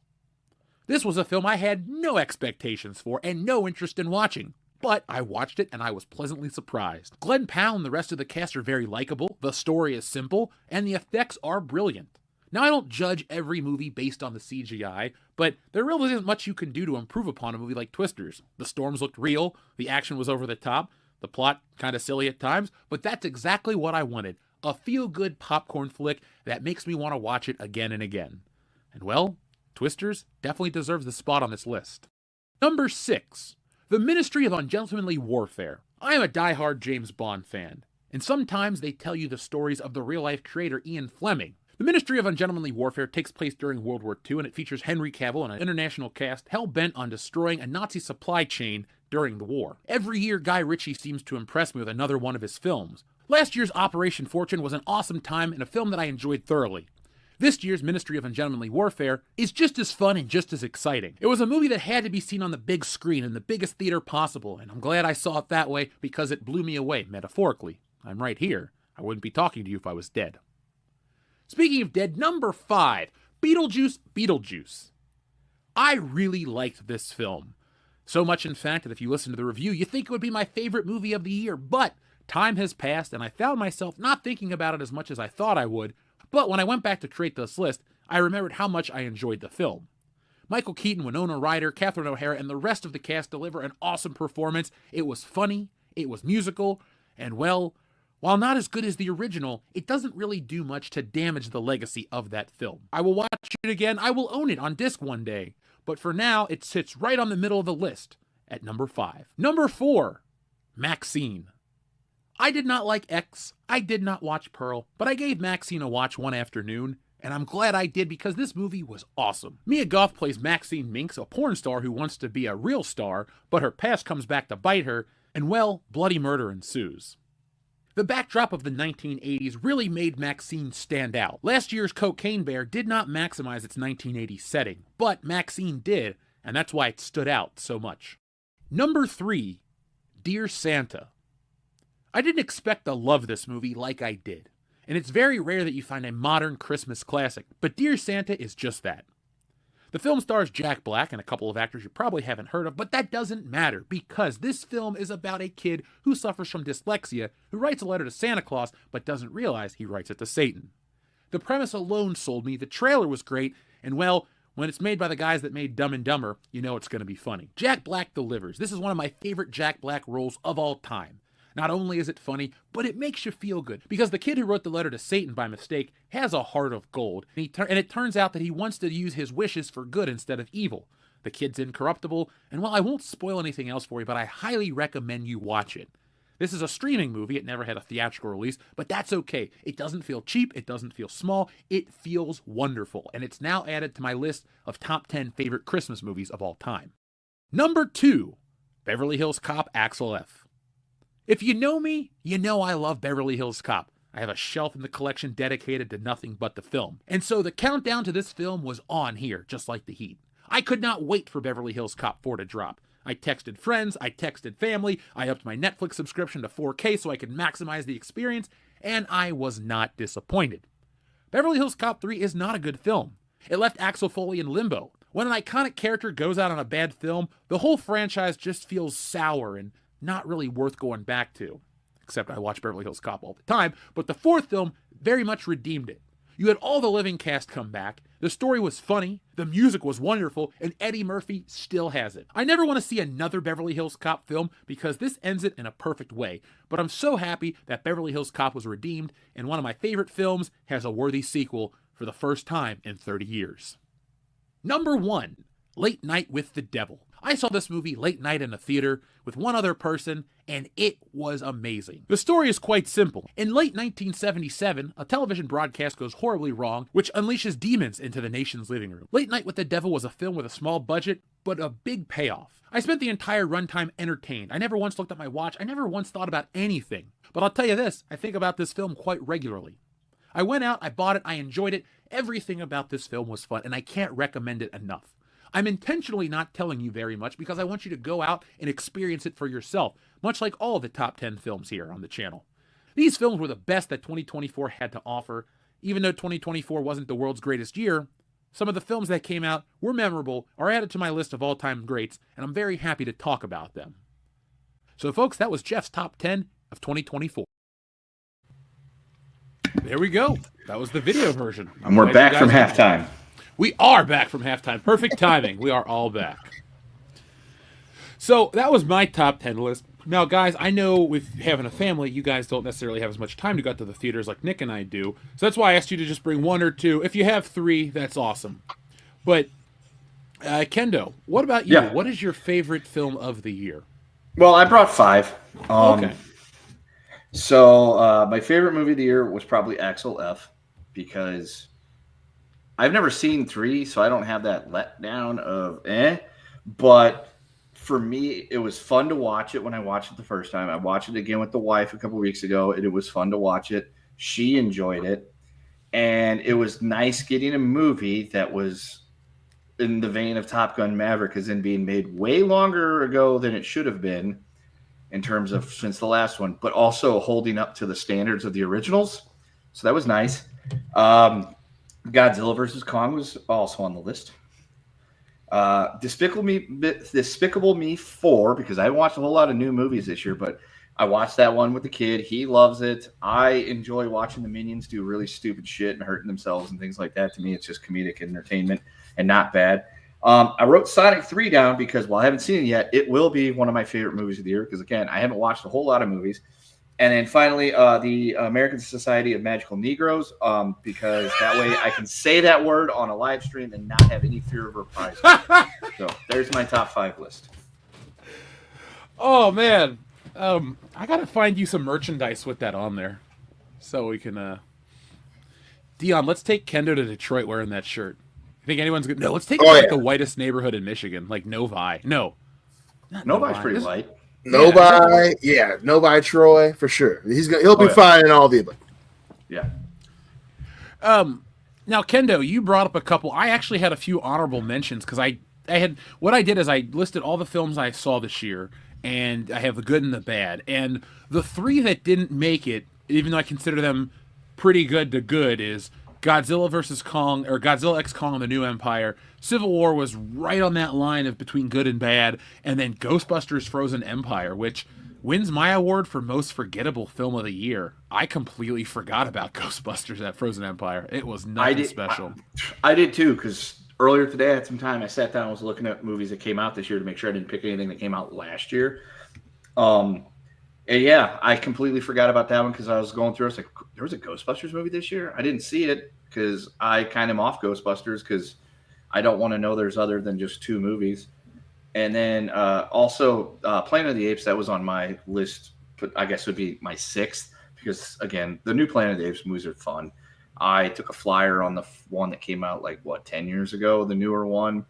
This was a film I had no expectations for and no interest in watching. But I watched it and I was pleasantly surprised. Glenn Powell and the rest of the cast are very likable, the story is simple, and the effects are brilliant. Now, I don't judge every movie based on the CGI, but there really isn't much you can do to improve upon a movie like Twisters. The storms looked real, the action was over the top, the plot kind of silly at times, but that's exactly what I wanted. A feel-good popcorn flick that makes me want to watch it again and again. And well, Twisters definitely deserves the spot on this list. Number 6. The Ministry of Ungentlemanly Warfare. I am a die-hard James Bond fan, and sometimes they tell you the stories of the real-life creator Ian Fleming. The Ministry of Ungentlemanly Warfare takes place during World War II, and it features Henry Cavill and an international cast hell-bent on destroying a Nazi supply chain during the war. Every year, Guy Ritchie seems to impress me with another one of his films. Last year's Operation Fortune was an awesome time and a film that I enjoyed thoroughly. This year's Ministry of Ungentlemanly Warfare is just as fun and just as exciting. It was a movie that had to be seen on the big screen in the biggest theater possible, and I'm glad I saw it that way because it blew me away, metaphorically. I'm right here. I wouldn't be talking to you if I was dead. Speaking of dead, number 5, Beetlejuice. I really liked this film. So much, in fact, that if you listen to the review, you think it would be my favorite movie of the year, but time has passed and I found myself not thinking about it as much as I thought I would. But when I went back to create this list, I remembered how much I enjoyed the film. Michael Keaton, Winona Ryder, Catherine O'Hara, and the rest of the cast deliver an awesome performance. It was funny, it was musical, and well, while not as good as the original, it doesn't really do much to damage the legacy of that film. I will watch it again, I will own it on disc one day, but for now, it sits right on the middle of the list at number 5. Number 4, Maxine. I did not like X, I did not watch Pearl, but I gave Maxine a watch one afternoon, and I'm glad I did because this movie was awesome. Mia Goth plays Maxine Minks, a porn star who wants to be a real star, but her past comes back to bite her, and well, bloody murder ensues. The backdrop of the 1980s really made Maxine stand out. Last year's Cocaine Bear did not maximize its 1980s setting, but Maxine did, and that's why it stood out so much. Number 3, Dear Santa. I didn't expect to love this movie like I did, and it's very rare that you find a modern Christmas classic, but Dear Santa is just that. The film stars Jack Black and a couple of actors you probably haven't heard of, but that doesn't matter because this film is about a kid who suffers from dyslexia who writes a letter to Santa Claus but doesn't realize he writes it to Satan. The premise alone sold me, the trailer was great, and well, when it's made by the guys that made Dumb and Dumber, you know it's going to be funny. Jack Black delivers. This is one of my favorite Jack Black roles of all time. Not only is it funny, but it makes you feel good, because the kid who wrote the letter to Satan by mistake has a heart of gold, and it turns out that he wants to use his wishes for good instead of evil. The kid's incorruptible, and well, I won't spoil anything else for you, but I highly recommend you watch it. This is a streaming movie, it never had a theatrical release, but that's okay. It doesn't feel cheap, it doesn't feel small, it feels wonderful, and it's now added to my list of top 10 favorite Christmas movies of all time. Number 2, Beverly Hills Cop Axel F. If you know me, you know I love Beverly Hills Cop. I have a shelf in the collection dedicated to nothing but the film. And so the countdown to this film was on here, just like the heat. I could not wait for Beverly Hills Cop 4 to drop. I texted friends, I texted family, I upped my Netflix subscription to 4K so I could maximize the experience, and I was not disappointed. Beverly Hills Cop 3 is not a good film. It left Axel Foley in limbo. When an iconic character goes out on a bad film, the whole franchise just feels sour and not really worth going back to. Except I watch Beverly Hills Cop all the time, but the 4th film very much redeemed it. You had all the living cast come back, the story was funny, the music was wonderful, and Eddie Murphy still has it. I never want to see another Beverly Hills Cop film because this ends it in a perfect way, but I'm so happy that Beverly Hills Cop was redeemed, and one of my favorite films has a worthy sequel for the first time in 30 years. Number 1, Late Night with the Devil. I saw this movie late night in a theater with one other person, and it was amazing. The story is quite simple. In late 1977, a television broadcast goes horribly wrong, which unleashes demons into the nation's living room. Late Night with the Devil was a film with a small budget, but a big payoff. I spent the entire runtime entertained. I never once looked at my watch. I never once thought about anything. But I'll tell you this, I think about this film quite regularly. I went out, I bought it, I enjoyed it. Everything about this film was fun, and I can't recommend it enough. I'm intentionally not telling you very much because I want you to go out and experience it for yourself, much like all the top 10 films here on the channel. These films were the best that 2024 had to offer. Even though 2024 wasn't the world's greatest year, some of the films that came out were memorable, are added to my list of all-time greats, and I'm very happy to talk about them. So folks, that was Jeff's top 10 of 2024. There we go. That was the video version. And we're back from halftime. We are back from halftime. Perfect timing. We are all back. So that was my top 10 list. Now, guys, I know with having a family, you guys don't necessarily have as much time to go out to the theaters like Nick and I do. So that's why I asked you to just bring 1 or 2. If you have 3, that's awesome. But, Kendo, what about you? Yeah. What is your favorite film of the year? Well, I brought 5. Okay. So my favorite movie of the year was probably Axel F, because I've never seen 3, so I don't have that letdown of But for me, it was fun to watch it when I watched it the first time. I watched it again with the wife a couple weeks ago, and it was fun to watch it. She enjoyed it, and it was nice getting a movie that was in the vein of Top Gun Maverick, as in being made way longer ago than it should have been in terms of since the last one, but also holding up to the standards of the originals. So that was nice. Godzilla versus Kong was also on the list. Despicable Me 4, because I watched a whole lot of new movies this year, but I watched that one with the kid. He loves it. I enjoy watching the Minions do really stupid shit and hurting themselves and things like that. To me, it's just comedic entertainment and not bad. I wrote Sonic 3 down because while I haven't seen it yet, it will be one of my favorite movies of the year because, again, I haven't watched a whole lot of movies. And then finally, the American Society of Magical Negroes, because that way I can say that word on a live stream and not have any fear of reprisal. So there's my top 5 list. Oh man, I gotta find you some merchandise with that on there, so we can. Dion, let's take Kendo to Detroit wearing that shirt. You think anyone's gonna? No, let's take the whitest neighborhood in Michigan, like Novi. No, not Novi's pretty light. Novi Troy for sure. He'll be fine in all the above. Yeah. Now Kendo, you brought up a couple. I actually had a few honorable mentions because I had what I did is I listed all the films I saw this year, and I have the good and the bad. And the 3 that didn't make it, even though I consider them pretty good to good, is Godzilla versus Kong, or Godzilla X Kong and the New Empire. Civil War was right on that line of between good and bad, and then Ghostbusters Frozen Empire, which wins my award for most forgettable film of the year. I completely forgot about Ghostbusters at Frozen Empire. It was nothing special. I did too, because earlier today I had some time. I sat down and was looking at movies that came out this year to make sure I didn't pick anything that came out last year. And yeah, I completely forgot about that one because I was going through. I was like, there was a Ghostbusters movie this year? I didn't see it because I kind of am off Ghostbusters because I don't want to know there's other than just 2 movies. And then also Planet of the Apes, that was on my list, but I guess would be my 6th because, again, the new Planet of the Apes movies are fun. I took a flyer on the one that came out 10 years ago, the newer one,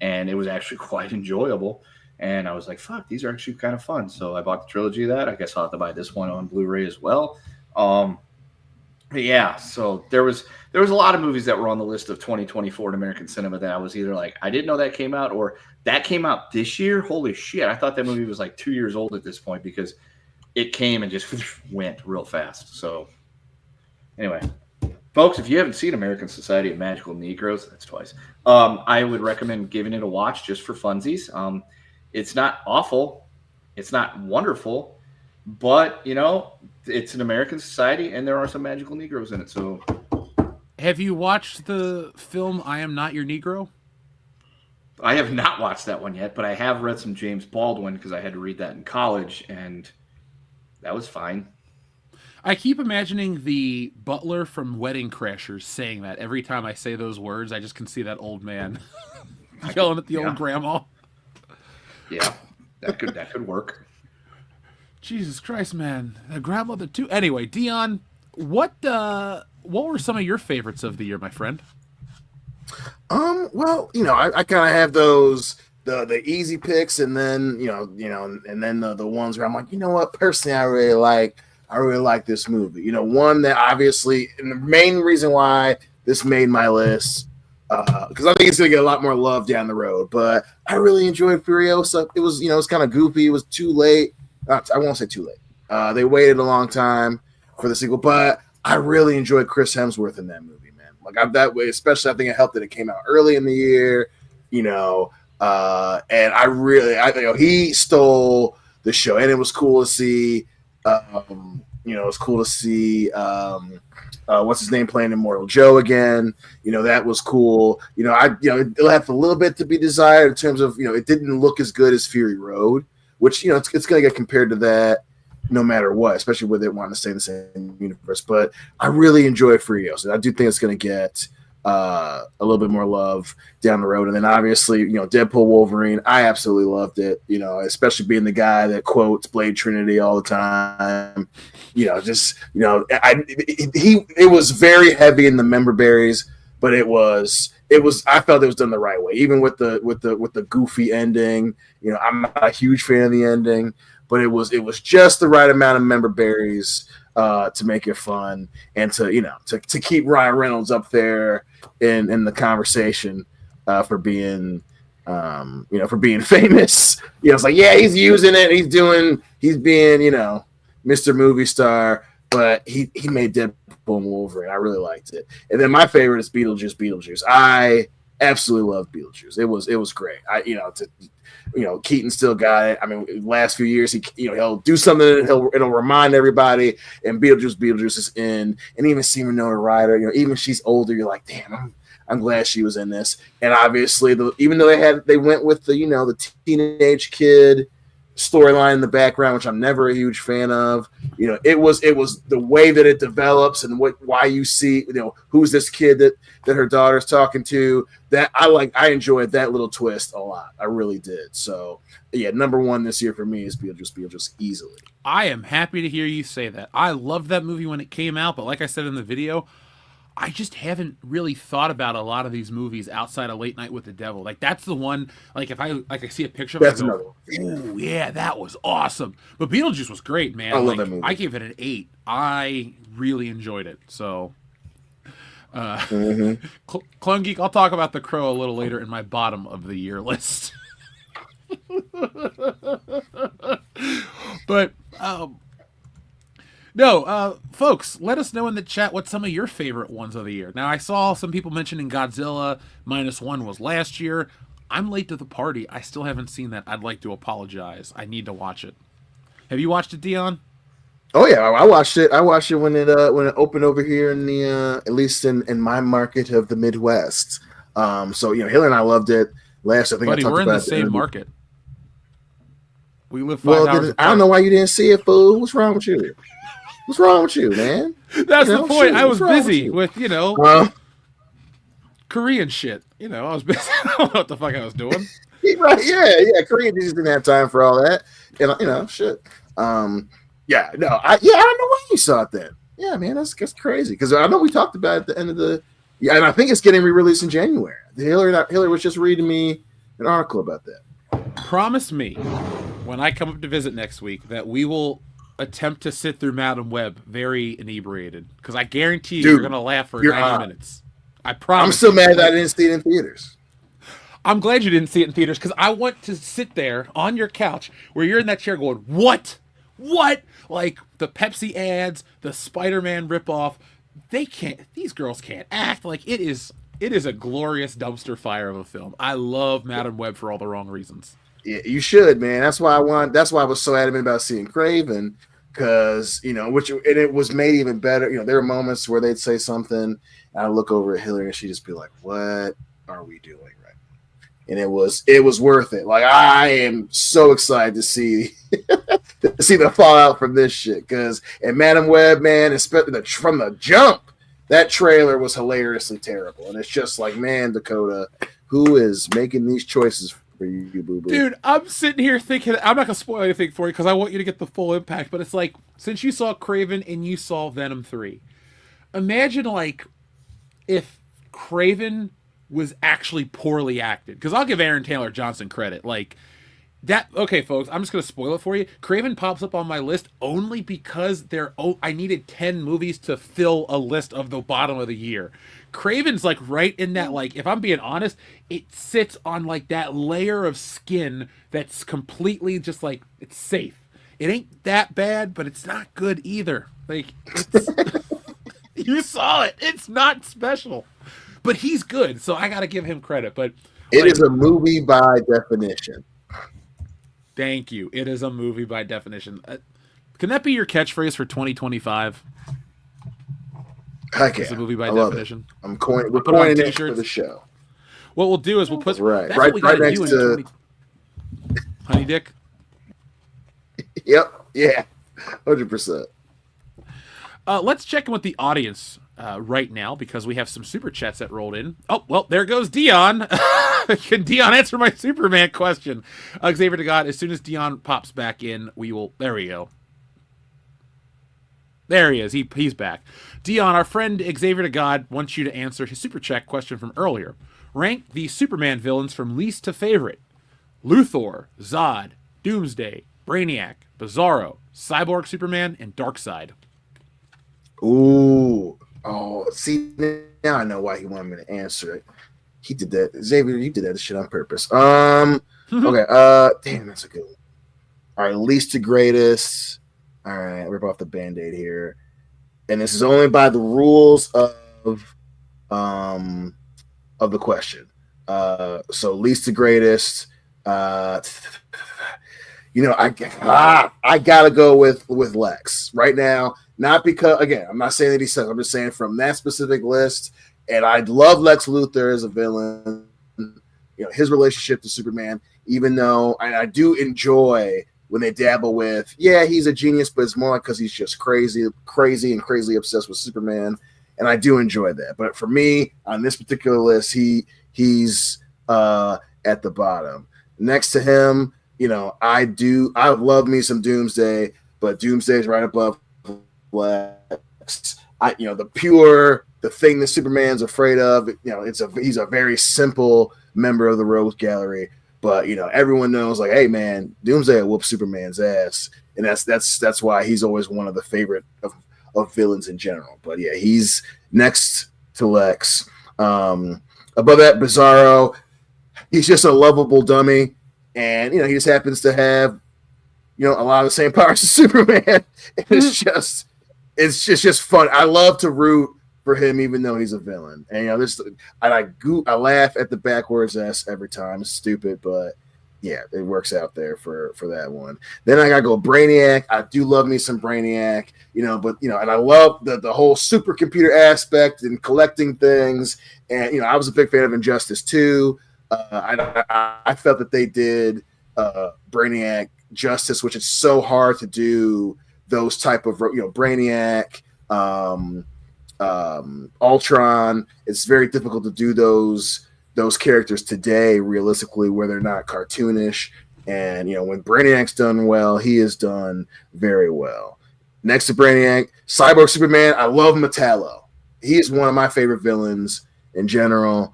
and it was actually quite enjoyable. And I was like, fuck, these are actually kind of fun. So I bought the trilogy of that. I guess I'll have to buy this one on Blu-ray as well. But yeah, so there was a lot of movies that were on the list of 2024 in American cinema that I was either like, I didn't know that came out, or that came out this year. Holy shit. I thought that movie was 2 years old at this point because it came and just went real fast. So anyway, folks, if you haven't seen American Society of Magical Negroes, that's twice. I would recommend giving it a watch just for funsies. It's not awful. It's not wonderful, but it's an American society and there are some magical Negroes in it. So have you watched the film I Am Not Your Negro? I have not watched that one yet, but I have read some James Baldwin because I had to read that in college, and that was fine. I keep imagining the butler from Wedding Crashers saying that every time I say those words. I just can see that old man yelling at the old grandma. Yeah, that could work. Jesus Christ, man. A grandmother too. Anyway, Dion, what were some of your favorites of the year, my friend? Well, I kind of have those the easy picks, and then and then the ones where I'm like, what, personally, I really like this movie. One that obviously, and the main reason why this made my list, because I think it's gonna get a lot more love down the road. But I really enjoyed Furiosa. It was, it's kind of goofy. It was too late. I won't say too late. They waited a long time for the sequel, but I really enjoyed Chris Hemsworth in that movie, man. I'm that way, especially I think it helped that it came out early in the year, and he stole the show, and it was cool to see. It was cool to see what's his name playing Immortal Joe again. That was cool. It left a little bit to be desired in terms of it didn't look as good as Fury Road, which it's going to get compared to that no matter what, especially with it wanting to stay in the same universe. But I really enjoy Furiosa. I do think it's going to get a little bit more love down the road. And then obviously, Deadpool Wolverine, I absolutely loved it, especially being the guy that quotes Blade Trinity all the time. It was very heavy in the member berries, but it was I felt it was done the right way, even with the goofy ending. You know, I'm not a huge fan of the ending, but it was just the right amount of member berries to make it fun and to keep Ryan Reynolds up there in the conversation for being for being famous. You know, it's like, yeah, he's using it, he's being Mr. Movie Star, but he made Deadpool and Wolverine. I really liked it. And then my favorite is Beetlejuice. I absolutely love Beetlejuice. It was great. Keaton still got it. I mean, last few years he'll do something and it'll remind everybody. And Beetlejuice is in, and even seeing Winona Ryder, even she's older, you're like, damn, I'm glad she was in this. And obviously, even though they went with the teenage kid storyline in the background, which I'm never a huge fan of. It was the way that it develops and why you see who's this kid that her daughter's talking to. That I enjoyed that little twist a lot. I really did. So yeah, number one this year for me is Beetlejuice easily. I am happy to hear you say that. I loved that movie when it came out, but like I said in the video, I just haven't really thought about a lot of these movies outside of Late Night with the Devil. Like, that's the one, like, if I see a picture of it, I go, ooh, yeah, that was awesome. But Beetlejuice was great, man. I love that movie. I gave it an 8. I really enjoyed it. So, Clone Geek, I'll talk about The Crow a little later in my bottom of the year list. But, no, folks, let us know in the chat what some of your favorite ones of the year. Now, I saw some people mentioning Godzilla -1 was last year. I'm late to the party. I still haven't seen that. I'd like to apologize. I need to watch it. Have you watched it, Dion? Oh yeah, I watched it. I watched it when it opened over here in the at least in my market of the Midwest. So Hillary and I loved it last. I think Buddy, I talked we're in about the same market. We live 5 Well, hours I apart. don't know why you didn't see it, fool. What's wrong with you? What's wrong with you, man? That's the point. I was what's wrong busy with Korean shit. I was busy. I don't know what the fuck I was doing. Right? Yeah. Korean just didn't have time for all that, and shit. Yeah, no, I don't know why you saw it then. Yeah, man, that's crazy because I know we talked about it at the end of the and I think it's getting re-released in January. Hillary was just reading me an article about that. Promise me when I come up to visit next week that we will attempt to sit through Madam Web very inebriated because I guarantee you're gonna laugh for 90 minutes. I promise. I'm still mad that I didn't see it in theaters. I'm glad you didn't see it in theaters because I want to sit there on your couch where you're in that chair going, what? Like the Pepsi ads, the Spider-Man ripoff. These girls can't act. Like it is a glorious dumpster fire of a film. I love Madam Web for all the wrong reasons. Yeah, you should, man. That's why I was so adamant about seeing Craven, because it was made even better. There were moments where they'd say something, and I look over at Hillary, and she'd just be like, "What are we doing right now?" And it was worth it. Like I am so excited to see the fallout from this shit. And Madam Web, man, especially from the jump, that trailer was hilariously terrible, and it's just like, man, Dakota, who is making these choices for you, boo-boo? Dude, I'm sitting here thinking, I'm not going to spoil anything for you because I want you to get the full impact, but it's like, since you saw Craven and you saw Venom 3, imagine, like, if Craven was actually poorly acted. Because I'll give Aaron Taylor Johnson credit. Like, that, okay, folks, I'm just going to spoil it for you. Craven pops up on my list only because I needed 10 movies to fill a list of the bottom of the year. Craven's like right in that, like, if I'm being honest, it sits on like that layer of skin that's completely just like, it's safe. It ain't that bad, but it's not good either. Like, it's, you saw it. It's not special, but he's good. So I got to give him credit, but it is a movie by definition. Thank you. It is a movie by definition. Can that be your catchphrase for 2025? Heck yeah. It's a movie by definition. We're coining it for the show. What we'll do is we'll put right what we right gotta next do to Honey Dick. Yep. Yeah. 100%. Let's check in with the audience right now because we have some super chats that rolled in. Oh, well, there goes Dion. Can Dion answer my Superman question? Xavier to God, as soon as Dion pops back in, we will. There we go. There he is. He's back. Dion, our friend Xavier to God wants you to answer his super chat question from earlier. Rank the Superman villains from least to favorite. Luthor, Zod, Doomsday, Brainiac, Bizarro, Cyborg Superman, and Darkseid. Ooh. Oh, see, now I know why he wanted me to answer it. He did that. Xavier, you did that shit on purpose. Okay. Damn, that's a good one. All right, least to greatest. All right, rip off the Band-Aid here. And this is only by the rules of the question. So least to greatest. I gotta go with Lex right now. Not because, again, I'm not saying that he sucks. I'm just saying from that specific list. And I love Lex Luthor as a villain. His relationship to Superman. Even though I do enjoy when they dabble with, he's a genius, but it's more like because he's just crazy obsessed with Superman, and I do enjoy that. But for me, on this particular list, he's at the bottom. Next to him, I love me some Doomsday, but Doomsday's right above Lex. The thing that Superman's afraid of, he's a very simple member of the Rogues Gallery. But everyone knows, like, hey man, Doomsday will whoop Superman's ass, and that's why he's always one of the favorite of villains in general. But yeah, he's next to Lex. Above that, Bizarro. He's just a lovable dummy, and he just happens to have a lot of the same powers as Superman. It's just fun. I love to root for him, even though he's a villain. And I laugh at the backwards S every time. It's stupid, but yeah, it works out there for that one. Then I gotta go Brainiac. I do love me some Brainiac, but and I love the whole supercomputer aspect and collecting things. And I was a big fan of Injustice 2. I felt that they did Brainiac justice, which is so hard to do. Those type of Brainiac. Ultron, it's very difficult to do those characters today realistically where they're not cartoonish, and when Brainiac's done well, he is done very well. Next to Brainiac, Cyborg Superman, I love Metallo. He is one of my favorite villains in general.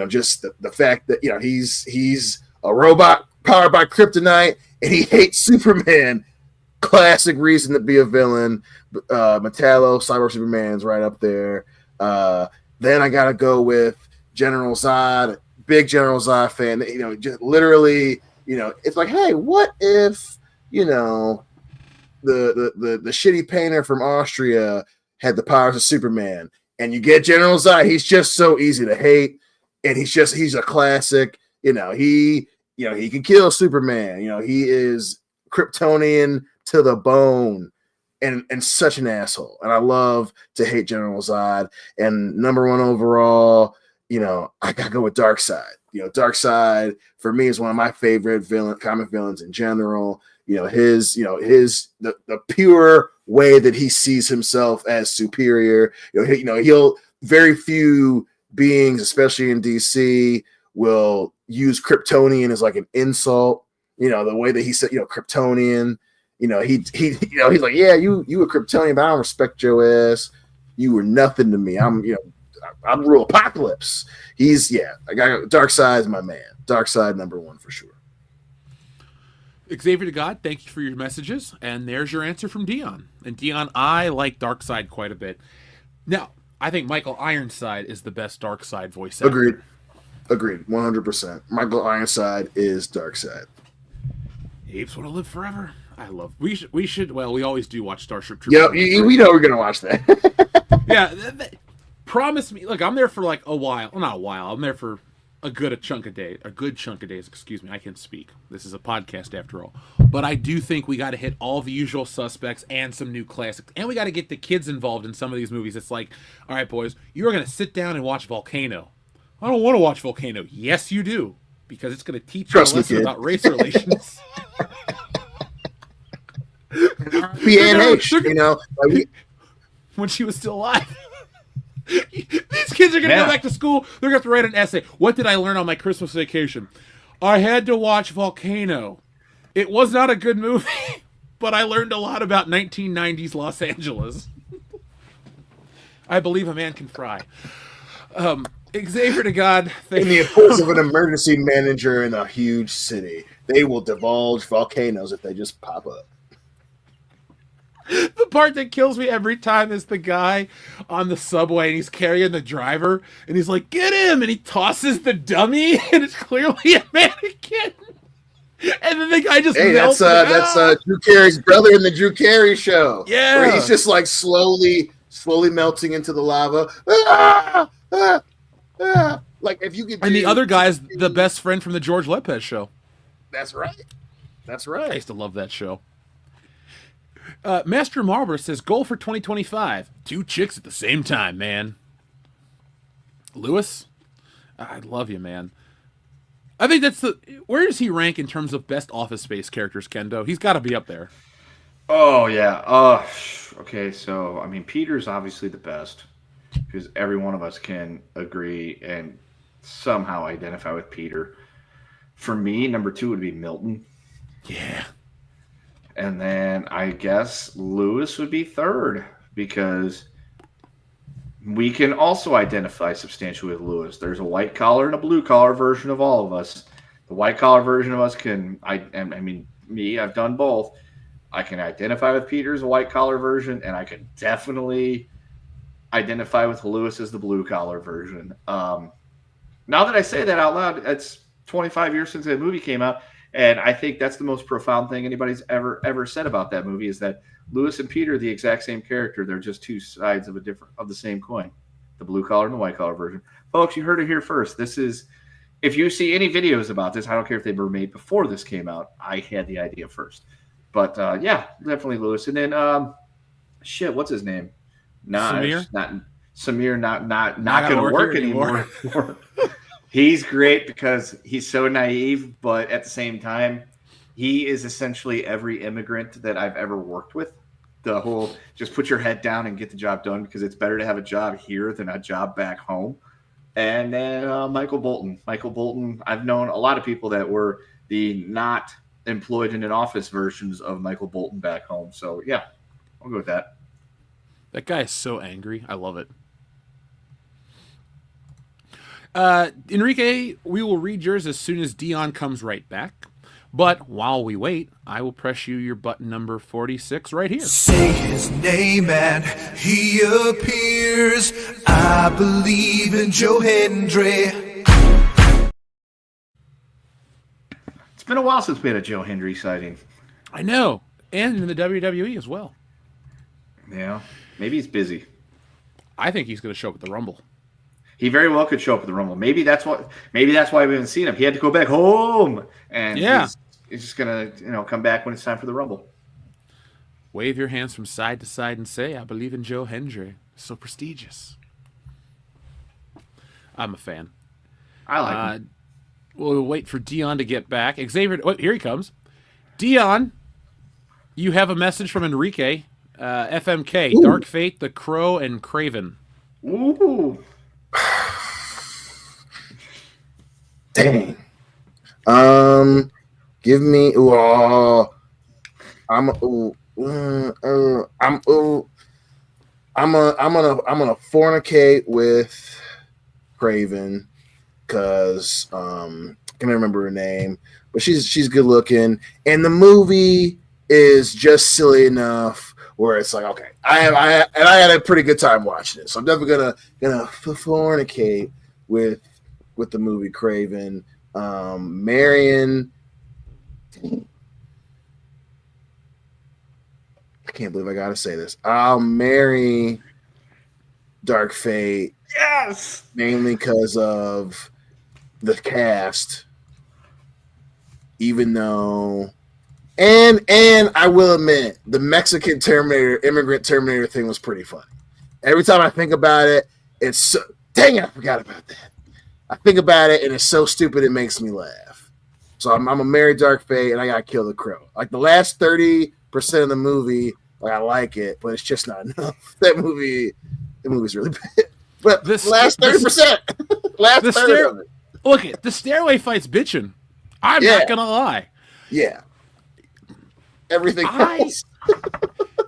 Just the fact that he's a robot powered by kryptonite and he hates Superman. Classic reason to be a villain. Metallo, Cyborg Superman's right up there. Then I gotta go with General Zod. Big General Zod fan. Just literally, it's like, hey, what if the shitty painter from Austria had the powers of Superman, and you get General Zod. He's just so easy to hate, and he's a classic. He can kill Superman. He is Kryptonian to the bone, and such an asshole. And I love to hate General Zod. And number one overall, I gotta go with Darkseid. Darkseid for me is one of my favorite comic villains in general. The pure way that he sees himself as superior. He'll very few beings, especially in DC, will use Kryptonian as like an insult. The way that he said, Kryptonian. He's like, yeah, you a Kryptonian, but I don't respect your ass. You were nothing to me. I'm real apocalypse. I got Darkseid's my man. Darkseid number one for sure. Xavier to God, thank you for your messages. And there's your answer from Dion. And Dion, I like Darkseid quite a bit. Now, I think Michael Ironside is the best Darkseid voice actor. Agreed. 100%. Michael Ironside is Darkseid. Apes want to live forever. I love. We should. Well, we always do watch Starship Troopers. Yeah, we know we're gonna watch that. Yeah, promise me. Look, I'm there for like a while. Well, not a while. I'm there for a good chunk of days. Excuse me. I can speak. This is a podcast after all. But I do think we got to hit all the usual suspects and some new classics, and we got to get the kids involved in some of these movies. It's like, all right, boys, you're gonna sit down and watch Volcano. I don't want to watch Volcano. Yes, you do, because it's gonna teach you a lesson about race relations. When she was still alive. These kids are going to go back to school. They're going to have to write an essay. What did I learn on my Christmas vacation? I had to watch Volcano. It was not a good movie. but I learned a lot about 1990s Los Angeles. I believe a man can fry. Xavier to God. In the course of an emergency manager in a huge city, they will divulge volcanoes if they just pop up. The part that kills me every time is the guy on the subway and he's carrying the driver and he's like, "Get him!" and he tosses the dummy and it's clearly a mannequin. And then the guy just melts. That's Drew Carey's brother in the Drew Carey show. Yeah, where he's just like slowly melting into the lava. Ah, ah, ah. Like if you could. And the other guy's the best friend from the George Lopez show. That's right. I used to love that show. Master Marlboro says, goal for 2025. 2 chicks at the same time, man. Lewis, I love you, man. I think that's where does he rank in terms of best Office Space characters, Kendo? He's got to be up there. Oh, yeah. Okay, so, I mean, Peter's obviously the best because every one of us can agree and somehow identify with Peter. For me, number 2 would be Milton. Yeah. And then I guess Lewis would be 3rd because we can also identify substantially with Lewis. There's a white collar and a blue collar version of all of us. The white collar version of us I've done both. I can identify with Peter as a white collar version, and I can definitely identify with Lewis as the blue collar version. Now that I say that out loud, it's 25 years since the movie came out. And I think that's the most profound thing anybody's ever said about that movie is that Lewis and Peter are the exact same character. They're just 2 sides of the same coin, the blue collar and the white collar version. Folks, you heard it here first. This is, if you see any videos about this, I don't care if they were made before this came out. I had the idea first, but yeah, definitely Lewis. And then what's his name? Samir. Samir. Not going to work anymore. He's great because he's so naive, but at the same time, he is essentially every immigrant that I've ever worked with. The whole just put your head down and get the job done because it's better to have a job here than a job back home. And then Michael Bolton. Michael Bolton, I've known a lot of people that were the not employed in an office versions of Michael Bolton back home. So, yeah, I'll go with that. That guy is so angry. I love it. Enrique, we will read yours as soon as Dion comes right back. But while we wait, I will press you your button number 46 right here. Say his name and he appears. I believe in Joe Hendry. It's been a while since we had a Joe Hendry sighting. I know. And in the WWE as well. Yeah. Maybe he's busy. I think he's going to show up at the Rumble. He very well could show up at the Rumble. Maybe that's why we haven't seen him. He had to go back home, and he's just gonna come back when it's time for the Rumble. Wave your hands from side to side and say, "I believe in Joe Hendry." So prestigious. I'm a fan. I like him. We'll wait for Dion to get back. Xavier, here he comes. Dion, you have a message from Enrique. FMK, Ooh. Dark Fate, The Crow, and Craven. Ooh. Dang. Give me. I'm gonna fornicate with Craven because I can't remember her name, but she's good looking, and the movie is just silly enough where it's like, okay, I had a pretty good time watching it, so I'm definitely gonna fornicate with the movie Craven. Marion, I can't believe I gotta say this. I'll marry Dark Fate. Yes, mainly because of the cast, even though. And I will admit, the Mexican Terminator, immigrant Terminator thing was pretty funny. Every time I think about it, it's so, dang it, I forgot about that. I think about it, and it's so stupid it makes me laugh. So I'm a marry Dark Fate, and I gotta kill the Crow. Like the last 30% of the movie, like I like it, but it's just not enough. That movie's really bad. But last 30%, last third of it. Look, the stairway fight's bitching. I'm not gonna lie. Yeah. everything else.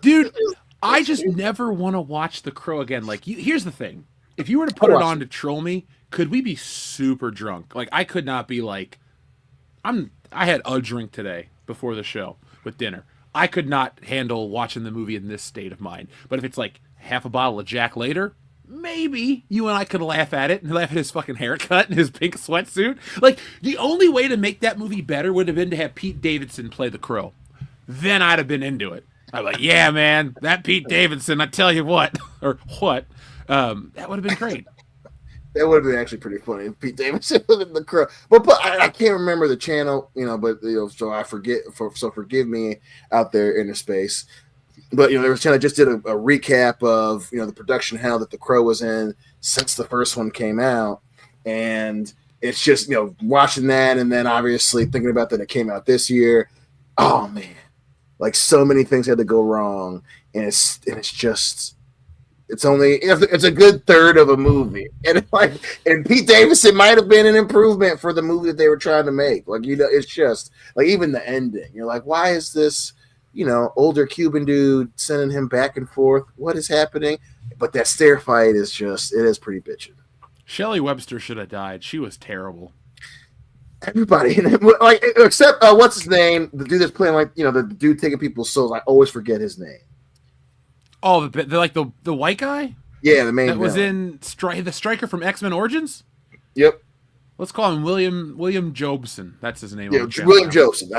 Dude, I just never want to watch The Crow again. Like, here's the thing: if you were to put I'll it watch on to troll me, could we be super drunk? Like, I could not be like, I had a drink today before the show with dinner. I could not handle watching the movie in this state of mind. But if it's like half a bottle of Jack later, maybe you and I could laugh at it and laugh at his fucking haircut and his pink sweatsuit. Like, the only way to make that movie better would have been to have Pete Davidson play the Crow. Then I'd have been into it. I'm like, yeah, man, that Pete Davidson, I tell you what, or what, that would have been great. That would have been actually pretty funny if Pete Davidson was in the Crow. But I can't remember the channel, but so I forget. So forgive me out there in the space. But there was a channel that just did a recap of the production hell that the Crow was in since the first one came out, and it's just watching that, and then obviously thinking about that it came out this year. Oh man, like so many things had to go wrong, and it's just. It's a good third of a movie, and Pete Davidson might have been an improvement for the movie that they were trying to make. Like it's just like even the ending. You're like, why is this older Cuban dude sending him back and forth? What is happening? But that stair fight is pretty bitchin'. Shelley Webster should have died. She was terrible. Everybody, like except what's his name? The dude that's playing the dude taking people's souls. I always forget his name. Oh, the white guy? Yeah, the main that was villain. in the striker from X-Men Origins? Yep. Let's call him William Jobson. That's his name. Yeah, William Jobson.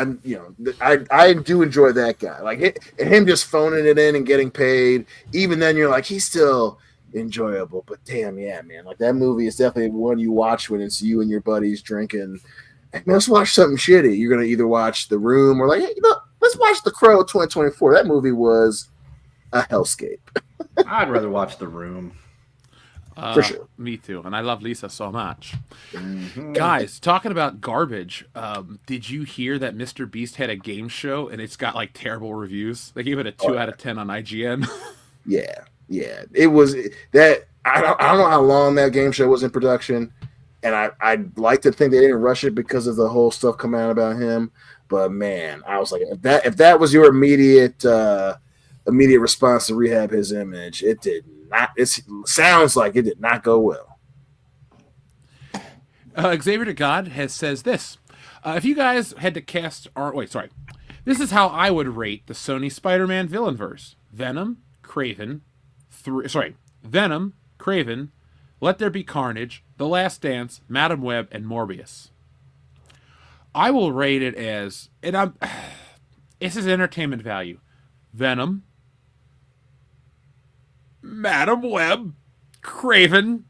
I do enjoy that guy. Like him just phoning it in and getting paid. Even then, you're like, he's still enjoyable. But damn, yeah, man. Like that movie is definitely one you watch when it's you and your buddies drinking. Hey, man, let's watch something shitty. You're gonna either watch The Room or like, hey, let's watch The Crow 2024. That movie was a hellscape. I'd rather watch The Room. For sure. Me too. And I love Lisa so much. Mm-hmm. Guys, talking about garbage, did you hear that Mr. Beast had a game show and it's got like terrible reviews? They gave it a 2 out of 10 on IGN. Yeah. It was that I don't know how long that game show was in production, and I'd like to think they didn't rush it because of the whole stuff coming out about him. But man, I was like, if that was your immediate response to rehab his image, it did not. It sounds like it did not go well. Xavier to God says this: if you guys had to cast, this is how I would rate the Sony Spider-Man villain verse: Venom, Craven, Let There Be Carnage, The Last Dance, Madam Web, and Morbius. I will rate it as, this is entertainment value: Venom, Madam Web, Craven,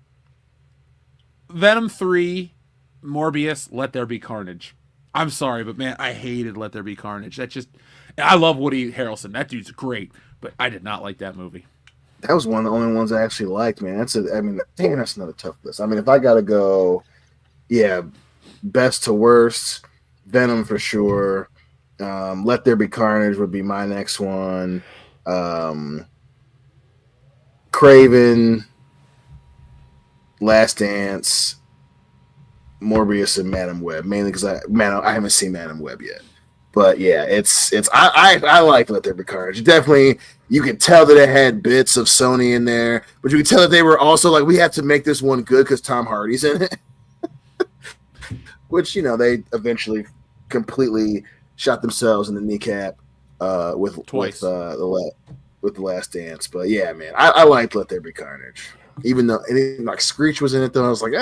Venom 3, Morbius, Let There Be Carnage. I'm sorry, but man, I hated Let There Be Carnage. I love Woody Harrelson. That dude's great, but I did not like that movie. That was one of the only ones I actually liked, man. That's another tough list. I mean, if I gotta go, best to worst, Venom for sure. Let There Be Carnage would be my next one. Craven, Last Dance, Morbius, and Madam Web. Mainly because I haven't seen Madam Web yet. But yeah, I like Let There Be Carnage. Definitely, you can tell that it had bits of Sony in there, but you can tell that they were also like, we have to make this one good because Tom Hardy's in it. Which they eventually completely shot themselves in the kneecap with The Last Dance. But yeah, man, I liked Let There Be Carnage. Even though like Screech was in it, though, I was like,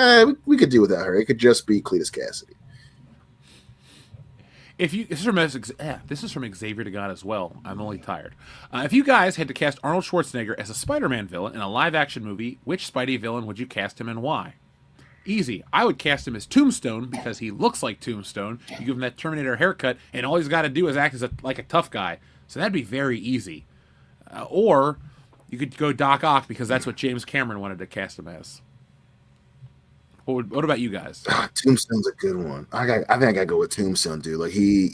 we could do without her. It could just be Cletus Cassidy. This is from Xavier to God as well. I'm only tired. If you guys had to cast Arnold Schwarzenegger as a Spider-Man villain in a live-action movie, which Spidey villain would you cast him and why? Easy. I would cast him as Tombstone because he looks like Tombstone. You give him that Terminator haircut, and all he's got to do is act as like a tough guy. So that'd be very easy. Or you could go Doc Ock because that's what James Cameron wanted to cast him as. What about you guys? Tombstone's a good one. I think I gotta go with Tombstone, dude. Like he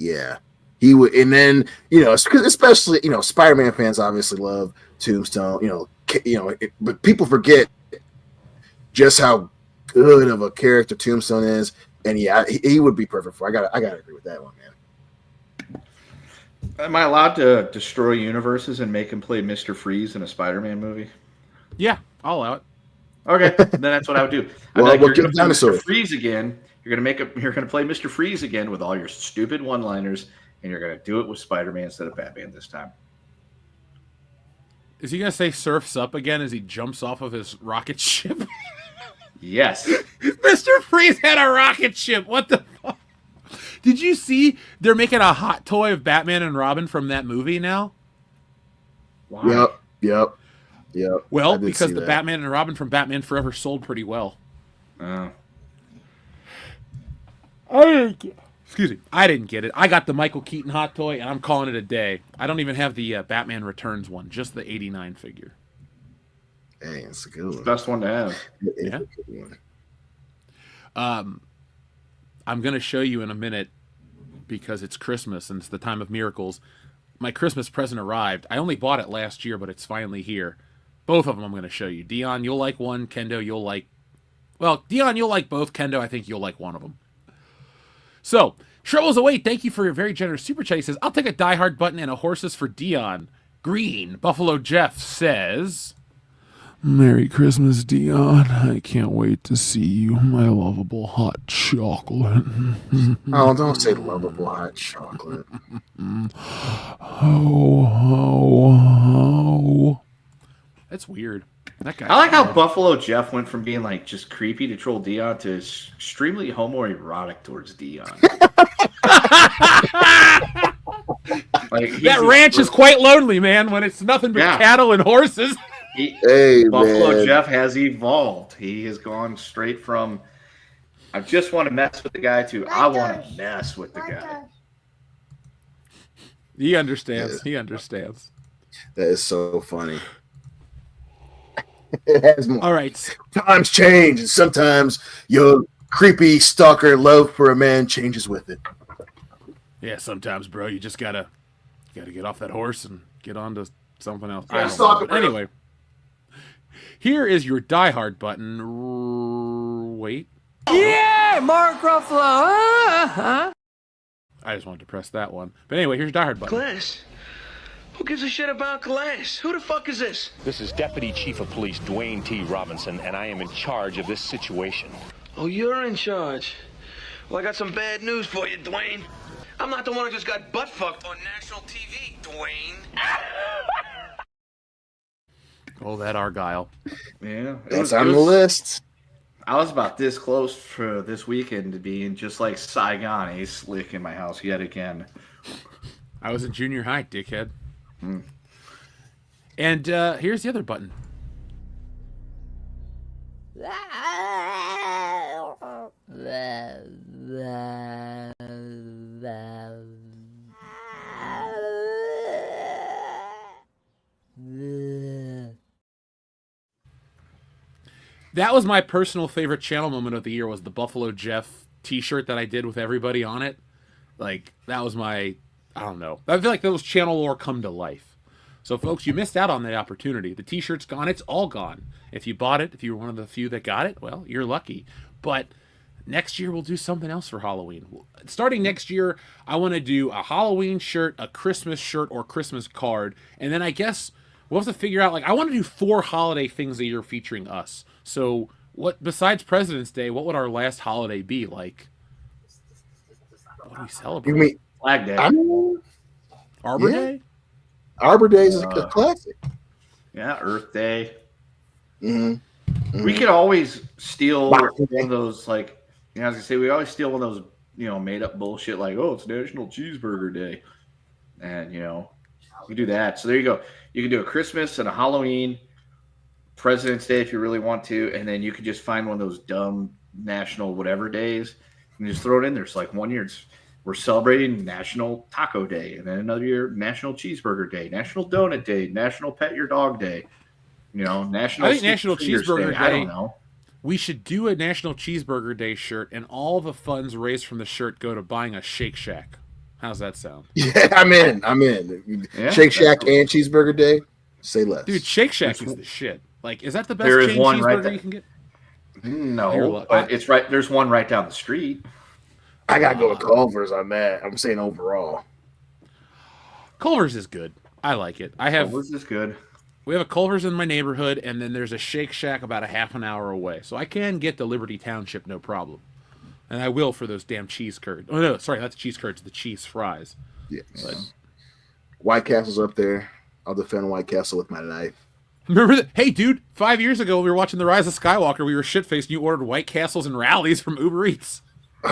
would, and then especially Spider-Man fans obviously love Tombstone. But people forget just how good of a character Tombstone is, and he would be perfect for. I gotta agree with that one, man. Am I allowed to destroy universes and make him play Mr. Freeze in a Spider-Man movie? Yeah, I'll allow it. Okay, then that's what I would do. I'd be Well, like, we'll you're going give to play Mr. dinosaurs. Freeze again. You're going to play Mr. Freeze again with all your stupid one-liners, and you're going to do it with Spider-Man instead of Batman this time. Is he gonna say "surfs up" again as he jumps off of his rocket ship? Yes. Mr. Freeze had a rocket ship. What the fuck? Did you see they're making a hot toy of Batman and Robin from that movie now? Why? Yep. Well, I did because see the that. Batman and Robin from Batman Forever sold pretty well. Oh. Excuse me. I didn't get it. I got the Michael Keaton hot toy, and I'm calling it a day. I don't even have the Batman Returns one, just the '89 figure. Hey, it's a good one. Best one to have. It's Yeah. a good one. I'm going to show you in a minute because it's Christmas and it's the time of miracles. My Christmas present arrived. I only bought it last year, but it's finally here. Both of them I'm going to show you. Dion, you'll like one. Kendo, you'll like... Well, Dion, you'll like both. Kendo, I think you'll like one of them. So, Troubles Await, thank you for your very generous super chat. He says, I'll take a Die Hard button and a horses for Dion. Green, Buffalo Jeff says... Merry Christmas, Dion. I can't wait to see you, my lovable hot chocolate. Oh, don't say lovable hot chocolate. Ho, ho, ho. That's weird. That guy. I like how Buffalo Jeff went from being like just creepy to troll Dion to extremely homoerotic towards Dion. That ranch is quite lonely, man, when it's nothing but cattle and horses. Buffalo man. Jeff has evolved. He has gone straight from I just want to mess with the guy to I want to mess with the guy. He understands. He understands. That is so funny. It has more. All right. Times change, and sometimes your creepy stalker love for a man changes with it. Yeah, sometimes, bro, you just gotta get off that horse and get on to something else. Yeah, I don't stalker, know. bro. Anyway, here is your Die Hard button. Wait. Yeah, Mark Ruffalo. I just wanted to press that one. But anyway, here's your Die Hard button. Glass? Who gives a shit about Glass? Who the fuck is this? This is Deputy Chief of Police Dwayne T. Robinson, and I am in charge of this situation. Oh, you're in charge. Well, I got some bad news for you, Dwayne. I'm not the one who just got butt fucked on national TV, Dwayne. Oh, that Argyle. Yeah, That's on the list. I was about this close for this weekend to being just like Saigon Ace Slick in my house yet again. I was in junior high, dickhead. And here's the other button. That was my personal favorite channel moment of the year, was the Buffalo Jeff t-shirt that I did with everybody on it. Like, that was my, I don't know. I feel like those channel lore come to life. So, folks, you missed out on that opportunity. The t-shirt's gone. It's all gone. If you bought it, if you were one of the few that got it, well, you're lucky. But next year, we'll do something else for Halloween. Starting next year, I want to do a Halloween shirt, a Christmas shirt, or Christmas card. And then I guess we'll have to figure out, like, I want to do 4 holiday things a year featuring us. So, what besides President's Day, what would our last holiday be? Like, what do we celebrate? You mean Flag Day. Arbor yeah. Day? Arbor Days is a classic. Yeah, Earth Day. Mm-hmm. We could always steal Boxing one of those, like, you know, I was gonna say, we always steal one of those, you know, made up bullshit like, oh, it's National Cheeseburger Day. And, you know, we do that. So there you go. You can do a Christmas and a Halloween, President's Day if you really want to, and then you could just find one of those dumb national whatever days and just throw it in there. So like one year we're celebrating National Taco Day, and then another year National Cheeseburger Day, National Donut Day, National Pet Your Dog Day, you know, National I think National Fingers Cheeseburger Day. I don't know. We should do a National Cheeseburger Day shirt, and all the funds raised from the shirt go to buying a Shake Shack. How's that sound? Yeah, I'm in. Yeah, Shake Shack cool. and Cheeseburger Day. Say less. Dude, Shake Shack is the shit. Like, is that the best There is chain one cheeseburger right there. you can get? No, but it's right. There's one right down the street. I gotta go with Culver's on that. I'm saying overall. Culver's is good. I like it. Culver's is good. We have a Culver's in my neighborhood, and then there's a Shake Shack about a half an hour away. So I can get to Liberty Township, no problem. And I will for those damn cheese curds. Oh, no, sorry, not the cheese curds, the cheese fries. Yes. But, White Castle's up there. I'll defend White Castle with my life. remember that? Hey, dude, 5 years ago when we were watching The Rise of Skywalker, we were shit-faced and you ordered White Castles and Rallies from Uber Eats.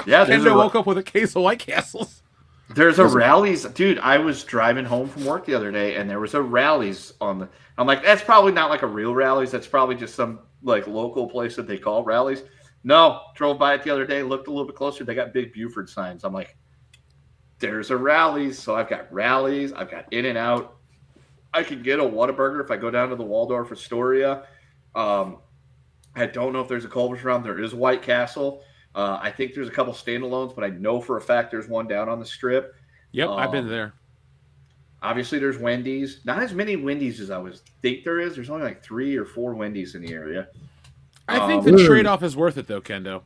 Yeah, Kendo woke up with a case of White Castles. There's a Rallies. Dude, I was driving home from work the other day, and there was a Rallies on the... I'm like, that's probably not like a real Rallies. That's probably just some like local place that they call Rallies. No, drove by it the other day, looked a little bit closer. They got big Buford signs. I'm like, there's a Rallies. So I've got Rallies. I've got In-N-Out. I can get a Whataburger if I go down to the Waldorf Astoria. I don't know if there's a Culver's around. There is White Castle. I think there's a couple standalones, but I know for a fact there's one down on the Strip. Yep, I've been there. Obviously, there's Wendy's. Not as many Wendy's as I was think there is. There's only like 3 or 4 Wendy's in the area. I think the trade-off is worth it, though, Kendo.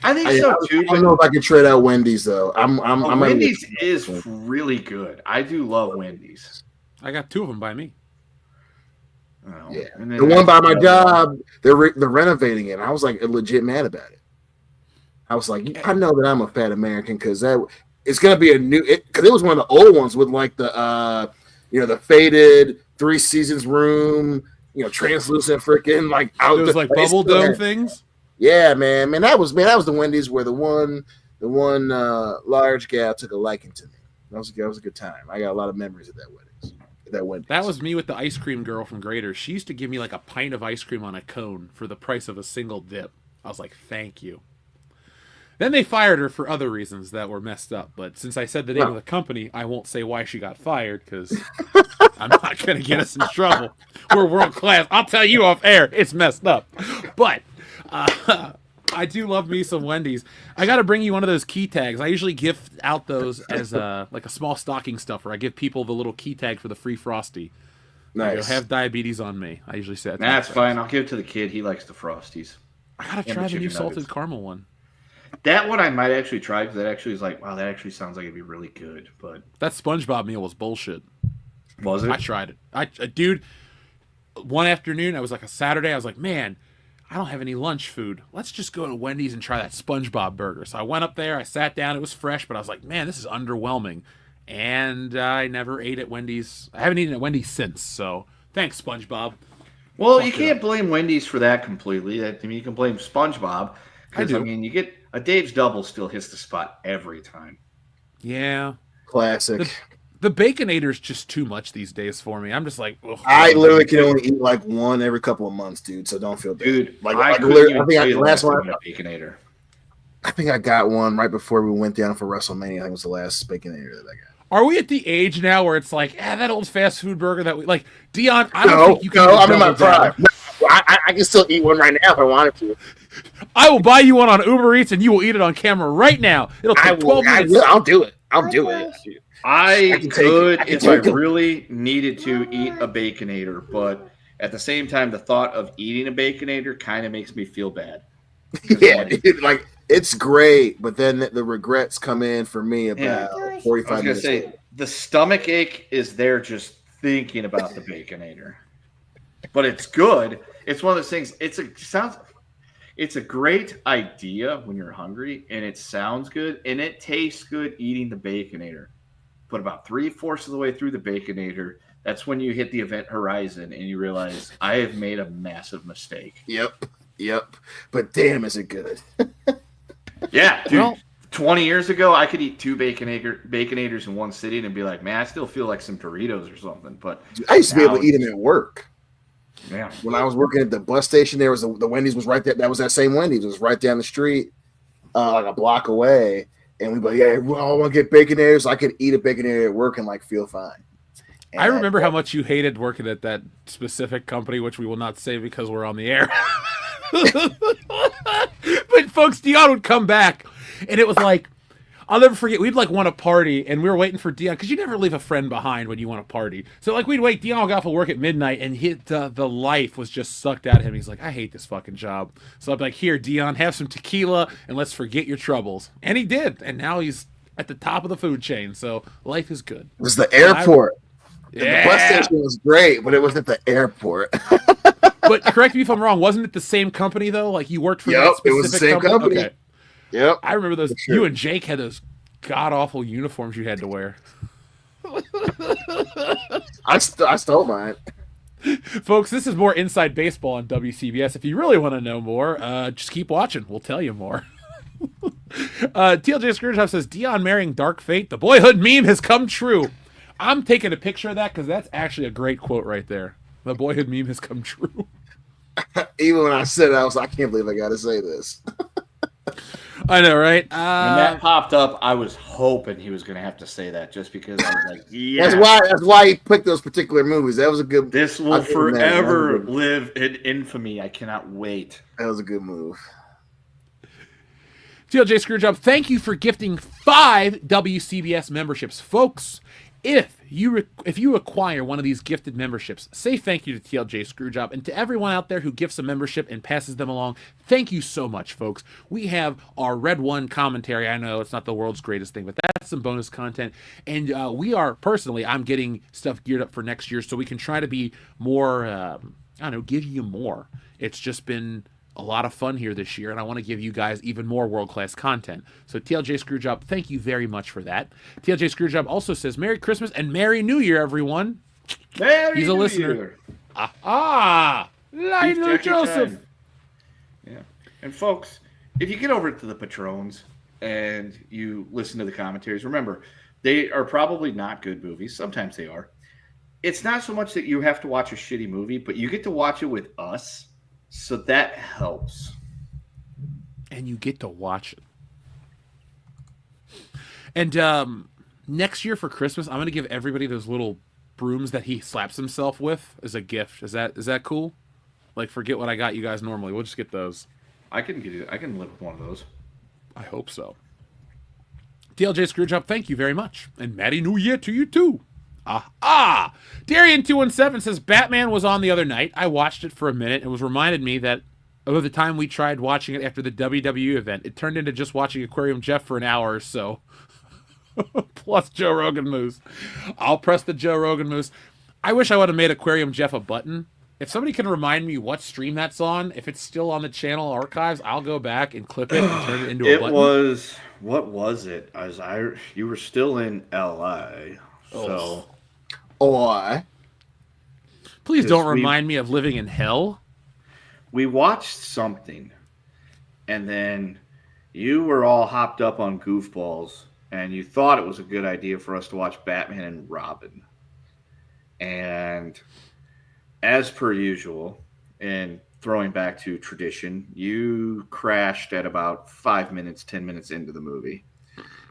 I think so too. I don't know if I can trade out Wendy's though. Wendy's is really good. I do love Wendy's. I got 2 of them by me. Oh, yeah, the one by my job, they're renovating it. And I was like legit mad about it. I was like, I know that I'm a fat American because it's gonna be a new. Because it was one of the old ones with like the the faded 3 Seasons room, translucent freaking like out. Those like bubble dome things. Yeah, man, that was the Wendy's where the one large gal took a liking to me. That was a good time. I got a lot of memories of that Wendy's. That was me with the ice cream girl from Grader. She used to give me like a pint of ice cream on a cone for the price of a single dip. I was like, thank you. Then they fired her for other reasons that were messed up. But since I said the name of the company, I won't say why she got fired because I'm not going to get us in trouble. We're world class. I'll tell you off air. It's messed up. But I do love me some Wendy's. I got to bring you one of those key tags. I usually gift out those as like a small stocking stuffer. I give people the little key tag for the free Frosty. Nice. Have diabetes on me. I usually say that's fine. I'll give it to the kid. He likes the Frosties. I got to try the new salted caramel one. That one I might actually try because that actually is like, wow, that actually sounds like it'd be really good. But that SpongeBob meal was bullshit. Was it? I tried it. Dude, one afternoon, I was like a Saturday, I was like, man, I don't have any lunch food. Let's just go to Wendy's and try that SpongeBob burger. So I went up there, I sat down, it was fresh, but I was like, man, this is underwhelming. And I never ate at Wendy's. I haven't eaten at Wendy's since, so thanks, SpongeBob. Well, you can't blame Wendy's for that completely. I mean, you can blame SpongeBob. Because, I mean, you get a Dave's Double still hits the spot every time. Yeah. Classic. The Baconator's just too much these days for me. I'm just like, ugh. I literally can only eat like one every couple of months, dude. So don't feel bad. Dude, I think last one. Baconator. I think I got one right before we went down for WrestleMania. I think it was the last Baconator that I got. Are we at the age now where it's like, that old fast food burger that we like, Dion? I don't think you can. I'm in my prime. No, I can still eat one right now if I wanted to. I will buy you one on Uber Eats and you will eat it on camera right now. It'll take 12 minutes. I'll do it. I'll do it. I could if I really needed to eat a Baconator, but at the same time, the thought of eating a Baconator kind of makes me feel bad. Yeah, like it's great, but then the regrets come in for me about 45 minutes. I was gonna say the stomach ache is there just thinking about the Baconator, but it's good. It's one of those things. It's a great idea when you're hungry, and it sounds good, and it tastes good eating the Baconator. But about 3/4 of the way through the Baconator, that's when you hit the event horizon and you realize I have made a massive mistake. Yep. But damn, is it good? Yeah, dude. Well, 20 years ago, I could eat 2 Baconators in one sitting and be like, man, I still feel like some Doritos or something. But dude, I used to be able to eat them at work. Yeah. When I was working at the bus station, there was the Wendy's was right there. That was that same Wendy's. It was right down the street, like a block away. And we'd be like, yeah, well, I want to get Baconators. So I could eat a Baconator at work and like feel fine. And I remember how much you hated working at that specific company, which we will not say because we're on the air. But folks, Dion would come back, and it was like, I'll never forget. We'd like want to party, and we were waiting for Dion because you never leave a friend behind when you want to party. So like we'd wait. Dion got off of work at midnight, and the life was just sucked out of him. He's like, I hate this fucking job. So I'm like, here, Dion, have some tequila, and let's forget your troubles. And he did, and now he's at the top of the food chain. So life is good. It was the airport. Yeah. The bus station was great, but it was at the airport. But correct me if I'm wrong. Wasn't it the same company though? Like you worked for that Yep, specific it was the same company. Okay. Yep. I remember those. For sure. You and Jake had those god awful uniforms you had to wear. I stole mine. Folks, this is more inside baseball on WCBS. If you really want to know more, just keep watching. We'll tell you more. TLJ Screwjob says, Dion marrying Dark Fate. The boyhood meme has come true. I'm taking a picture of that because that's actually a great quote right there. The boyhood meme has come true. Even when I said it, I was like, I can't believe I got to say this. I know, right? When that popped up, I was hoping he was going to have to say that just because I was like, yeah. That's why he picked those particular movies. That was a good. This will forever live in infamy. I cannot wait. That was a good move. TLJ Screwjob, thank you for gifting 5 WCBS memberships, folks. If you acquire one of these gifted memberships, say thank you to TLJ Screwjob, and to everyone out there who gifts a membership and passes them along, thank you so much, folks. We have our Red One commentary. I know it's not the world's greatest thing, but that's some bonus content. And we are, personally, I'm getting stuff geared up for next year so we can try to be more, give you more. It's just been a lot of fun here this year, and I want to give you guys even more world-class content. So TLJ Screwjob, thank you very much for that. TLJ Screwjob also says, Merry Christmas and Merry New Year, everyone. He's a listener. Year. Lionel Joseph. Yeah. And folks, if you get over to the Patrons and you listen to the commentaries, remember, they are probably not good movies. Sometimes they are. It's not so much that you have to watch a shitty movie, but you get to watch it with us. So that helps. And you get to watch it. And next year for Christmas, I'm going to give everybody those little brooms that he slaps himself with as a gift. Is that cool? Like, forget what I got you guys normally. We'll just get those. I can live with one of those. I hope so. TLJ Screwjob, thank you very much. And Merry New Year to you too. Darian217 says, Batman was on the other night. I watched it for a minute and was reminded me that over the time we tried watching it after the WWE event, it turned into just watching Aquarium Jeff for an hour or so. Plus Joe Rogan Moose. I'll press the Joe Rogan Moose. I wish I would have made Aquarium Jeff a button. If somebody can remind me what stream that's on, if it's still on the channel archives, I'll go back and clip it and turn it into a button. What was it? You were still in LA. So... Please don't remind me of living in hell. We watched something, and then you were all hopped up on goofballs, and you thought it was a good idea for us to watch Batman and Robin. And as per usual, and throwing back to tradition, you crashed at about 5 minutes, 10 minutes into the movie.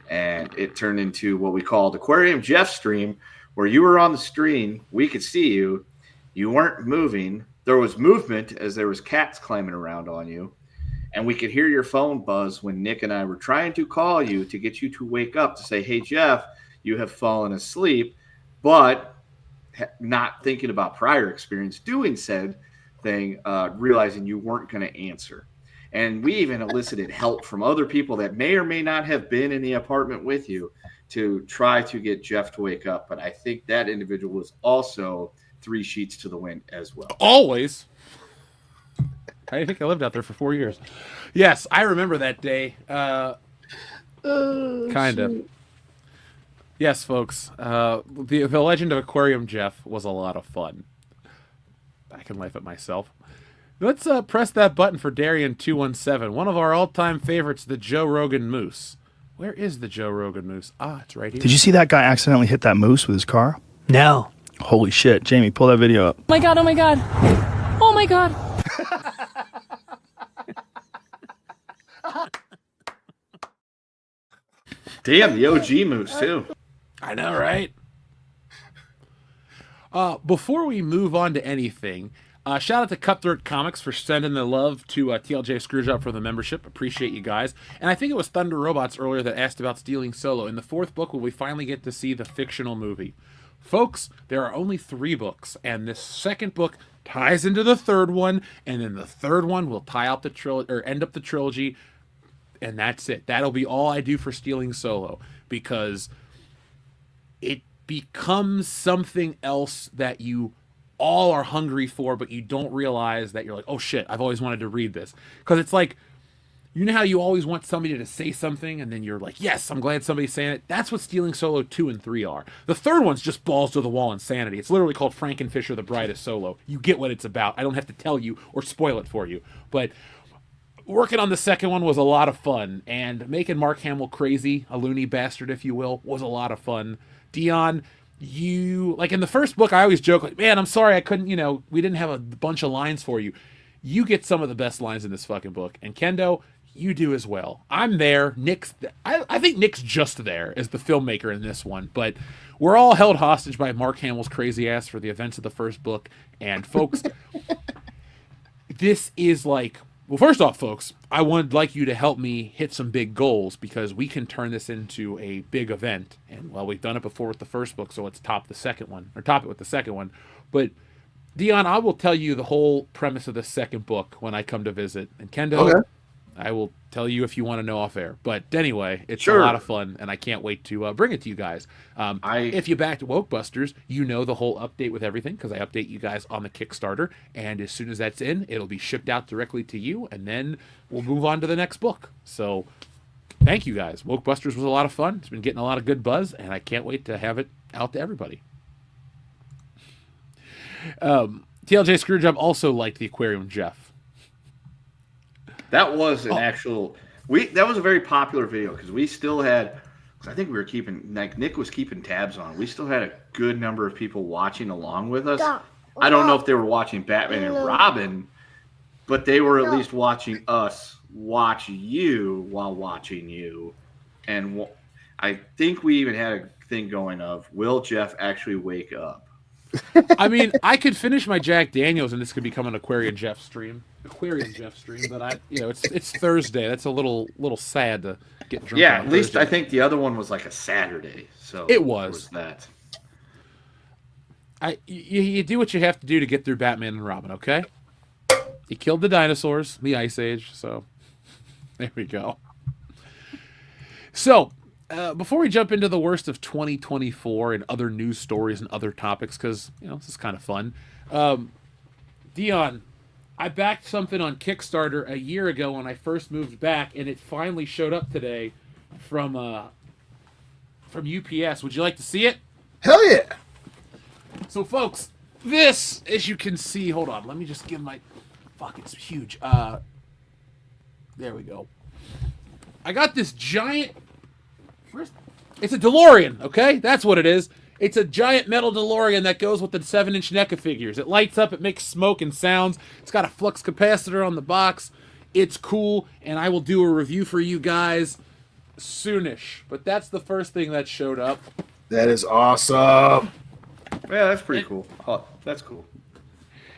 And it turned into what we called Aquarium Jeff stream, where you were on the screen, we could see you, you weren't moving, there was movement as there was cats climbing around on you, and we could hear your phone buzz when Nick and I were trying to call you to get you to wake up to say, hey, Jeff, you have fallen asleep, but not thinking about prior experience doing said thing, realizing you weren't going to answer. And we even elicited help from other people that may or may not have been in the apartment with you to try to get Jeff to wake up. But I think that individual was also 3 sheets to the wind as well. Always. I think I lived out there for 4 years. Yes, I remember that day. Kind of. Yes, folks. The Legend of Aquarium Jeff was a lot of fun. I can laugh at myself. Let's press that button for Darian217, one of our all-time favorites, the Joe Rogan Moose. Where is the Joe Rogan Moose? It's right here. Did you see that guy accidentally hit that moose with his car? No. Holy shit. Jamie, pull that video up. Oh my god, oh my god. Oh my god. Damn, the OG moose, too. I know, right? Before we move on to anything, shout out to Cutthroat Comics for sending the love to TLJ Screwjob for the membership. Appreciate you guys. And I think it was Thunder Robots earlier that asked about Stealing Solo. In the 4th book, will we finally get to see the fictional movie? Folks, there are only 3 books, and this 2nd book ties into the 3rd one, and then the 3rd one will tie up the trilogy or end up the trilogy, and that's it. That'll be all I do for Stealing Solo. because it becomes something else that you all are hungry for, but you don't realize that you're like, oh shit, I've always wanted to read this. Because it's like, you know how you always want somebody to say something, and then you're like, yes, I'm glad somebody's saying it? That's what Stealing Solo 2 and 3 are. The third one's just balls to the wall insanity. It's literally called Frankenfisher the Brightest Solo. You get what it's about. I don't have to tell you or spoil it for you. But working on the second one was a lot of fun, and making Mark Hamill crazy, a loony bastard, if you will, was a lot of fun. Dion, you, like in the first book, I always joke, like, man, I'm sorry I couldn't, we didn't have a bunch of lines for you. You get some of the best lines in this fucking book. And Kendo, you do as well. I'm there. I think Nick's just there as the filmmaker in this one, but we're all held hostage by Mark Hamill's crazy ass for the events of the first book. And folks, this is like, well, first off, folks, I would like you to help me hit some big goals, because we can turn this into a big event. And well, we've done it before with the first book, so let's top it with the second one. But Dion, I will tell you the whole premise of the second book when I come to visit. And Kendo, okay, I will tell you if you want to know off air. But anyway, it's a lot of fun, and I can't wait to bring it to you guys. If you backed Wokebusters, you know the whole update with everything, because I update you guys on the Kickstarter. And as soon as that's in, it'll be shipped out directly to you, and then we'll move on to the next book. So thank you guys. Wokebusters was a lot of fun. It's been getting a lot of good buzz, and I can't wait to have it out to everybody. TLJ Screwjob also liked the Aquarium Jeff. That was an actual. That was a very popular video, because we still had. Cause I think we were keeping, like Nick was keeping tabs on. We still had a good number of people watching along with us. I don't know if they were watching Batman and Robin, but they were at least watching us watch you while watching you. And I think we even had a thing going of, will Jeff actually wake up? I mean, I could finish my Jack Daniels and this could become an Aquarium Jeff stream. But it's Thursday. That's a little sad to get drunk. Yeah, on at least Thursday. I think the other one was like a Saturday. So it was that. You do what you have to do to get through Batman and Robin, okay? He killed the dinosaurs, the Ice Age, so there we go. So, before we jump into the worst of 2024 and other news stories and other topics, because, this is kind of fun. Dion, I backed something on Kickstarter a year ago when I first moved back, and it finally showed up today from UPS. Would you like to see it? Hell yeah! So, folks, this, as you can see, hold on, let me just give my... Fuck, it's huge. There we go. I got this giant... It's a DeLorean, okay? That's what it is. It's a giant metal DeLorean that goes with the 7-inch NECA figures. It lights up, it makes smoke and sounds. It's got a flux capacitor on the box. It's cool, and I will do a review for you guys soonish. But that's the first thing that showed up. That is awesome. Yeah, that's pretty cool. Oh, that's cool.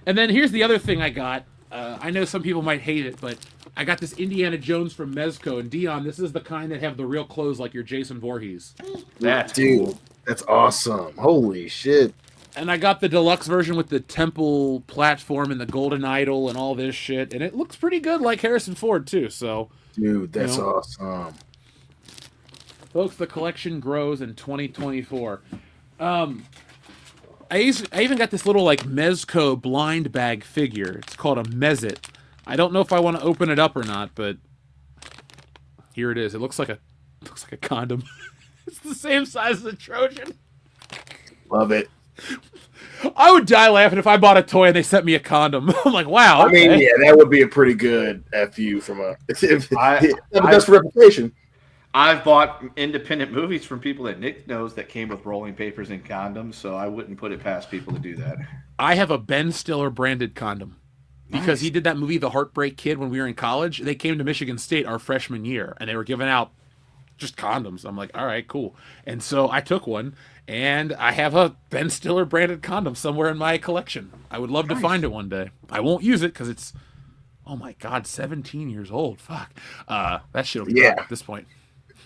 And then here's the other thing I got. I know some people might hate it, but I got this Indiana Jones from Mezco. And Dion, this is the kind that have the real clothes like your Jason Voorhees. That's dude. Cool. That's awesome. Holy shit. And I got the deluxe version with the temple platform and the golden idol and all this shit. And it looks pretty good like Harrison Ford, too. So, dude, that's awesome. Folks, the collection grows in 2024. I even got this little, like, Mezco blind bag figure. It's called a Mezit. I don't know if I want to open it up or not, but here it is. It looks like a condom. It's the same size as a Trojan. Love it. I would die laughing if I bought a toy and they sent me a condom. I'm like, wow. Okay. I mean, yeah, that would be a pretty good FU from a best reputation. I've bought independent movies from people that Nick knows that came with rolling papers and condoms, so I wouldn't put it past people to do that. I have a Ben Stiller branded condom because he did that movie, The Heartbreak Kid, when we were in college. They came to Michigan State our freshman year, and they were giving out just condoms. I'm like, all right, cool. And so I took one, and I have a Ben Stiller branded condom somewhere in my collection. I would love to find it one day. I won't use it because it's, oh my God, 17 years old. Fuck. That shit will be gone at this point.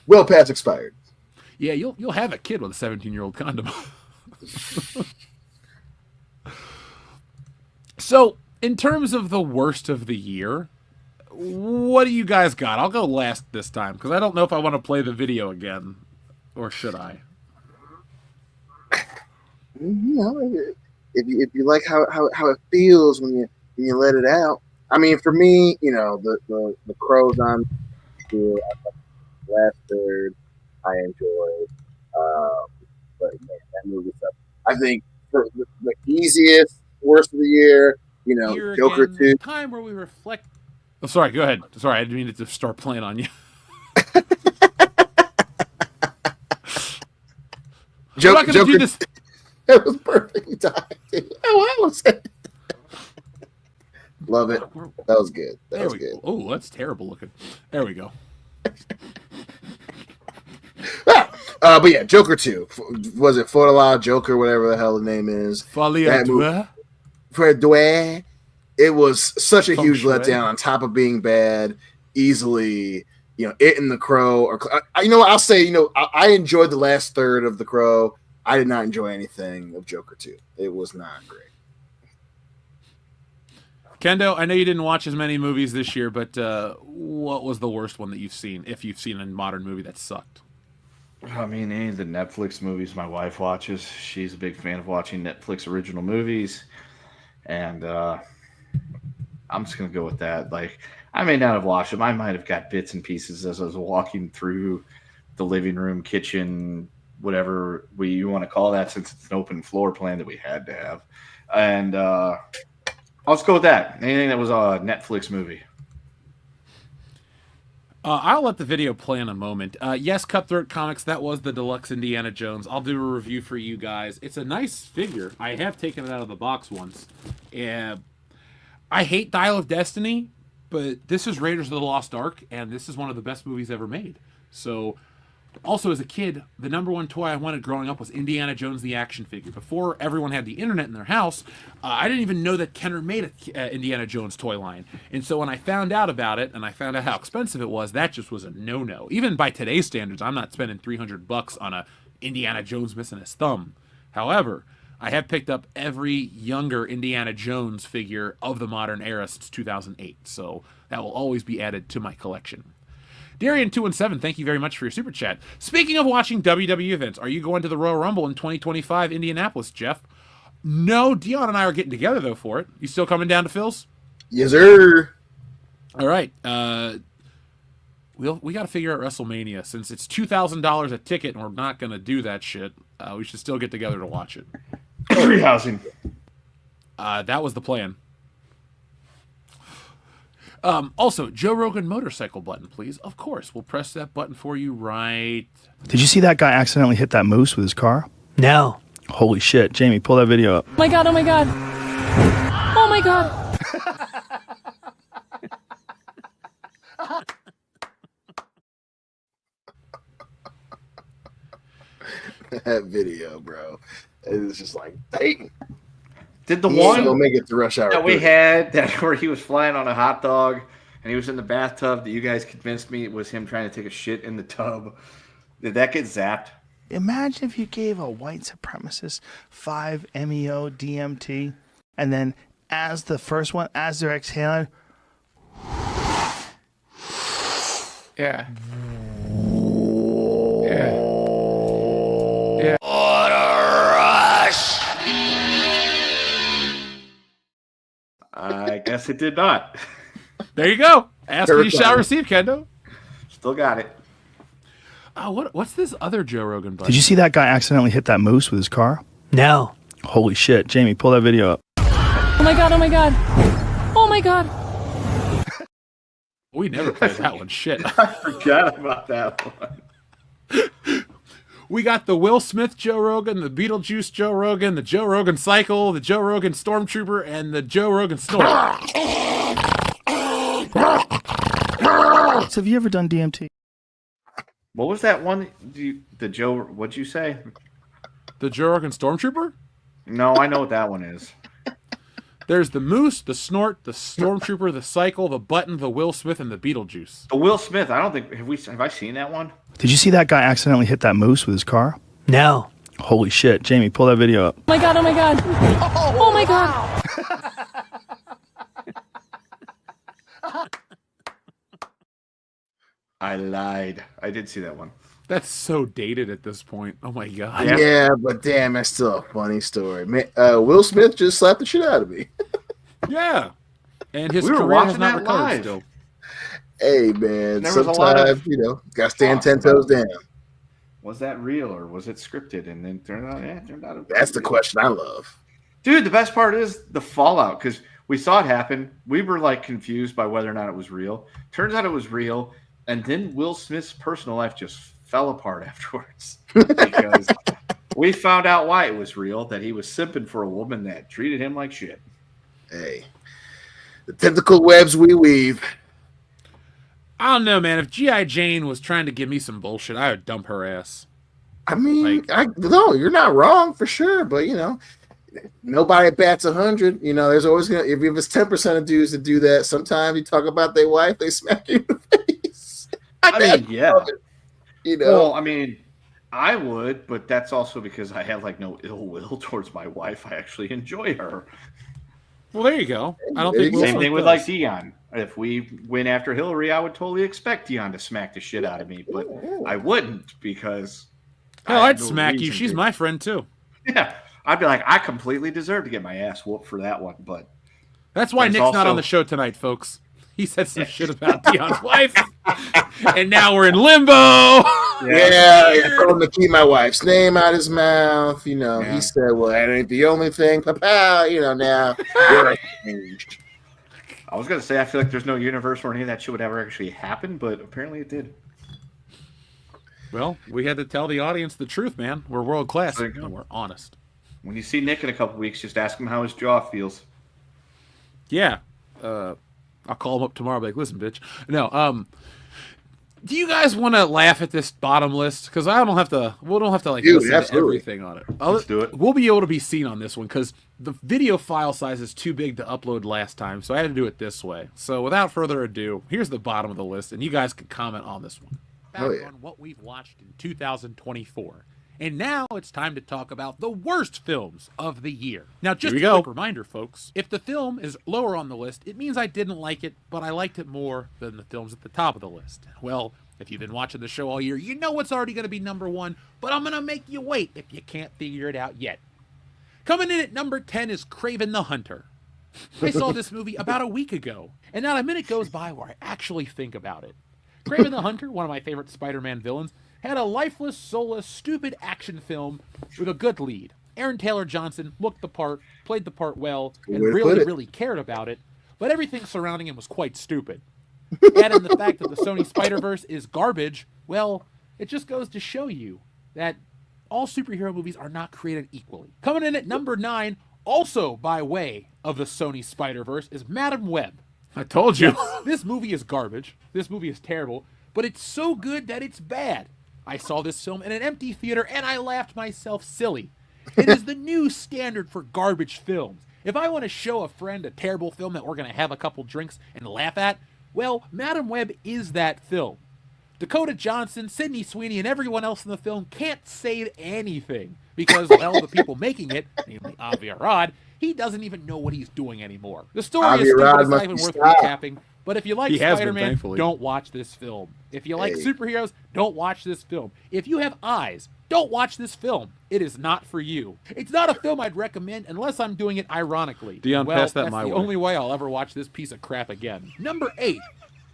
Well past expired. Yeah, you'll have a kid with a 17-year-old condom. So, in terms of the worst of the year, what do you guys got? I'll go last this time because I don't know if I want to play the video again. Or should I? You know, if you like how it feels when you let it out. I mean, for me, you know, the Crows on here, last third, I enjoyed. But man, that movie stuff. I think for the easiest worst of the year, you know, Here Joker again, 2. time where we reflect. Oh, sorry. Go ahead. Sorry, I didn't mean to start playing on you. We're not going to do this. That was perfect time. Oh, I was. Love it. That was good. That was good. Oh, that's terrible looking. There we go. But yeah, Joker 2. Was it Folie Joker, whatever the hell the name is? Folie à Deux. For Deux. It was such a huge letdown on top of being bad. Easily, you know, it and The Crow. Or you know, I'll say, you know, I enjoyed the last third of The Crow. I did not enjoy anything of Joker 2. It was not great. Kendo, I know you didn't watch as many movies this year, but what was the worst one that you've seen, if you've seen a modern movie that sucked? I mean, any of the Netflix movies my wife watches. She's a big fan of watching Netflix original movies. And I'm just going to go with that. Like, I may not have watched them. I might have got bits and pieces as I was walking through the living room, kitchen, whatever you want to call that, since it's an open floor plan that we had to have. And I'll just go with that. Anything that was a Netflix movie. I'll let the video play in a moment. Yes, Cutthroat Comics, that was the deluxe Indiana Jones. I'll do a review for you guys. It's a nice figure. I have taken it out of the box once. I hate Dial of Destiny, but this is Raiders of the Lost Ark, and this is one of the best movies ever made. So, also as a kid, the number one toy I wanted growing up was Indiana Jones the action figure. Before everyone had the internet in their house, I didn't even know that Kenner made an Indiana Jones toy line. And so when I found out about it, and I found out how expensive it was, that just was a no-no. Even by today's standards, I'm not spending $300 on a Indiana Jones missing his thumb. However, I have picked up every younger Indiana Jones figure of the modern era since 2008. So that will always be added to my collection. Darian217, thank you very much for your super chat. Speaking of watching WWE events, are you going to the Royal Rumble in 2025 Indianapolis, Jeff? No, Dion and I are getting together, though, for it. You still coming down to Phil's? Yes, sir. All right. We got to figure out WrestleMania. Since it's $2,000 a ticket and we're not going to do that shit, we should still get together to watch it. Free housing. That was the plan. Also, Joe Rogan motorcycle button, please. Of course, we'll press that button for you right. Did you see that guy accidentally hit that moose with his car? No. Holy shit. Jamie, pull that video up. Oh my god, oh my god. Oh my god. That video, bro. It was just like, dang. Did the one don't make it to rush hour that we had that where he was flying on a hot dog and he was in the bathtub that you guys convinced me it was him trying to take a shit in the tub? Did that get zapped? Imagine if you gave a white supremacist 5-MeO DMT, and then as the first one, as they're exhaling, Yeah. I guess it did not. There you go. Ask what you shall receive, Kendo. Still got it. What's this other Joe Rogan button? Did you see that guy accidentally hit that moose with his car? No. Holy shit. Jamie, pull that video up. Oh my god, oh my god. Oh my god. We never played that one. Shit. I forgot about that one. We got the Will Smith Joe Rogan, the Beetlejuice Joe Rogan, the Joe Rogan Cycle, the Joe Rogan Stormtrooper, and the Joe Rogan Snort. So have you ever done DMT? What was that one? What'd you say? The Joe Rogan Stormtrooper? No, I know what that one is. There's the Moose, the Snort, the Stormtrooper, the Cycle, the Button, the Will Smith, and the Beetlejuice. The Will Smith. I don't think have I seen that one? Did you see that guy accidentally hit that moose with his car? No. Holy shit. Jamie, pull that video up. Oh my god, oh my god. Oh my god. I lied. I did see that one. That's so dated at this point. Oh my god. Yeah, but damn, that's still a funny story. Man, Will Smith just slapped the shit out of me. Yeah. And his We were career has watching not that recovered live. still. Hey, man, There was a lot of sometimes, gotta stand talk 10 toes about- down. Was that real or was it scripted? And then it turned out it was That's the real. question I love. Dude, the best part is the fallout because we saw it happen. We were like confused by whether or not it was real. Turns out it was real. And then Will Smith's personal life just fell apart afterwards because we found out why it was real, that he was simping for a woman that treated him like shit. Hey, the tentacle webs we weave. I don't know, man. If G.I. Jane was trying to give me some bullshit, I would dump her ass. I mean, no, you're not wrong for sure, but nobody bats 100. There's always if it's 10% of dudes that do that, sometimes you talk about their wife, they smack you in the face. I mean, yeah. Well, I mean, I would, but that's also because I have like no ill will towards my wife. I actually enjoy her. Well, there you go. I don't think Same thing with like Dion. If we went after Hillary, I would totally expect Dion to smack the shit out of me, but I wouldn't because hell, I I'd have no smack you. reason She's to. my friend too. Yeah, I'd be like, I completely deserve to get my ass whooped for that one, but that's why there's Nick's not also- on the show tonight, folks. He said some shit about Dion's wife, and now we're in limbo. Yeah, I told him to keep my wife's name out his mouth. He said, "Well, that ain't the only thing, Papa." Now we're changed. I was gonna say I feel like there's no universe where any of that shit would ever actually happen, but apparently it did. Well, we had to tell the audience the truth, man. We're world class There you go. and we're honest. When you see Nick in a couple weeks, just ask him how his jaw feels. Yeah. I'll call him up tomorrow. Be like, listen, bitch. No. Do you guys want to laugh at this bottom list? Because I don't have to. We don't have to like Dude, listen to absolutely. everything on it. Let's do it. We'll be able to be seen on this one because the video file size is too big to upload last time, so I had to do it this way. So without further ado, here's the bottom of the list, and you guys can comment on this one. Back on what we've watched in 2024. And now it's time to talk about the worst films of the year. Now, just a quick reminder, folks. If the film is lower on the list, it means I didn't like it, but I liked it more than the films at the top of the list. Well, if you've been watching the show all year, you know it's already going to be number one, but I'm going to make you wait if you can't figure it out yet. Coming in at number 10 is Kraven the Hunter. I saw this movie about a week ago, and not a minute goes by where I actually think about it. Kraven the Hunter, one of my favorite Spider-Man villains, had a lifeless, soulless, stupid action film with a good lead. Aaron Taylor Johnson looked the part, played the part well, and really cared about it, but everything surrounding him was quite stupid. Add in the fact that the Sony Spider-Verse is garbage, well, it just goes to show you that all superhero movies are not created equally. Coming in at number 9, also by way of the Sony Spider-Verse, is Madam Web. I told you. Yes, this movie is garbage. This movie is terrible, but it's so good that it's bad. I saw this film in an empty theater, and I laughed myself silly. It is the new standard for garbage films. If I want to show a friend a terrible film that we're going to have a couple drinks and laugh at, well, Madam Web is that film. Dakota Johnson, Sydney Sweeney, and everyone else in the film can't say anything because, well, the people making it, namely Avi Arad, he doesn't even know what he's doing anymore. The story is stupid, it's not even worth recapping. But if you like Spider-Man, don't watch this film. If you like superheroes, don't watch this film. If you have eyes, don't watch this film. It is not for you. It's not a film I'd recommend unless I'm doing it ironically. Dion, pass that that's my the way. only way I'll ever watch this piece of crap again. Number 8,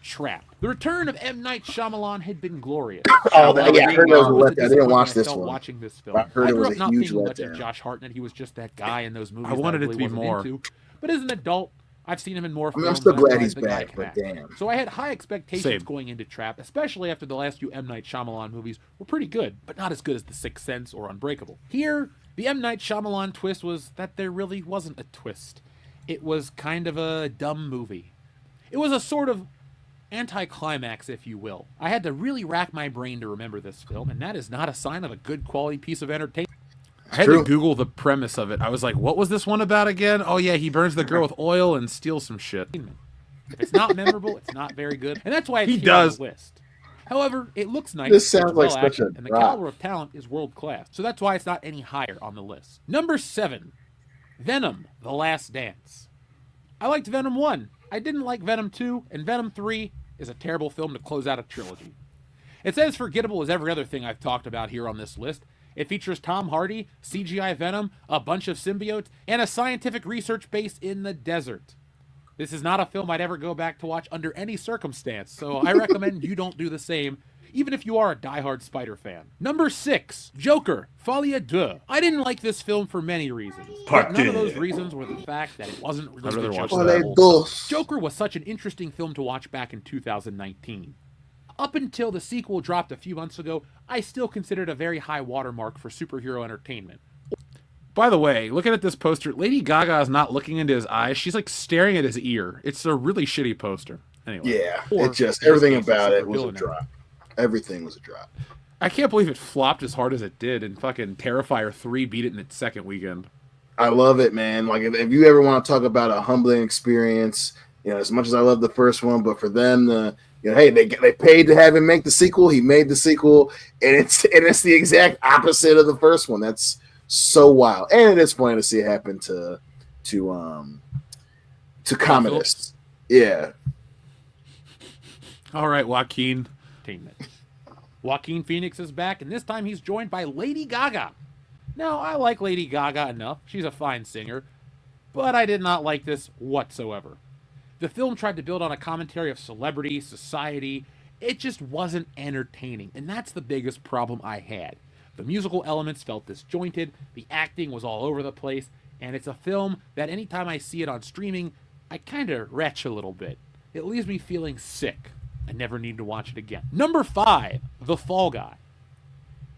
Trap. The return of M. Night Shyamalan had been glorious. Oh, yeah, I heard it was a letdown. I didn't watch this felt one. watching this film. I heard it grew was up a not huge being much of letdown. Josh Hartnett. He was just that guy in those movies. I wanted it to be wasn't more. into. But as an adult, I've seen him in more I mean, films. I'm still and I glad realize he's the guy back, can but act. damn. So I had high expectations Same. going into Trap, especially after the last few M. Night Shyamalan movies were pretty good, but not as good as The Sixth Sense or Unbreakable. Here, the M. Night Shyamalan twist was that there really wasn't a twist. It was kind of a dumb movie. It was a sort of anticlimax, if you will. I had to really rack my brain to remember this film, and that is not a sign of a good quality piece of entertainment. I had to Google the premise of it. I was like, what was this one about again? Oh, yeah, he burns the girl with oil and steals some shit. If it's not memorable, it's not very good. And that's why it's here on the list. However, it looks nice. This sounds it's like well such a acted, and the drop. caliber of talent is world class. So that's why it's not any higher on the list. Number 7, Venom: The Last Dance. I liked Venom 1. I didn't like Venom 2, and Venom 3 is a terrible film to close out a trilogy. It's as forgettable as every other thing I've talked about here on this list. It features Tom Hardy, CGI Venom, a bunch of symbiotes, and a scientific research base in the desert. This is not a film I'd ever go back to watch under any circumstance, so I recommend you don't do the same, even if you are a diehard Spider fan. Number 6, Joker, Folie à Deux. I didn't like this film for many reasons, but none of those reasons were the fact that it wasn't really the Joker. Joker was such an interesting film to watch back in 2019. Up until the sequel dropped a few months ago, I still considered it a very high watermark for superhero entertainment. By the way, looking at this poster, Lady Gaga is not looking into his eyes. She's like staring at his ear. It's a really shitty poster. Anyway. Yeah, it just, everything about it was a drop. Everything was a drop. I can't believe it flopped as hard as it did, and fucking Terrifier 3 beat it in its second weekend. I love it, man. Like, if you ever want to talk about a humbling experience, you know, as much as I love the first one, but for them, hey, they paid to have him make the sequel. He made the sequel, and it's the exact opposite of the first one. That's so wild, and it is funny to see it happen to Commodus. Yeah. All right, Joaquin. Joaquin Phoenix is back, and this time he's joined by Lady Gaga. Now, I like Lady Gaga enough. She's a fine singer, but I did not like this whatsoever. The film tried to build on a commentary of celebrity, society. It just wasn't entertaining, and that's the biggest problem I had. The musical elements felt disjointed, the acting was all over the place, and it's a film that anytime I see it on streaming, I kind of retch a little bit. It leaves me feeling sick. I never need to watch it again. Number 5, The Fall Guy.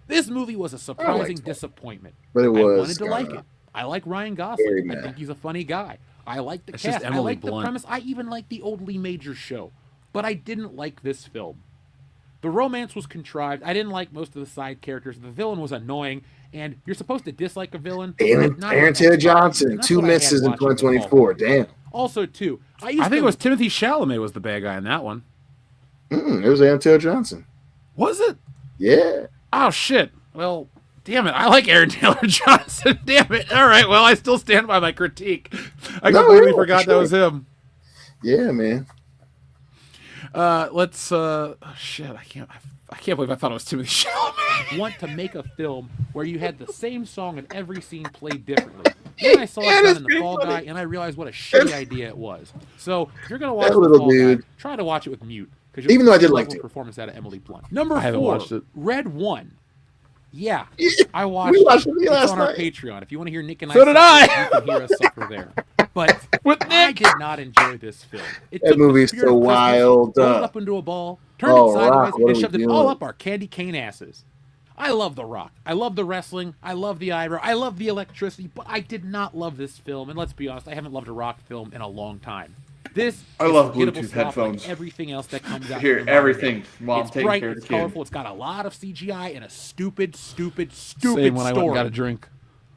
This movie was a surprising disappointment. But I wanted to like it. I like Ryan Gosling. I think he's a funny guy. I like the cast. I like the premise. I even like the old Lee Majors show. But I didn't like this film. The romance was contrived. I didn't like most of the side characters. The villain was annoying. And you're supposed to dislike a villain. Aaron Taylor Johnson, 2 misses in 2024. Damn. Also, too, I think it was Timothée Chalamet was the bad guy in that one. It was Aaron Taylor Johnson. Was it? Yeah. Oh, shit. Well, damn it. I like Aaron Taylor Johnson. Damn it. All right. Well, I still stand by my critique. I completely forgot that was him. Yeah, man. Shit. I can't believe I thought it was Timothée Chalamet. Want to make a film where you had the same song in every scene played differently. Then I saw it done in The Fall Guy, and I realized what a shitty idea it was. So, if you're going to watch The Fall Guy, try to watch it with mute. Even though I did like it. Performance out of Emily Blunt. Number 4, Red 1. Yeah, I watched it. It's on our Patreon. If you want to hear Nick and I, you can hear us suffer there. But I did not enjoy this film. That movie is so wild. Rolled it up into a ball, turned it sideways, and shoved it all up our candy cane asses. I love The Rock. I love the wrestling. I love the eyebrow. I love the electricity. But I did not love this film. And let's be honest, I haven't loved a Rock film in a long time. I love Bluetooth headphones. Like everything else that comes out. Hear everything. Mom, it's bright, it's colorful, it's got a lot of CGI and a stupid story. When I went and got a drink.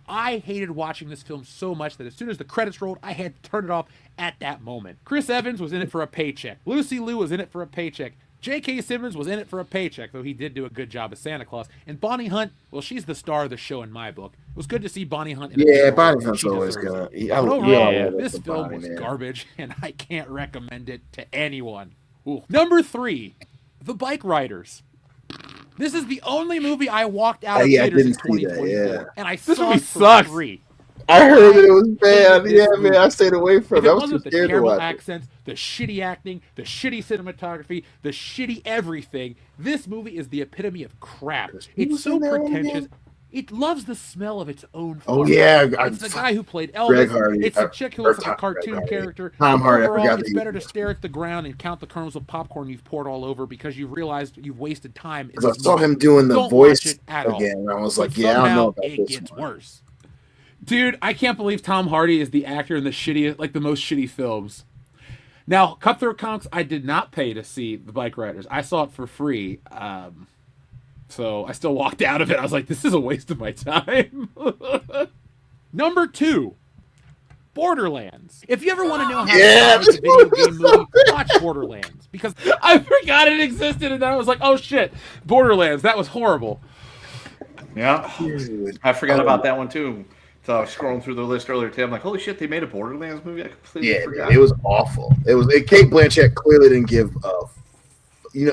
I hated watching this film so much that as soon as the credits rolled, I had to turn it off at that moment. Chris Evans was in it for a paycheck. Lucy Liu was in it for a paycheck. J.K. Simmons was in it for a paycheck, though he did do a good job as Santa Claus. And Bonnie Hunt, well, she's the star of the show in my book. It was good to see Bonnie Hunt. Bonnie Hunt's always good. This film was garbage, and I can't recommend it to anyone. Ooh. Number 3, The Bike Riders. This is the only movie I walked out of theaters in 2024, and I saw it for free. I heard it was bad. Yeah, man, I stayed away from it. I was too scared to watch it. Accents, the shitty acting, the shitty cinematography, the shitty everything. This movie is the epitome of crap. It's so pretentious. It loves the smell of its own fart. Oh, yeah. It's the guy who played Elvis. It's the chick who looks like a cartoon character. Tom Hardy. Overall, it's better to stare at the ground and count the kernels of popcorn you've poured all over because you've realized you've wasted time. Because I saw him doing the voice again, and I was like, I don't know about this. It gets one. Worse. Dude, I can't believe Tom Hardy is the actor in the most shitty films. Now, Cutthroat Comics, I did not pay to see The Bike Riders. I saw it for free. So I still walked out of it. I was like, this is a waste of my time. Number 2, Borderlands. If you ever want to know how to make a video game movie, watch Borderlands. Because I forgot it existed, and then I was like, oh shit, Borderlands. That was horrible. Yeah. I forgot about that one too. So I was scrolling through the list earlier today. I'm like, holy shit, they made a Borderlands movie? I completely forgot. It was awful. It was. Kate Blanchett clearly didn't give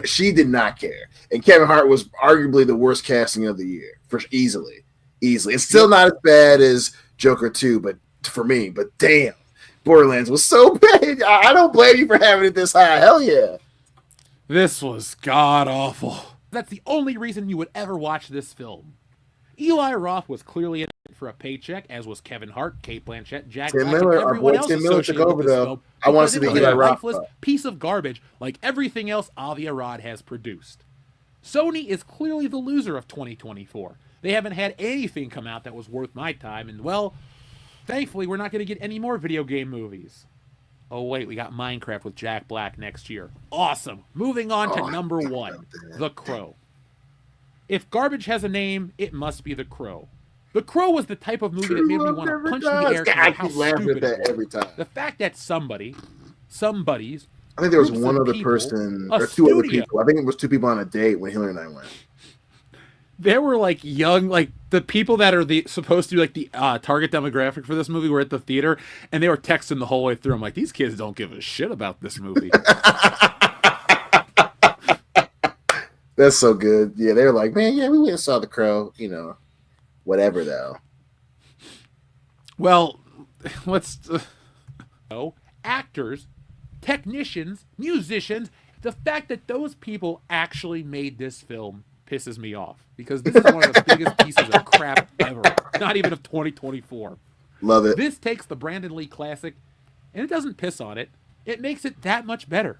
she did not care. And Kevin Hart was arguably the worst casting of the year for easily. It's still not as bad as Joker 2, but for me, but damn, Borderlands was so bad. I don't blame you for having it this high. Hell yeah. This was god awful. That's the only reason you would ever watch this film. Eli Roth was clearly in it for a paycheck, as was Kevin Hart, Kate Blanchett, Jack Black, and everyone else associated with this film. I want to see the Eli Roth lifeless piece of garbage like everything else Avi Arad has produced. Sony is clearly the loser of 2024. They haven't had anything come out that was worth my time, and well, thankfully we're not going to get any more video game movies. Oh wait, we got Minecraft with Jack Black next year. Awesome. Moving on to number 1, The Crow. If garbage has a name, it must be The Crow. The Crow was the type of movie that made me want to punch the air I how keep laughing stupid at it that was. every time. The fact that somebody's, I think there was one other person, or two other people. I think it was 2 people on a date when Hillary and I went. There were like young, like the people that are supposed to be like the target demographic for this movie were at the theater, and they were texting the whole way through. I'm like, these kids don't give a shit about this movie. That's so good. Yeah, they were like, man, yeah, we went and saw The Crow. Whatever though. Well, let's actors, technicians, musicians. The fact that those people actually made this film pisses me off, because this is one of the biggest pieces of crap ever. Not even of 2024. Love it. This takes the Brandon Lee classic, and it doesn't piss on it. It makes it that much better,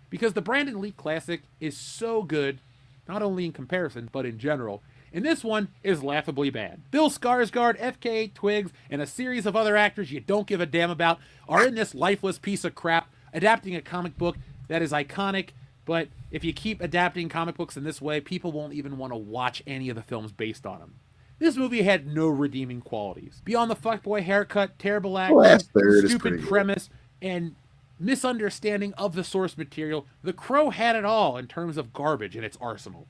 because the Brandon Lee classic is so good, not only in comparison, but in general. And this one is laughably bad. Bill Skarsgård, FKA Twigs, and a series of other actors you don't give a damn about are in this lifeless piece of crap, adapting a comic book that is iconic. But if you keep adapting comic books in this way, people won't even want to watch any of the films based on them. This movie had no redeeming qualities. Beyond the fuckboy haircut, terrible acting, stupid premise, and misunderstanding of the source material, The Crow had it all in terms of garbage in its arsenal.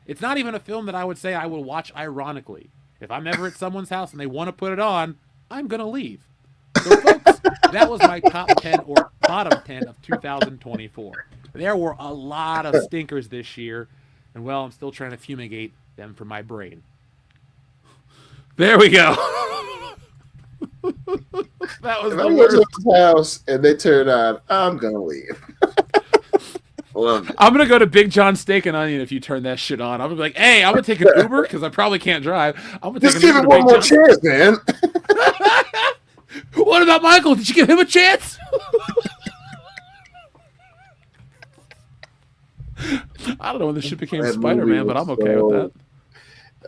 It's not even a film that I would say I would watch ironically. If I'm ever at someone's house and they want to put it on, I'm going to leave. So folks, that was my top 10 or bottom 10 of 2024. There were a lot of stinkers this year, and well, I'm still trying to fumigate them from my brain. There we go. That was the worst. House and they turn on, I'm going to leave. I'm going to go to Big John Steak and Onion if you turn that shit on. I'm going to be like, hey, I'm going to take an Uber because I probably can't drive. I'm gonna Just take an give Uber it one more Big John. chance, man. What about Michael? Did you give him a chance? I don't know when this shit became Spider-Man, but I'm okay with that.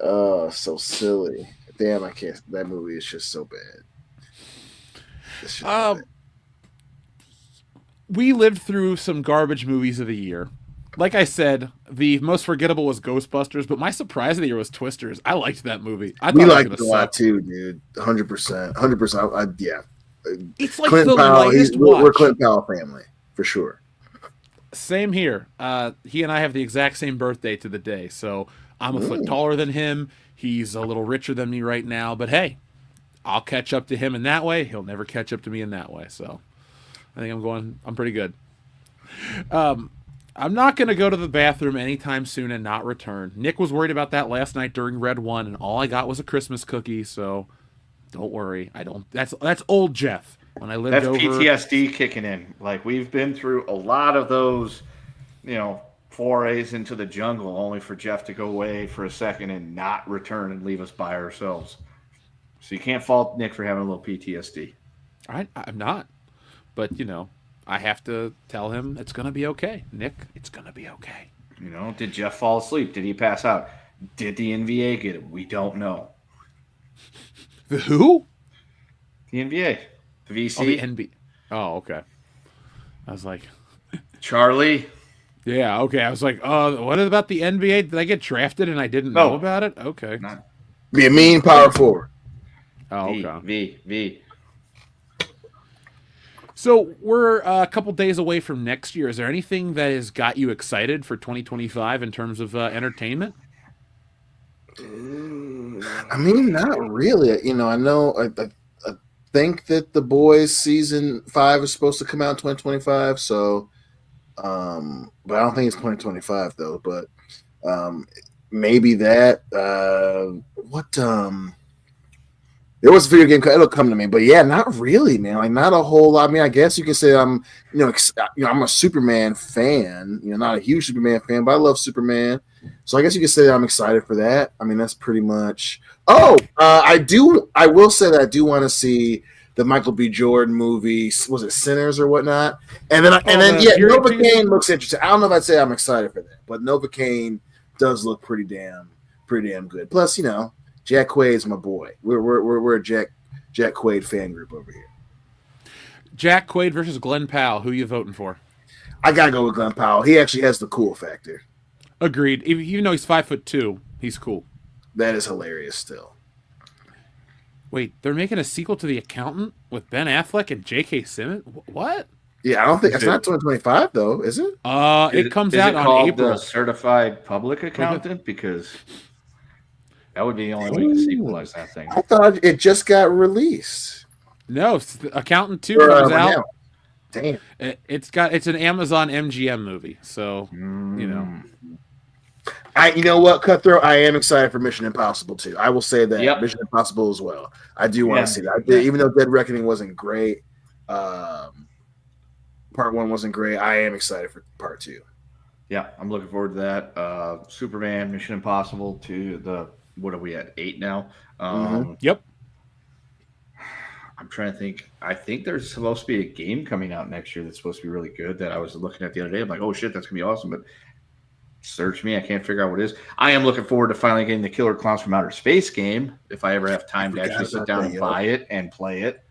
Oh, so silly. Damn, I can't. That movie is just so bad. We lived through some garbage movies of the year. Like I said, the most forgettable was Ghostbusters, but my surprise of the year was Twisters. I liked that movie. We liked it a lot too, dude. 100%. 100%. Yeah. It's like Clinton the Powell, lightest watch. We're Clinton Powell family, for sure. Same here. He and I have the exact same birthday to the day, so I'm a foot taller than him. He's a little richer than me right now, but hey, I'll catch up to him in that way. He'll never catch up to me in that way, so I think I'm pretty good. I'm not going to go to the bathroom anytime soon and not return. Nick was worried about that last night during Red 1, and all I got was a Christmas cookie, so don't worry. That's old Jeff. When I lived over. That's PTSD kicking in. Like, we've been through a lot of those, forays into the jungle only for Jeff to go away for a second and not return and leave us by ourselves. So you can't fault Nick for having a little PTSD. I'm not. But, I have to tell him it's going to be okay. Nick, it's going to be okay. Did Jeff fall asleep? Did he pass out? Did the NBA get it? We don't know. The who? The NBA. The VC. Oh, the NBA. Oh, okay. I was like... Charlie. Yeah, okay. I was like, what about the NBA? Did I get drafted and I didn't know about it? Okay. Be a mean power forward. Oh, okay. V. So we're a couple days away from next year. Is there anything that has got you excited for 2025 in terms of entertainment? I mean, not really. I know. I think that The Boys season 5 is supposed to come out in 2025. So, But I don't think it's 2025 though. But maybe that. What? There was a video game. It'll come to me, but yeah, not really, man. Like not a whole lot. I mean, I guess you can say I'm, I'm a Superman fan. Not a huge Superman fan, but I love Superman. So I guess you could say I'm excited for that. I mean, that's pretty much. Oh, I do. I will say that I do want to see the Michael B. Jordan movie. Was it Sinners or whatnot? And then, yeah, Novocaine looks interesting. I don't know if I'd say I'm excited for that, but Novocaine does look pretty damn good. Plus, Jack Quaid's my boy. We're a Jack Quaid fan group over here. Jack Quaid versus Glenn Powell. Who you voting for? I gotta go with Glenn Powell. He actually has the cool factor. Agreed. Even though he's 5'2", he's cool. That is hilarious. Still. Wait, they're making a sequel to The Accountant with Ben Affleck and J.K. Simmons. What? Yeah, I don't think it's not 2025 though, is it? It comes out on April. The Certified Public Accountant because. That would be the only way to sequelize that thing. I thought it just got released. No, Accountant 2 comes out. Now. Damn. It's an Amazon MGM movie, so You know what, Cutthroat? I am excited for Mission Impossible 2. I will say that. Yep. Mission Impossible as well. I do want to see that. Even though Dead Reckoning wasn't great, part 1 wasn't great. I am excited for part 2. Yeah, I'm looking forward to that. Superman, Mission Impossible to what are we at? 8 now? Yep. I'm trying to think. I think there's supposed to be a game coming out next year that's supposed to be really good that I was looking at the other day. I'm like, oh shit, that's going to be awesome. But search me. I can't figure out what it is. I am looking forward to finally getting the Killer Clowns from Outer Space game if I ever have time to actually sit down and buy it and play it.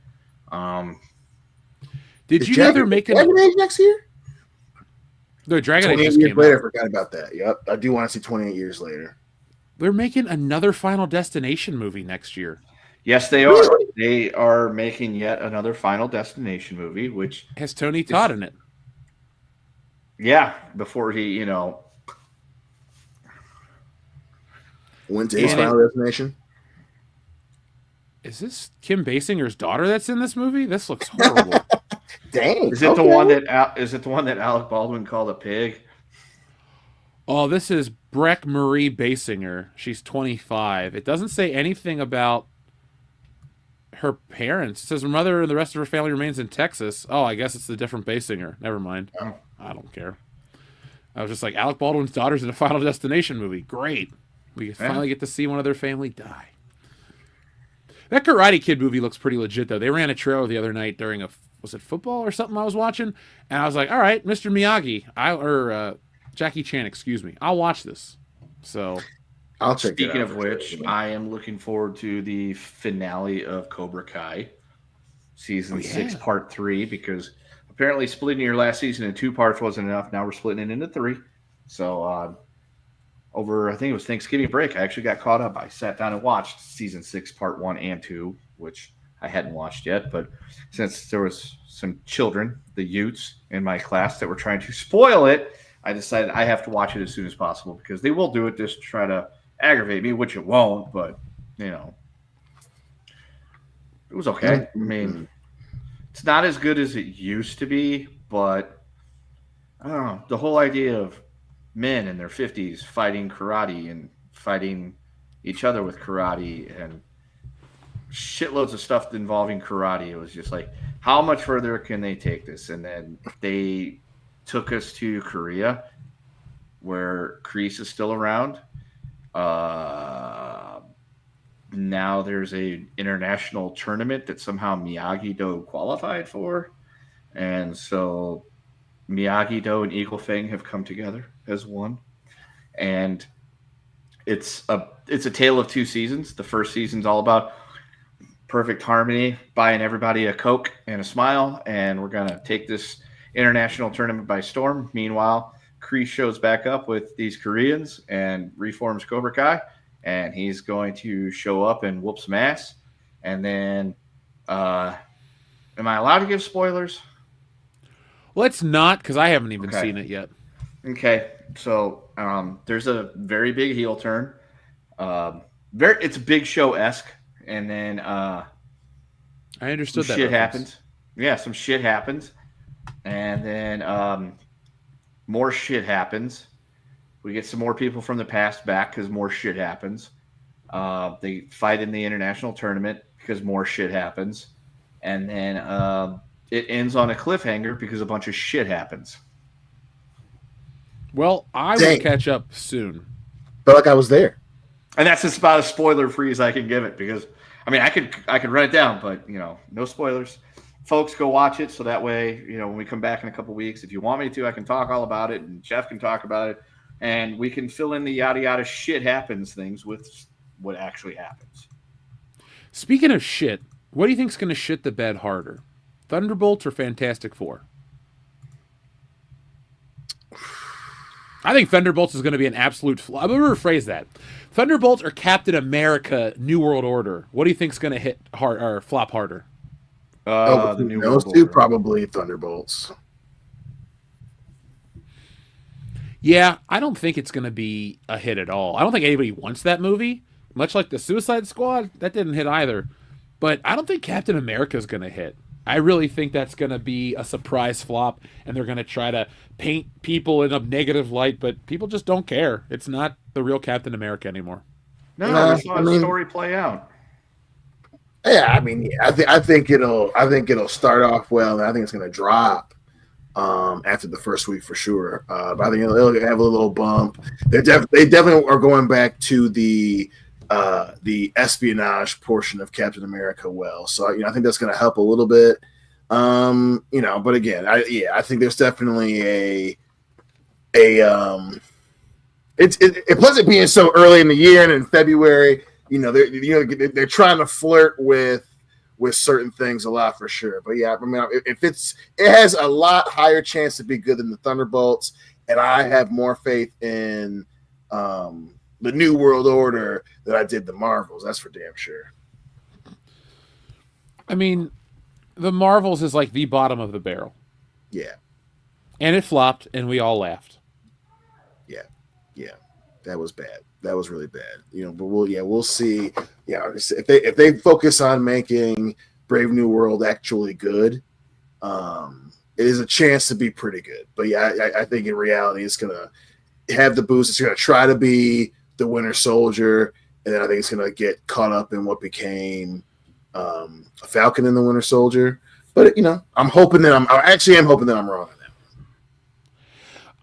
Did you know they're making Dragon Age next year? The Dragon Age 28 just years came later. out. I forgot about that. Yep. I do want to see 28 years later. They're making another Final Destination movie next year. Yes, they are. Really? They are making yet another Final Destination movie, which has Tony Todd in it. Yeah, before he, went to his Final Destination. Is this Kim Basinger's daughter that's in this movie? This looks horrible. Dang. Is it the one that Alec Baldwin called a pig? Oh, this is Breck Marie Basinger. She's 25. It doesn't say anything about her parents. It says her mother and the rest of her family remains in Texas. Oh, I guess it's the different Basinger. Never mind. Oh. I don't care. I was just like, Alec Baldwin's daughter's in a Final Destination movie. Great. We finally get to see one of their family die. That Karate Kid movie looks pretty legit, though. They ran a trailer the other night during was it football or something I was watching? And I was like, all right, Mr. Miyagi, Jackie Chan, excuse me. I'll watch this. So I'll check it out. Speaking of which, I am looking forward to the finale of Cobra Kai season 6, part 3, because apparently splitting your last season in 2 parts wasn't enough. Now we're splitting it into 3. So over, I think it was Thanksgiving break, I actually got caught up. I sat down and watched season 6, part 1 and 2, which I hadn't watched yet. But since there was some children, the Utes in my class that were trying to spoil it, I decided I have to watch it as soon as possible because they will do it just to try to aggravate me, which it won't. But, it was okay. I mean, it's not as good as it used to be, but I don't know. The whole idea of men in their 50s fighting karate and fighting each other with karate and shitloads of stuff involving karate. It was just like, how much further can they take this? And then they took us to Korea, where Kreese is still around. Now there's a international tournament that somehow Miyagi-Do qualified for. And so Miyagi-Do and Eagle Fang have come together as one. And it's a tale of 2 seasons. The first season's all about perfect harmony, buying everybody a Coke and a smile, and we're going to take this international tournament by storm. Meanwhile, Kreese shows back up with these Koreans and reforms Cobra Kai, and he's going to show up and whoop some ass. And then, am I allowed to give spoilers? Let's not, because I haven't even seen it yet. Okay, so there's a very big heel turn. It's Big Show-esque, and then I understood that shit happens. Yeah, some shit happens, and then more shit happens. We get some more people from the past back because more shit happens. They fight in the international tournament because more shit happens. And then it ends on a cliffhanger because a bunch of shit happens. Well, I will Dang. catch up soon. Felt like I was there. And that's just about as spoiler free as I can give it because I mean I could run it down, but no spoilers. Folks, go watch it so that way, when we come back in a couple weeks, if you want me to, I can talk all about it and Jeff can talk about it and we can fill in the yada yada shit happens things with what actually happens. Speaking of shit, what do you think's going to shit the bed harder? Thunderbolts or Fantastic Four? I think Thunderbolts is going to be an absolute flop. I'm going to rephrase that. Thunderbolts or Captain America New World Order? What do you think's going to hit hard or flop harder? The New those World two, Order. probably Thunderbolts. Yeah, I don't think it's going to be a hit at all. I don't think anybody wants that movie. Much like the Suicide Squad, that didn't hit either. But I don't think Captain America is going to hit. I really think that's going to be a surprise flop, and they're going to try to paint people in a negative light, but people just don't care. It's not the real Captain America anymore. No, we saw the story play out. Yeah, I think it'll start off well, and I think it's going to drop after the first week for sure. But I think it'll have a little bump. They definitely are going back to the espionage portion of Captain America well. So I think that's going to help a little bit. But again, I think there's definitely it plus it being so early in the year and in February, they're trying to flirt with certain things a lot for sure. But yeah, if it has a lot higher chance to be good than the Thunderbolts, and I have more faith in the New World Order than I did the Marvels. That's for damn sure. I mean, the Marvels is like the bottom of the barrel. Yeah. And it flopped, and we all laughed. Yeah. That was bad. That was really bad. But we'll see. Yeah, if they focus on making Brave New World actually good, it is a chance to be pretty good. But yeah, I think in reality it's gonna have the boost. It's gonna try to be the Winter Soldier, and then I think it's gonna get caught up in what became a Falcon in the Winter Soldier. But I'm hoping that I'm hoping that I'm wrong on that.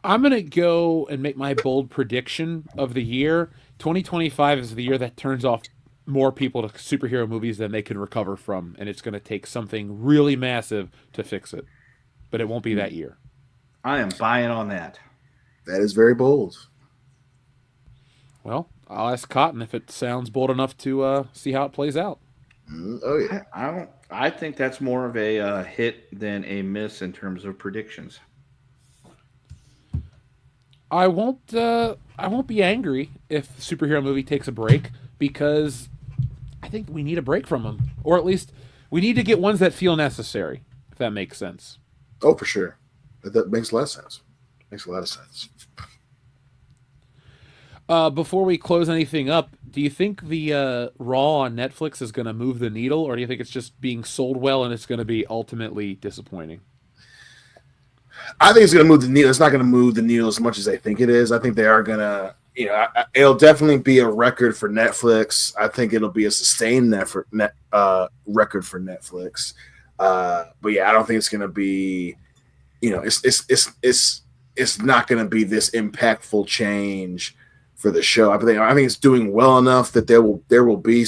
I'm going to go and make my bold prediction of the year. 2025 is the year that turns off more people to superhero movies than they can recover from, and it's going to take something really massive to fix it. But it won't be that year. I am buying on that. That is very bold. Well, I'll ask Cotton if it sounds bold enough to see how it plays out. Oh yeah. I think that's more of a hit than a miss in terms of predictions. I won't be angry if the superhero movie takes a break because I think we need a break from them, or at least we need to get ones that feel necessary. If that makes sense. Oh, for sure. That makes a lot of sense. Makes a lot of sense. Before we close anything up, do you think the Raw on Netflix is going to move the needle, or do you think it's just being sold well and it's going to be ultimately disappointing? I think it's going to move the needle. It's not going to move the needle as much as they think it is. I think they are going to, it'll definitely be a record for Netflix. I think it'll be a sustained record for Netflix. But yeah, I don't think it's going to be, it's not going to be this impactful change for the show. I think it's doing well enough that there will be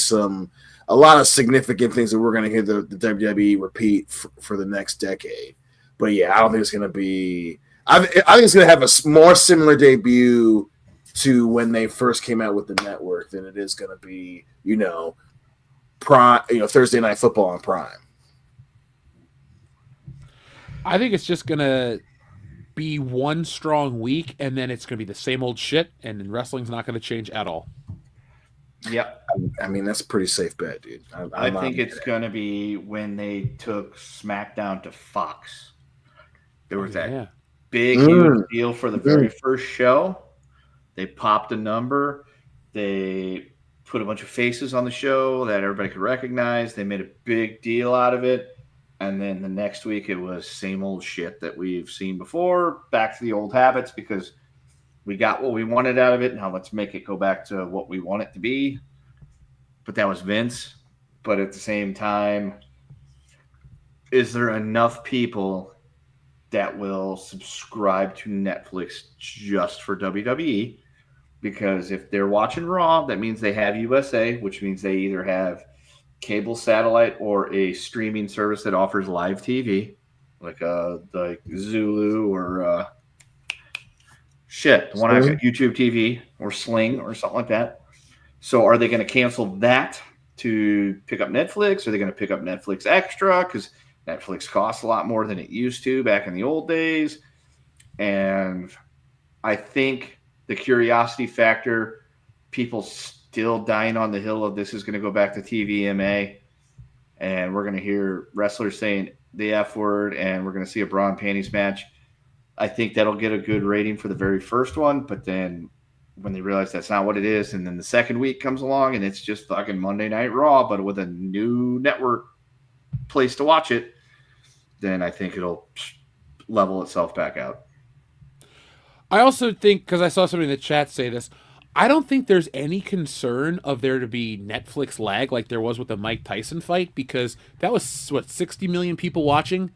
a lot of significant things that we're going to hear the WWE repeat for the next decade. But yeah, I don't think it's going to be. I think it's going to have a more similar debut to when they first came out with the network than it is going to be, Prime, Thursday Night Football on Prime. I think it's just going to be one strong week, and then it's going to be the same old shit, and wrestling's not going to change at all. Yep. I mean, that's a pretty safe bet, dude. I think it's going to be when they took SmackDown to Fox. There was that big, huge deal for the very first show. They popped a number. They put a bunch of faces on the show that everybody could recognize. They made a big deal out of it. And then the next week it was same old shit that we've seen before, back to the old habits because we got what we wanted out of it. Now let's make it go back to what we want it to be. But that was Vince. But at the same time, is there enough people that will subscribe to Netflix just for WWE? Because if they're watching Raw, that means they have USA, which means they either have cable satellite or a streaming service that offers live TV, like Zulu or the one I got, YouTube TV or Sling or something like that. So are they going to cancel that to pick up Netflix? Are they going to pick up Netflix Extra because Netflix costs a lot more than it used to back in the old days? And I think the curiosity factor, people still dying on the hill of this is going to go back to TVMA, and we're going to hear wrestlers saying the F word, and we're going to see a bra and panties match. I think that'll get a good rating for the very first one, but then when they realize that's not what it is, and then the second week comes along and it's just fucking Monday Night Raw, but with a new network place to watch it, then I think it'll level itself back out. I also think, because I saw somebody in the chat say this, I don't think there's any concern of there to be Netflix lag like there was with the Mike Tyson fight, because that was, 60 million people watching?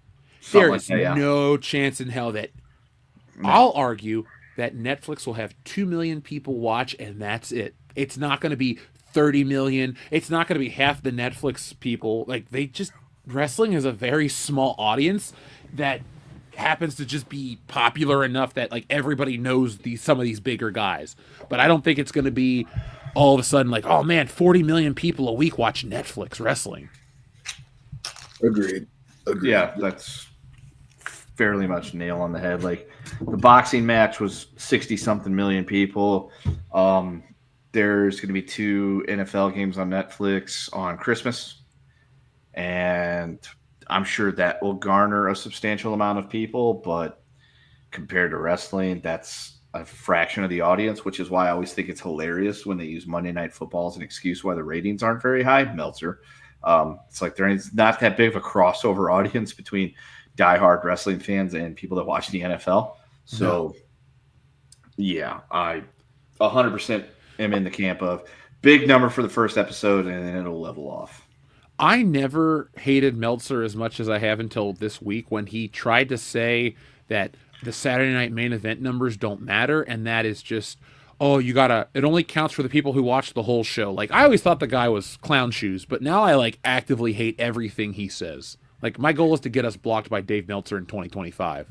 There is no chance in hell that... I'll argue that Netflix will have 2 million people watch, and that's it. It's not going to be 30 million. It's not going to be half the Netflix people. Like, wrestling is a very small audience that happens to just be popular enough that like everybody knows some of these bigger guys. But I don't think it's going to be all of a sudden like, oh man, 40 million people a week watch Netflix wrestling. Agreed. Yeah, that's fairly much nail on the head. Like the boxing match was 60 something million people. There's going to be 2 NFL games on Netflix on Christmas, and I'm sure that will garner a substantial amount of people, but compared to wrestling, that's a fraction of the audience, which is why I always think it's hilarious when they use Monday Night Football as an excuse why the ratings aren't very high. Meltzer. It's like there's not that big of a crossover audience between diehard wrestling fans and people that watch the NFL. So, yeah, I 100% am in the camp of big number for the first episode, and then it'll level off. I never hated Meltzer as much as I have until this week when he tried to say that the Saturday night main event numbers don't matter, and that is just, it only counts for the people who watch the whole show. Like, I always thought the guy was clown shoes, but now I like actively hate everything he says. Like, my goal is to get us blocked by Dave Meltzer in 2025.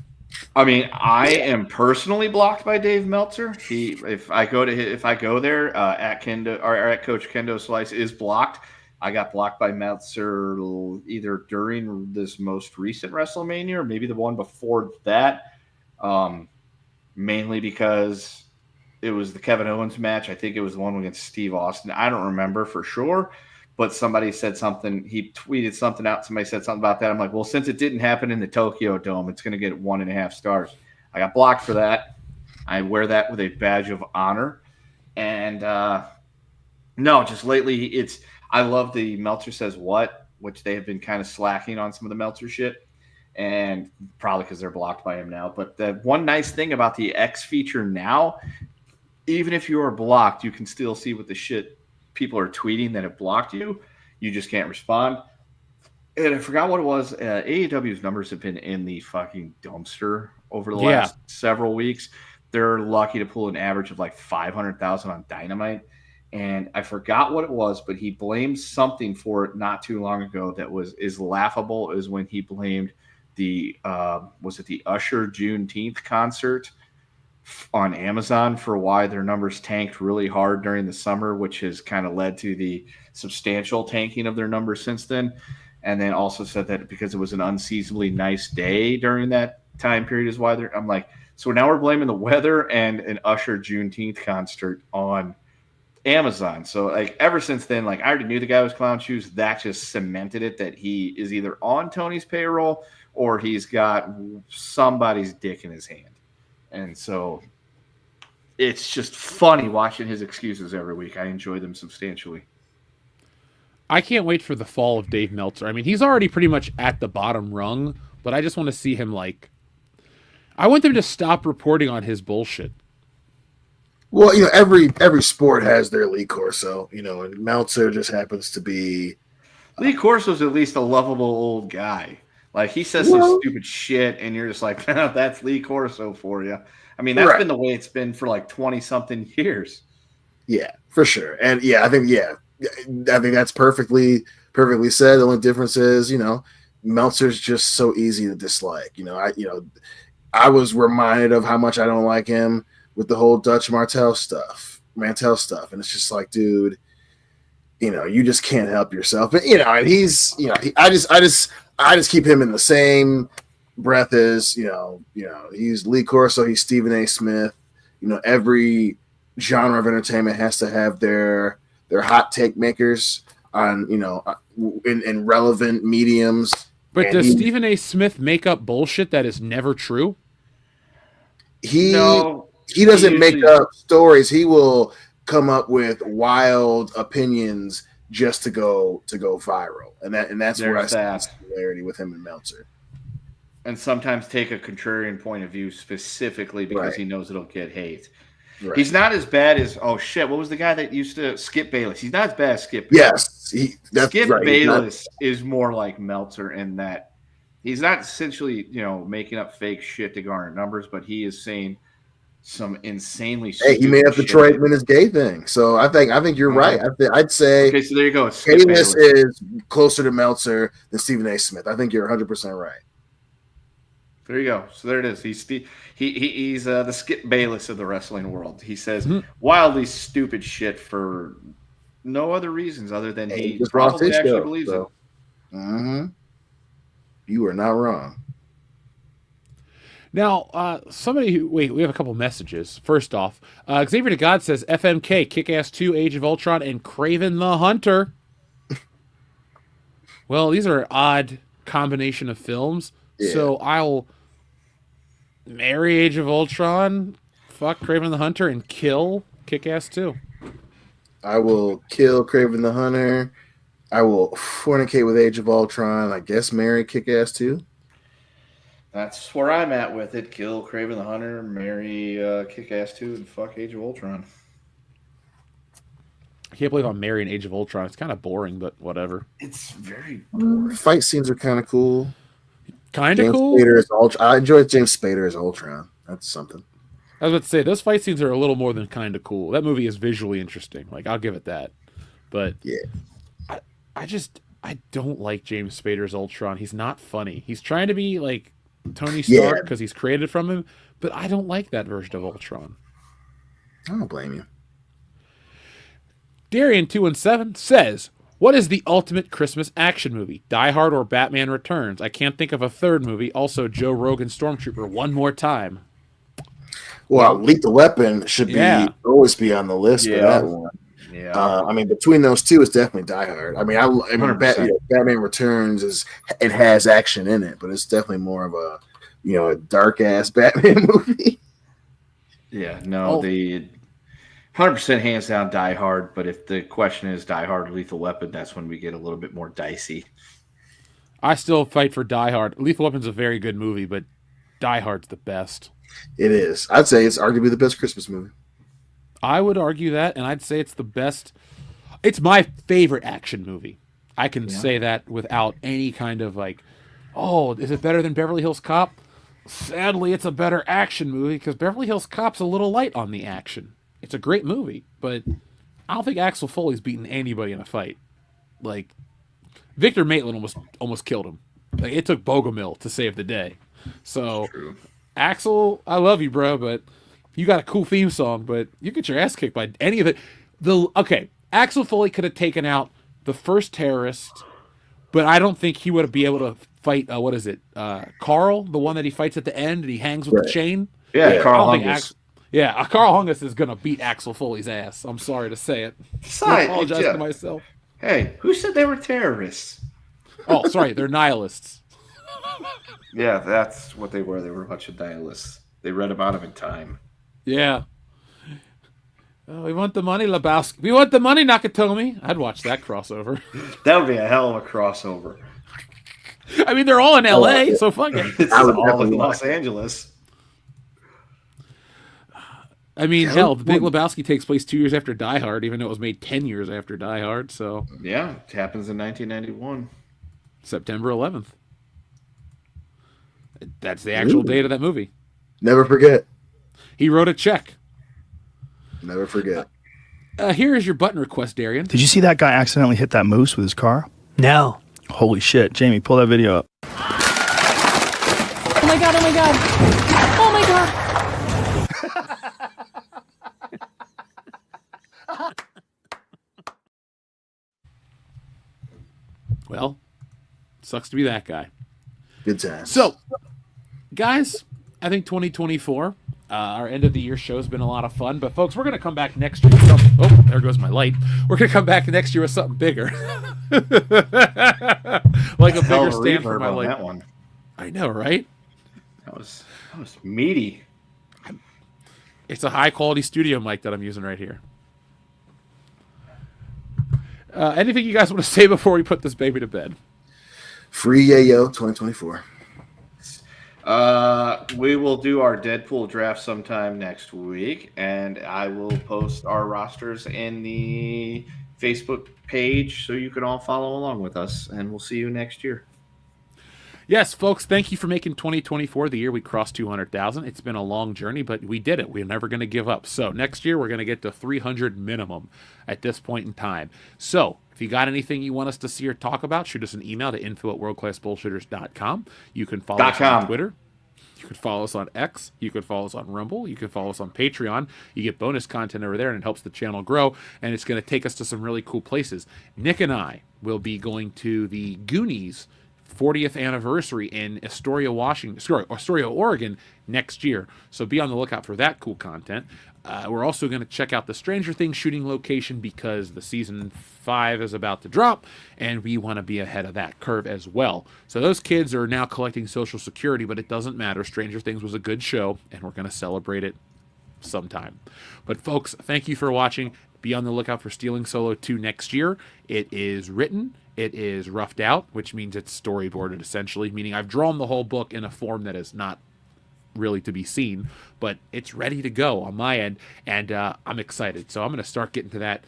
I mean, I am personally blocked by Dave Meltzer. If I go there, at Kendo or at Coach Kendo Slice is blocked. I got blocked by Meltzer either during this most recent WrestleMania or maybe the one before that, mainly because it was the Kevin Owens match. I think it was the one against Steve Austin. I don't remember for sure, but somebody said something. He tweeted something out. Somebody said something about that. I'm like, well, since it didn't happen in the Tokyo Dome, it's going to get 1.5 stars. I got blocked for that. I wear that with a badge of honor. And no, just lately I love the Meltzer Says What, which they have been kind of slacking on some of the Meltzer shit, and probably because they're blocked by him now. But the one nice thing about the X feature now, even if you are blocked, you can still see what the shit people are tweeting that have blocked you. You just can't respond. And I forgot what it was. AEW's numbers have been in the fucking dumpster over the last several weeks. They're lucky to pull an average of like 500,000 on Dynamite. And I forgot what it was, but he blamed something for it not too long ago that was as laughable as when he blamed the was it the Usher Juneteenth concert on Amazon for why their numbers tanked really hard during the summer, which has kind of led to the substantial tanking of their numbers since then. And then also said that because it was an unseasonably nice day during that time period is why I'm like, so now we're blaming the weather and an Usher Juneteenth concert on Amazon. So like ever since then, like I already knew the guy was clown shoes. That just cemented it that he is either on Tony's payroll or he's got somebody's dick in his hand. And so it's just funny watching his excuses every week. I enjoy them substantially. I can't wait for the fall of Dave Meltzer. I mean, he's already pretty much at the bottom rung, but I just want to see him like. I want them to stop reporting on his bullshit. Well, you know, every sport has their Lee Corso, you know, and Meltzer just happens to be. Lee Corso's at least a lovable old guy. Like, he says some stupid shit, and you're just like, that's Lee Corso for you. I mean, that's been the way it's been for like 20-something years. Yeah, for sure. And I think that's perfectly said. The only difference is, you know, Meltzer's just so easy to dislike. I was reminded of how much I don't like him with the whole Dutch Mantell stuff, and it's just like, dude, you know, you just can't help yourself. But and he's, I just keep him in the same breath as he's Lee Corso, he's Stephen A. Smith. You know, every genre of entertainment has to have their hot take makers on in relevant mediums. But does Stephen A. Smith make up bullshit that is never true? He doesn't make up stories. He will come up with wild opinions just to go viral, and that's where I see the similarity with him and Meltzer. And sometimes take a contrarian point of view specifically because he knows it'll get hate. Right. He's not as bad as what was the guy that used to Skip Bayless? He's not as bad as Skip Bayless. Yes, Skip Bayless is more like Meltzer in that he's not essentially making up fake shit to garner numbers, but he is saying some insanely. Hey, he made up the Troy Aikman is gay thing, so I think you're right. I'd say okay. So there you go. Bayless is closer to Meltzer than Stephen A. Smith. I think you're 100% right. There you go. So there it is. He's the Skip Bayless of the wrestling world. He says wildly stupid shit for no other reasons other than he probably actually believes it. Mm-hmm. You are not wrong. Now, we have a couple messages. First off, Xavier to God says FMK, Kick-Ass 2, Age of Ultron, and Kraven the Hunter. Well, these are an odd combination of films. Yeah. So I'll marry Age of Ultron, fuck Kraven the Hunter, and kill Kick-Ass 2. I will kill Kraven the Hunter. I will fornicate with Age of Ultron. I guess marry Kick-Ass 2. That's where I'm at with it. Kill Kraven the Hunter, marry Kick-Ass 2, and fuck Age of Ultron. I can't believe I'm marrying Age of Ultron. It's kind of boring, but whatever. It's very boring. Fight scenes are kind of cool. Kind of cool? I enjoy James Spader as Ultron. That's something. I was about to say, those fight scenes are a little more than kind of cool. That movie is visually interesting. Like, I'll give it that. But yeah, I don't like James Spader's Ultron. He's not funny. He's trying to be like Tony Stark because he's created from him, but I don't like that version of Ultron. I don't blame you. Darian217 says, what is the ultimate Christmas action movie? Die Hard or Batman Returns? I can't think of a third movie. Also, Joe Rogan Stormtrooper one more time. Well, Lethal Weapon should always be on the list for that one. Yeah, I mean, between those two, it's definitely Die Hard. I mean, Batman Returns it has action in it, but it's definitely more of a dark ass Batman movie. Yeah, no, the 100% hands down Die Hard. But if the question is Die Hard or Lethal Weapon, that's when we get a little bit more dicey. I still fight for Die Hard. Lethal Weapon's a very good movie, but Die Hard's the best. It is. I'd say it's arguably the best Christmas movie. I would argue that, and I'd say it's the best. It's my favorite action movie. I can say that without any kind of like, oh, is it better than Beverly Hills Cop? Sadly, it's a better action movie because Beverly Hills Cop's a little light on the action. It's a great movie, but I don't think Axel Foley's beaten anybody in a fight. Like, Victor Maitland almost killed him. Like, it took Bogomil to save the day. So, Axel, I love you, bro, but you got a cool theme song, but you get your ass kicked by any of it. Axel Foley could have taken out the first terrorist, but I don't think he would be able to fight, Carl, the one that he fights at the end and he hangs with the chain? Yeah, Carl Hungus. Carl Hungus is going to beat Axel Foley's ass. I'm sorry to say it. I apologize to myself. Hey, who said they were terrorists? Oh, sorry, they're nihilists. Yeah, that's what they were. They were a bunch of nihilists. They read about them in Time. Yeah. Oh, we want the money, Lebowski. We want the money, Nakatomi. I'd watch that crossover. That would be a hell of a crossover. I mean, they're all in L.A., so fuck it. It's all in Los Angeles. I mean, hell, The Big Lebowski takes place 2 years after Die Hard, even though it was made 10 years after Die Hard. So yeah, it happens in 1991, September 11th. That's the actual date of that movie. Never forget. He wrote a check. Never forget. Here is your button request, Darian. Did you see that guy accidentally hit that moose with his car? No. Holy shit. Jamie, pull that video up. Oh my god, oh my god. Oh my god. Well, sucks to be that guy. Good times. So, guys, I think 2024, our end of the year show has been a lot of fun. But, folks, we're going to come back next year with something. Oh, there goes my light. We're going to come back next year with something bigger. Like a bigger stand for my light. That one. I know, right? That was meaty. It's a high-quality studio mic that I'm using right here. Anything you guys want to say before we put this baby to bed? Free Yayo 2024. We will do our Deadpool draft sometime next week, and I will post our rosters in the Facebook page so you can all follow along with us, and we'll see you next year. Yes, folks, thank you for making 2024 the year we crossed 200,000. It's been a long journey, but we did it. We're never going to give up. So next year, we're going to get to 300 minimum at this point in time. So if you got anything you want us to see or talk about, shoot us an email to info@worldclassbullshitters.com. You can follow us on Twitter. You can follow us on X. You can follow us on Rumble. You can follow us on Patreon. You get bonus content over there, and it helps the channel grow, and it's going to take us to some really cool places. Nick and I will be going to the Goonies 40th anniversary in Astoria, Oregon next year. So be on the lookout for that cool content. We're also going to check out the Stranger Things shooting location because the season 5 is about to drop, and we want to be ahead of that curve as well. So those kids are now collecting Social Security, but it doesn't matter. Stranger Things was a good show, and we're going to celebrate it sometime. But folks, thank you for watching. Be on the lookout for Stealing Solo 2 next year. It is written. It is roughed out, which means it's storyboarded essentially, meaning I've drawn the whole book in a form that is not really to be seen, but it's ready to go on my end, and I'm excited. So I'm going to start getting to that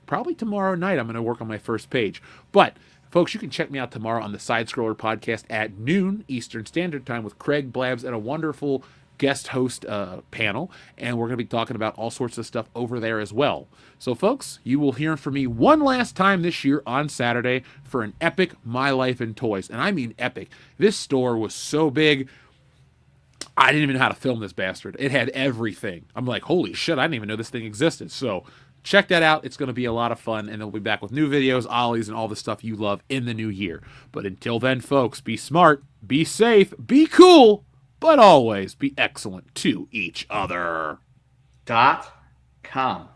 probably tomorrow night. I'm going to work on my first page. But, folks, you can check me out tomorrow on the Side Scroller podcast at noon Eastern Standard Time with Craig Blabs and a wonderful guest host panel, and we're going to be talking about all sorts of stuff over there as well. So, folks, you will hear from me one last time this year on Saturday for an epic My Life in Toys, and I mean epic. This store was so big, I didn't even know how to film this bastard. It had everything. I'm like, holy shit, I didn't even know this thing existed. So check that out. It's going to be a lot of fun, and then we'll be back with new videos, ollies, and all the stuff you love in the new year. But until then, folks, be smart, be safe, be cool, but always be excellent to each other. .com.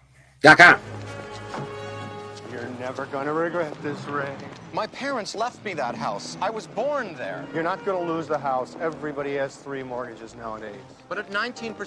You're never gonna regret this, Ray. My parents left me that house. I was born there. You're not gonna lose the house. Everybody has 3 mortgages nowadays. But at 19%.